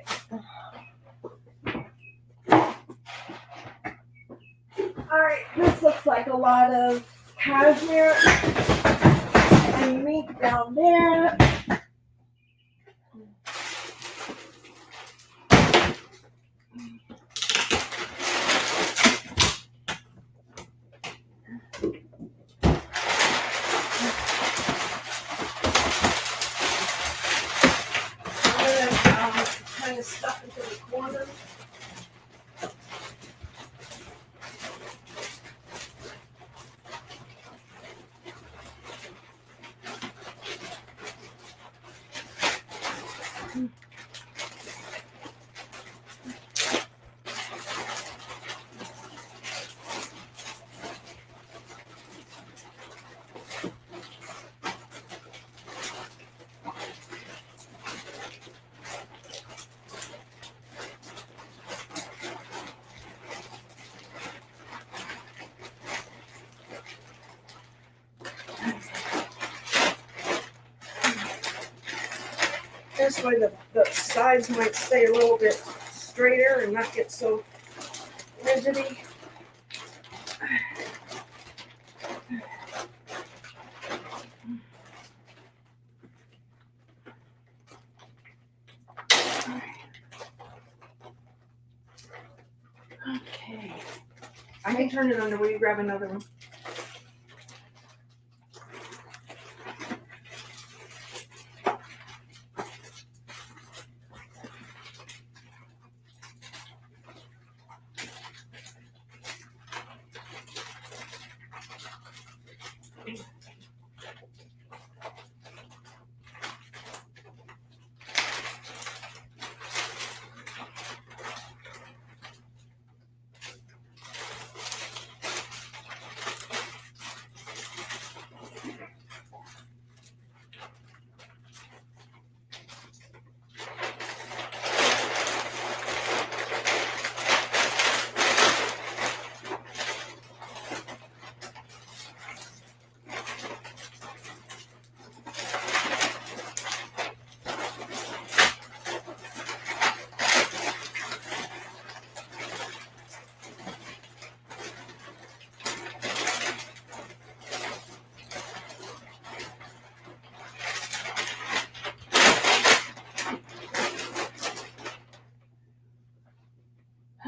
Alright, this looks like a lot of cashmere and mink down there. this stuff into the corner. This way the sides might stay a little bit straighter and not get so rigidy. Okay. I can turn it under. Will you grab another one?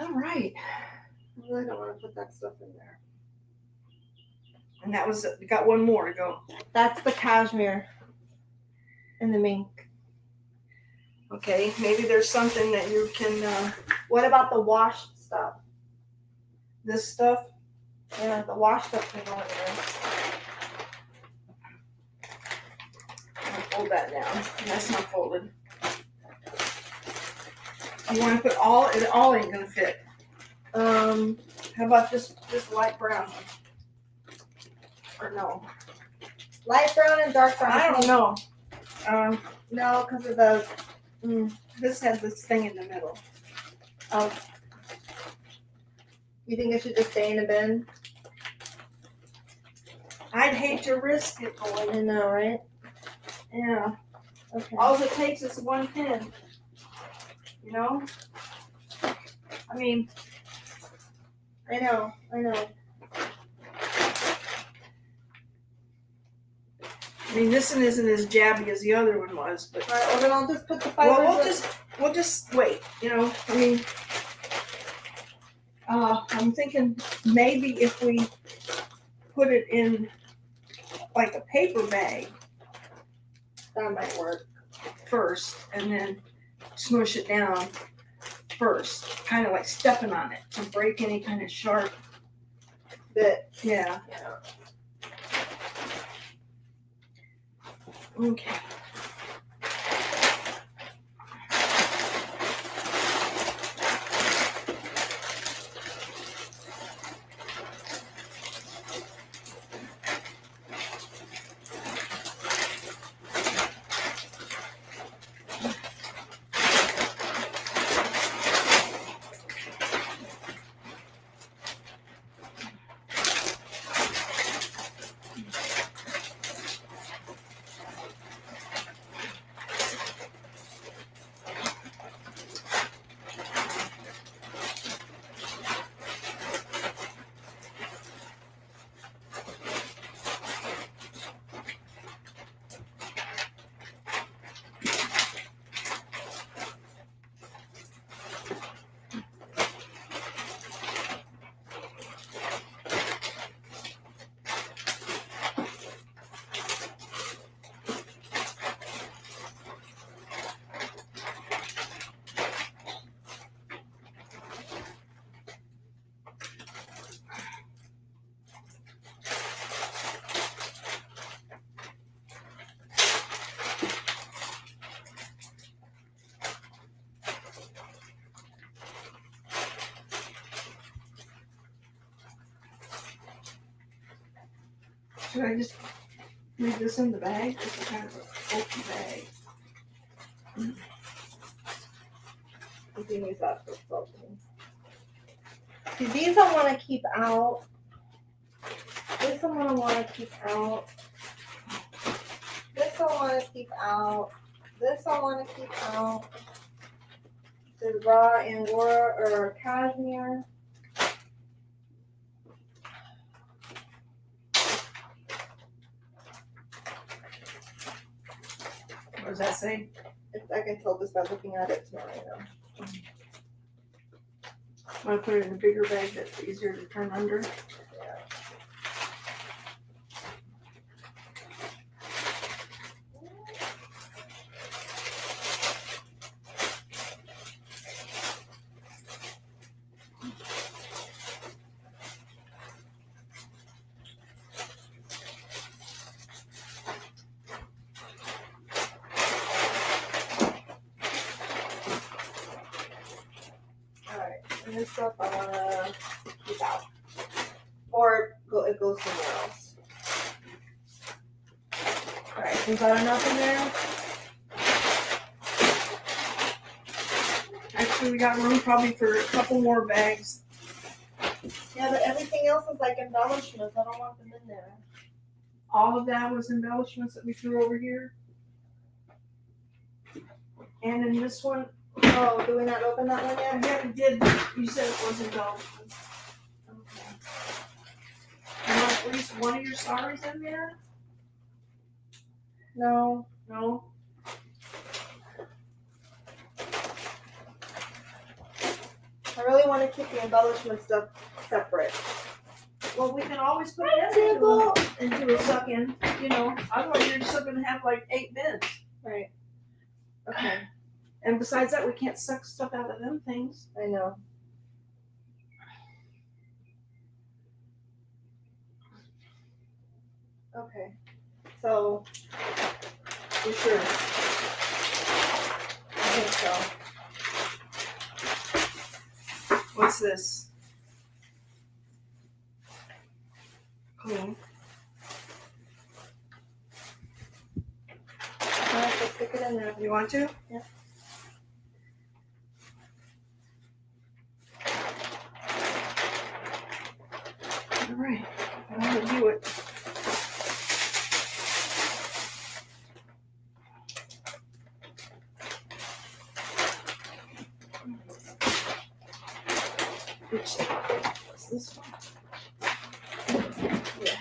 All right. I really don't want to put that stuff in there. And that was, we got one more to go. That's the cashmere and the mink. Okay, maybe there's something that you can, What about the wash stuff? this stuff. Yeah, the wash stuff can go in there. I'll fold that down. That's not folded. You want to put all, it all ain't gonna fit. How about this light brown one? Or no? Light brown and dark brown. I don't know. No, because of the. This has this thing in the middle. You think it should just stay in a bin? I'd hate to risk it going. I know, right? Yeah. Okay. All it takes is one pin. You know? I mean, I know. this one isn't as jabby as the other one was, but All right, well then I'll just put the fibers. well, we'll just wait. You know, I mean, I'm thinking maybe if we put it in like a paper bag That might work. first, and then smush it down first, kind of like stepping on it to break any kind of sharp. Bit. Yeah. Yeah. Okay. Should I just leave this in the bag? This is kind of an open bag. You can use that for floating. See, these I want to keep out. This I want to keep out. This I want to keep out. This I want to keep out. The raw angora or cashmere. What does that say? I can tell just by looking at it tomorrow, you know. I'm gonna put it in a bigger bag that's easier to turn under. Alright, and this stuff I want to keep out. Or it goes somewhere else. Alright, is that enough in there? Actually, we got room probably for a couple more bags. Yeah, but everything else is like embellishments. I don't want them in there. All of that was embellishments that we threw over here. And in this one, Oh, do we not open that one yet? yeah, we did. You said it was embellishments. Okay. You want at least one of your saris in there? No. No? I really want to keep the embellishment stuff separate. Well, we can always put that into a suck-in, you know. Otherwise, you're just gonna have like 8 bins. Right. Okay. And besides that, we can't suck stuff out of them things. I know. Okay. So, For sure. I think so. What's this? Cool. Alright, let's stick it in there. You want to? Yeah. All right. I'm gonna do it. Which what's this one? Yeah.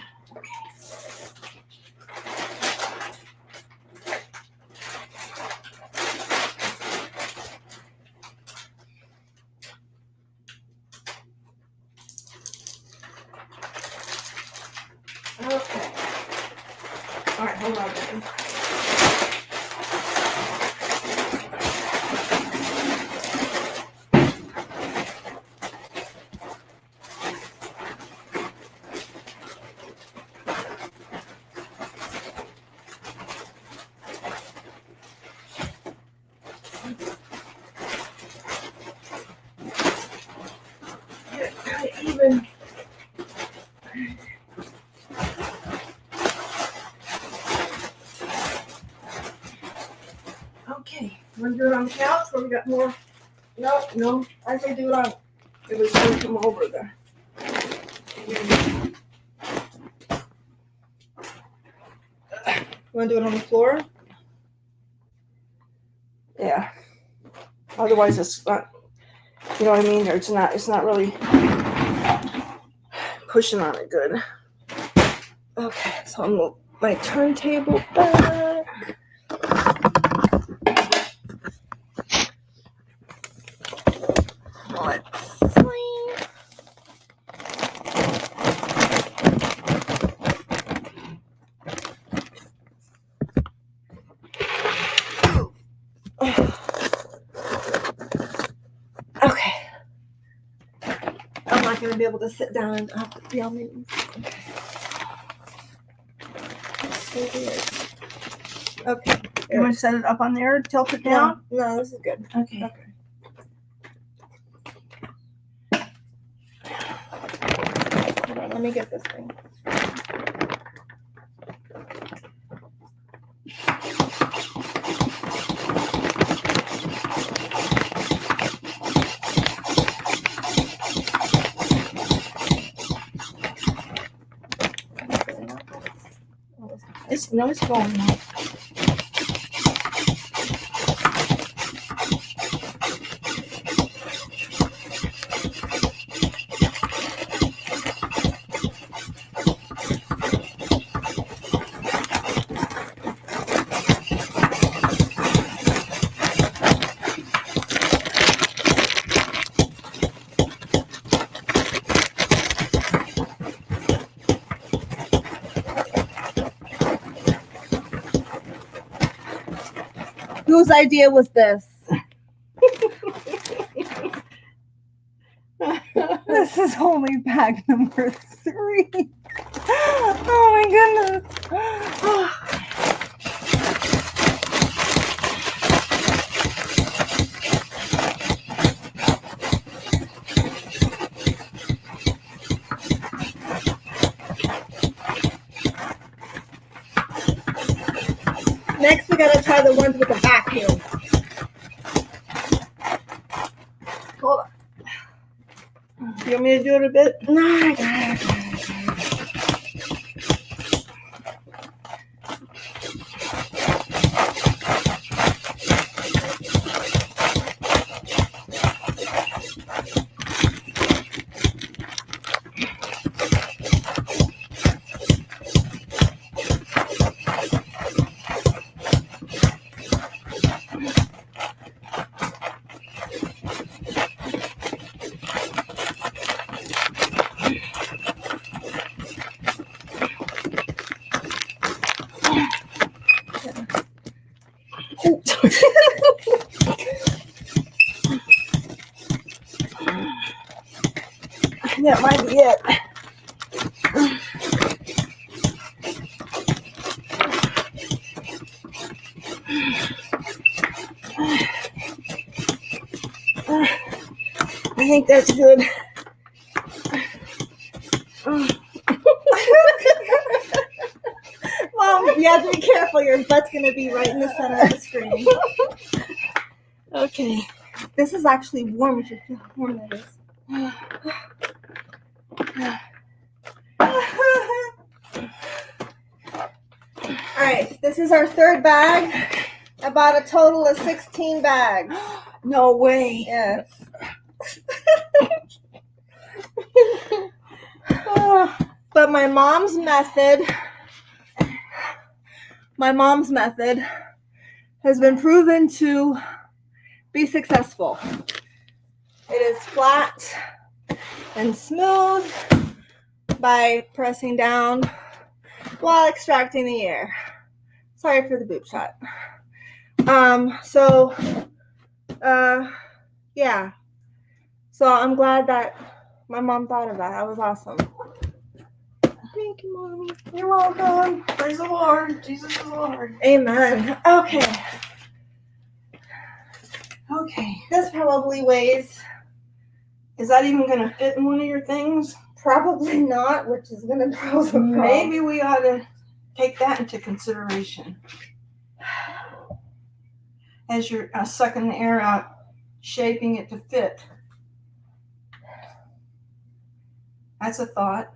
Okay. All right, hold on a second. Get it even. Okay, wanna do it on the couch or we got more? No, No, I say do it on. it was gonna come over there. You want to do it on the floor? Yeah. Otherwise, it's not. You know what I mean? Or it's not really pushing on it good. Okay, so I'll move my turntable back. Let's see. Okay. I'm not gonna be able to sit down and have to be on meetings. So weird. Okay. You want to set it up on there? Tilt it down? No, this is good. Okay. Hold on, let me get this thing. No, it's going up. Whose idea was this? This is only bag number 3. Oh my goodness. Next, we gotta try the ones with the vacuum. Hold on. You want me to do it a bit? No, I got it. That might be it. I think that's good. Mom, you have to be careful. Your butt's going to be right in the center of the screen. Okay. This is actually warm. You should feel how warm that is. All right, this is our third bag. I bought a total of 16 bags. No way. Yes. But my mom's method has been proven to be successful. It is flat and smooth by pressing down while extracting the air. Sorry for the boob shot. Yeah. So I'm glad that my mom thought of that. That was awesome. Thank you, Mommy. You're welcome. Praise the Lord. Jesus is Lord. Amen. Okay. Okay. This probably weighs, Is that even going to fit in one of your things? probably not, which is going to cause a problem. Maybe we ought to take that into consideration. As you're sucking the air out, shaping it to fit. That's a thought.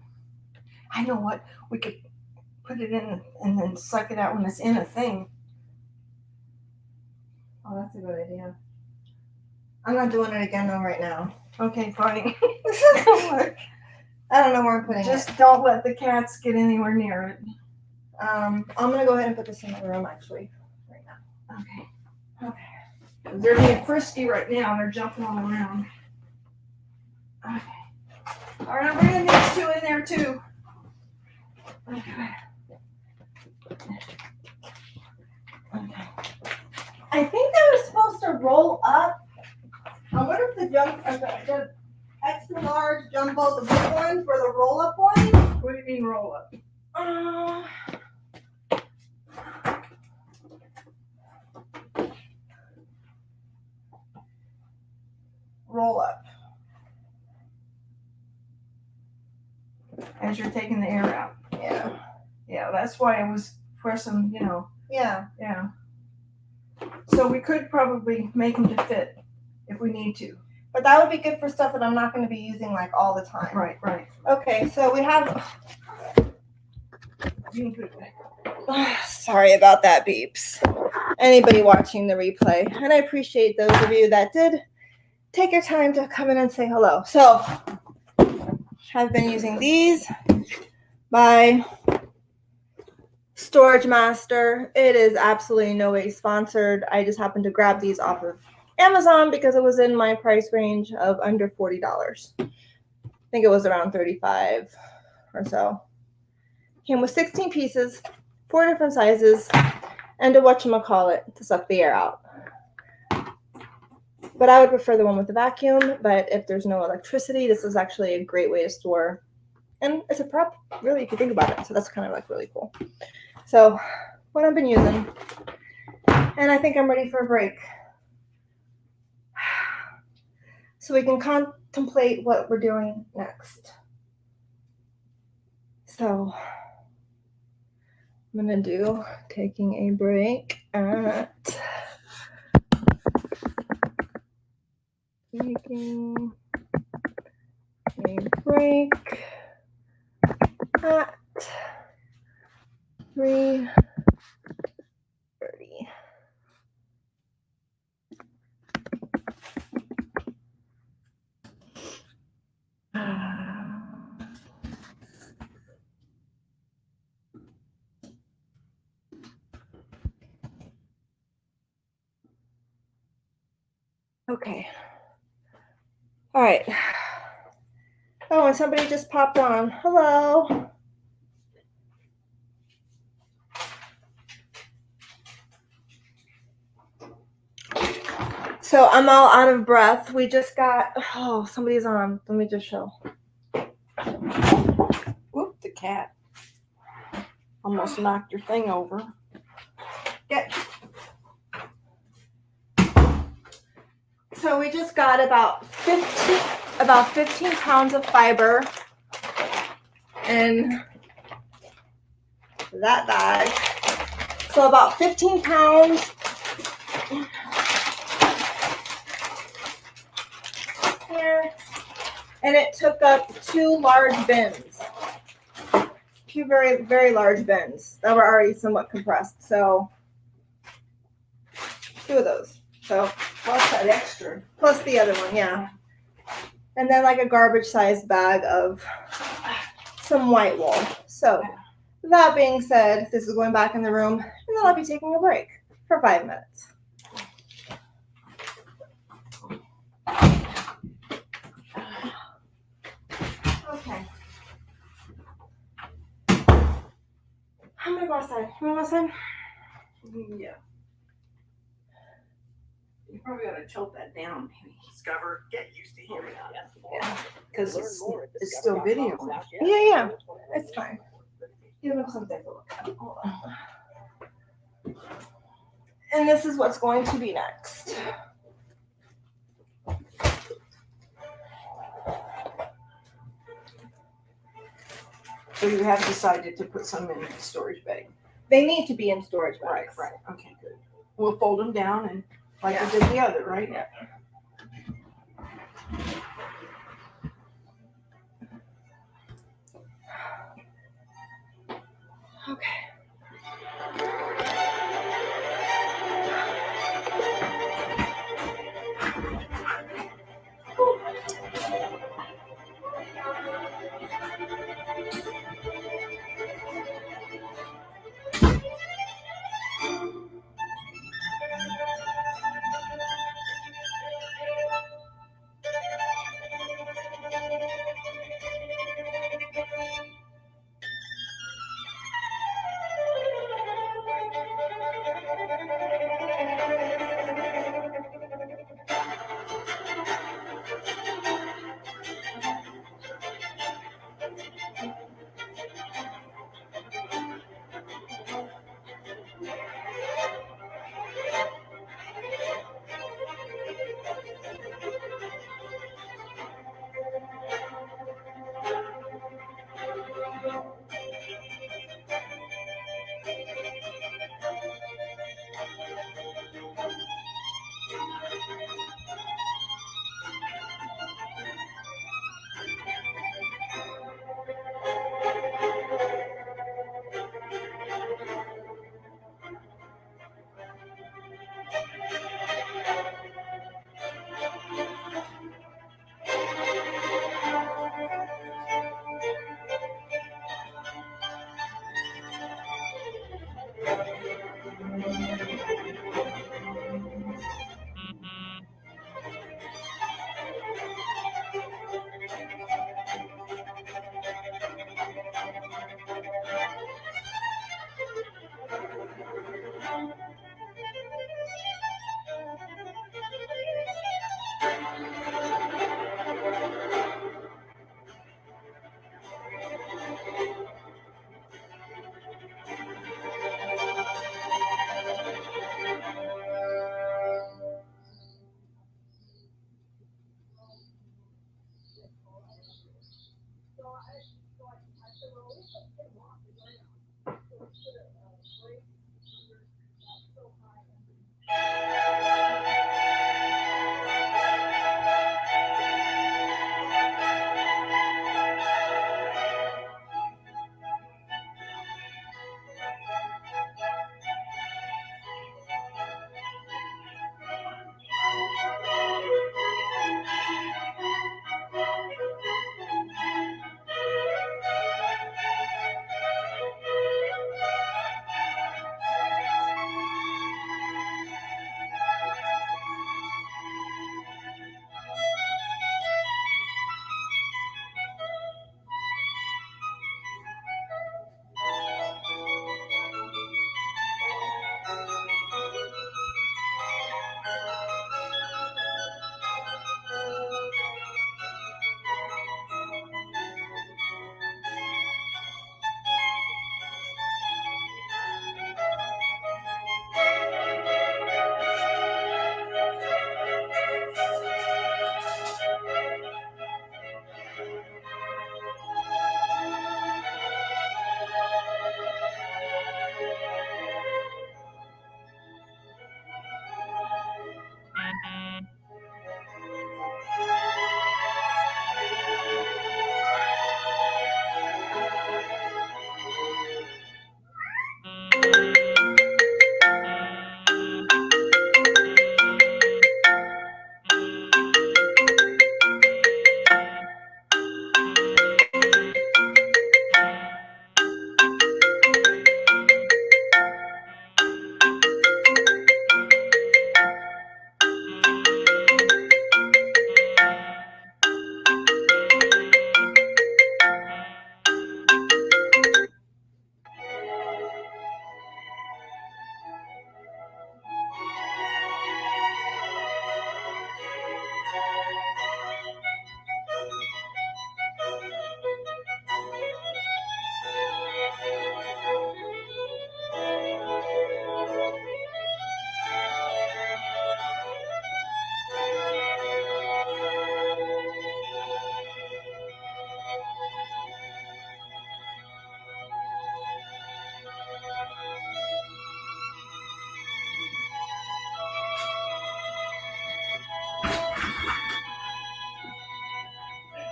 I know what. We could put it in and then suck it out when it's in a thing. Oh, that's a good idea. I'm not doing it again though right now. Okay, fine. This is gonna work. I don't know where I'm putting Just it. don't let the cats get anywhere near it. I'm gonna go ahead and put this in the room actually right now. Okay. They're being frisky right now. They're jumping all around. Okay. All right, I'm bringing these two in there too. Okay. I think they were supposed to roll up. I wonder if the extra large jumbo, the big ones, were the roll up ones. What do you mean roll up? Roll up. As you're taking the air out. Yeah. Yeah, that's why I was pressing, Yeah. yeah. So we could probably make them to fit if we need to. But that would be good for stuff that I'm not going to be using like all the time. Right. Okay, so we have. You can put it back. Sorry about that, beeps. Anybody watching the replay. And I appreciate those of you that did take your time to come in and say hello. So, I've been using these by Storage Master. It is absolutely no way sponsored. I just happened to grab these off of Amazon because it was in my price range of under $40. I think it was around 35 or so. Came with 16 pieces, 4 different sizes, and a whatchamacallit to suck the air out. But I would prefer the one with the vacuum, but if there's no electricity, this is actually a great way to store. And it's a prep, really, if you think about it. So that's kind of like really cool. So what I've been using, and I think I'm ready for a break. So we can contemplate what we're doing next. So I'm gonna do taking a break at taking a break at 3:30. Okay. All right. Oh, and somebody just popped on. Hello. So I'm all out of breath. We just got, oh, somebody's on. Let me just show. Whoop, the cat. Almost knocked your thing over. Get. So we just got about 15 pounds of fiber in that bag. So about 15 pounds. Here. And it took up 2 large bins. 2 very, very large bins that were already somewhat compressed. So 2 of those. So Plus that extra. plus the other one, yeah. And then like a garbage sized bag of some white wool. So that being said, this is going back in the room, and then I'll be taking a break for 5 minutes. Okay. I'm gonna go outside. You wanna go outside? Yeah. You probably ought to tilt that down, maybe. Discover, get used to hearing that. Yeah. Because it's still video. Yeah. It's fine. You have something to look at. Hold on. And this is what's going to be next. So you have decided to put some in the storage bag. They need to be in storage bags. Right. Okay, good. We'll fold them down and like we did the other, right? Yeah. Okay.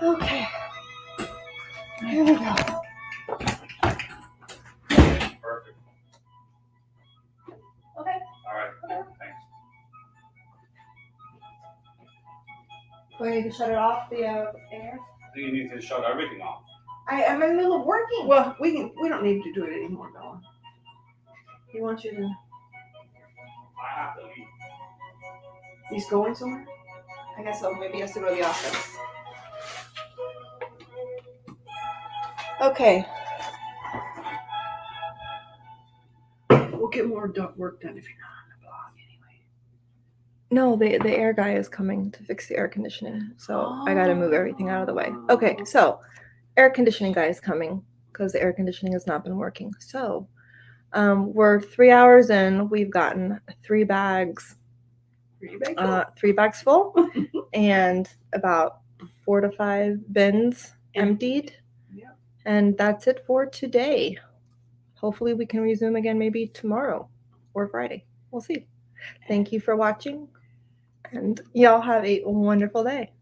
Okay. Here we go. Perfect. Okay. All right. Thanks. Do I need to shut it off, the air? I think you need to shut everything off. I'm in the middle of working. Well, we don't need to do it anymore, Bella. He wants you to. I have to leave. He's going somewhere. I guess so. Maybe he has to go to the office. Okay. We'll get more work done if you're not on the blog anyway. No, the air guy is coming to fix the air conditioning. So I got to move everything out of the way. Okay, so air conditioning guy is coming because the air conditioning has not been working. So we're 3 hours in. We've gotten 3 bags, 3 bags full, and about 4 to 5 bins emptied. Yep. And that's it for today. Hopefully we can resume again maybe tomorrow or Friday. We'll see. Thank you for watching, and y'all have a wonderful day.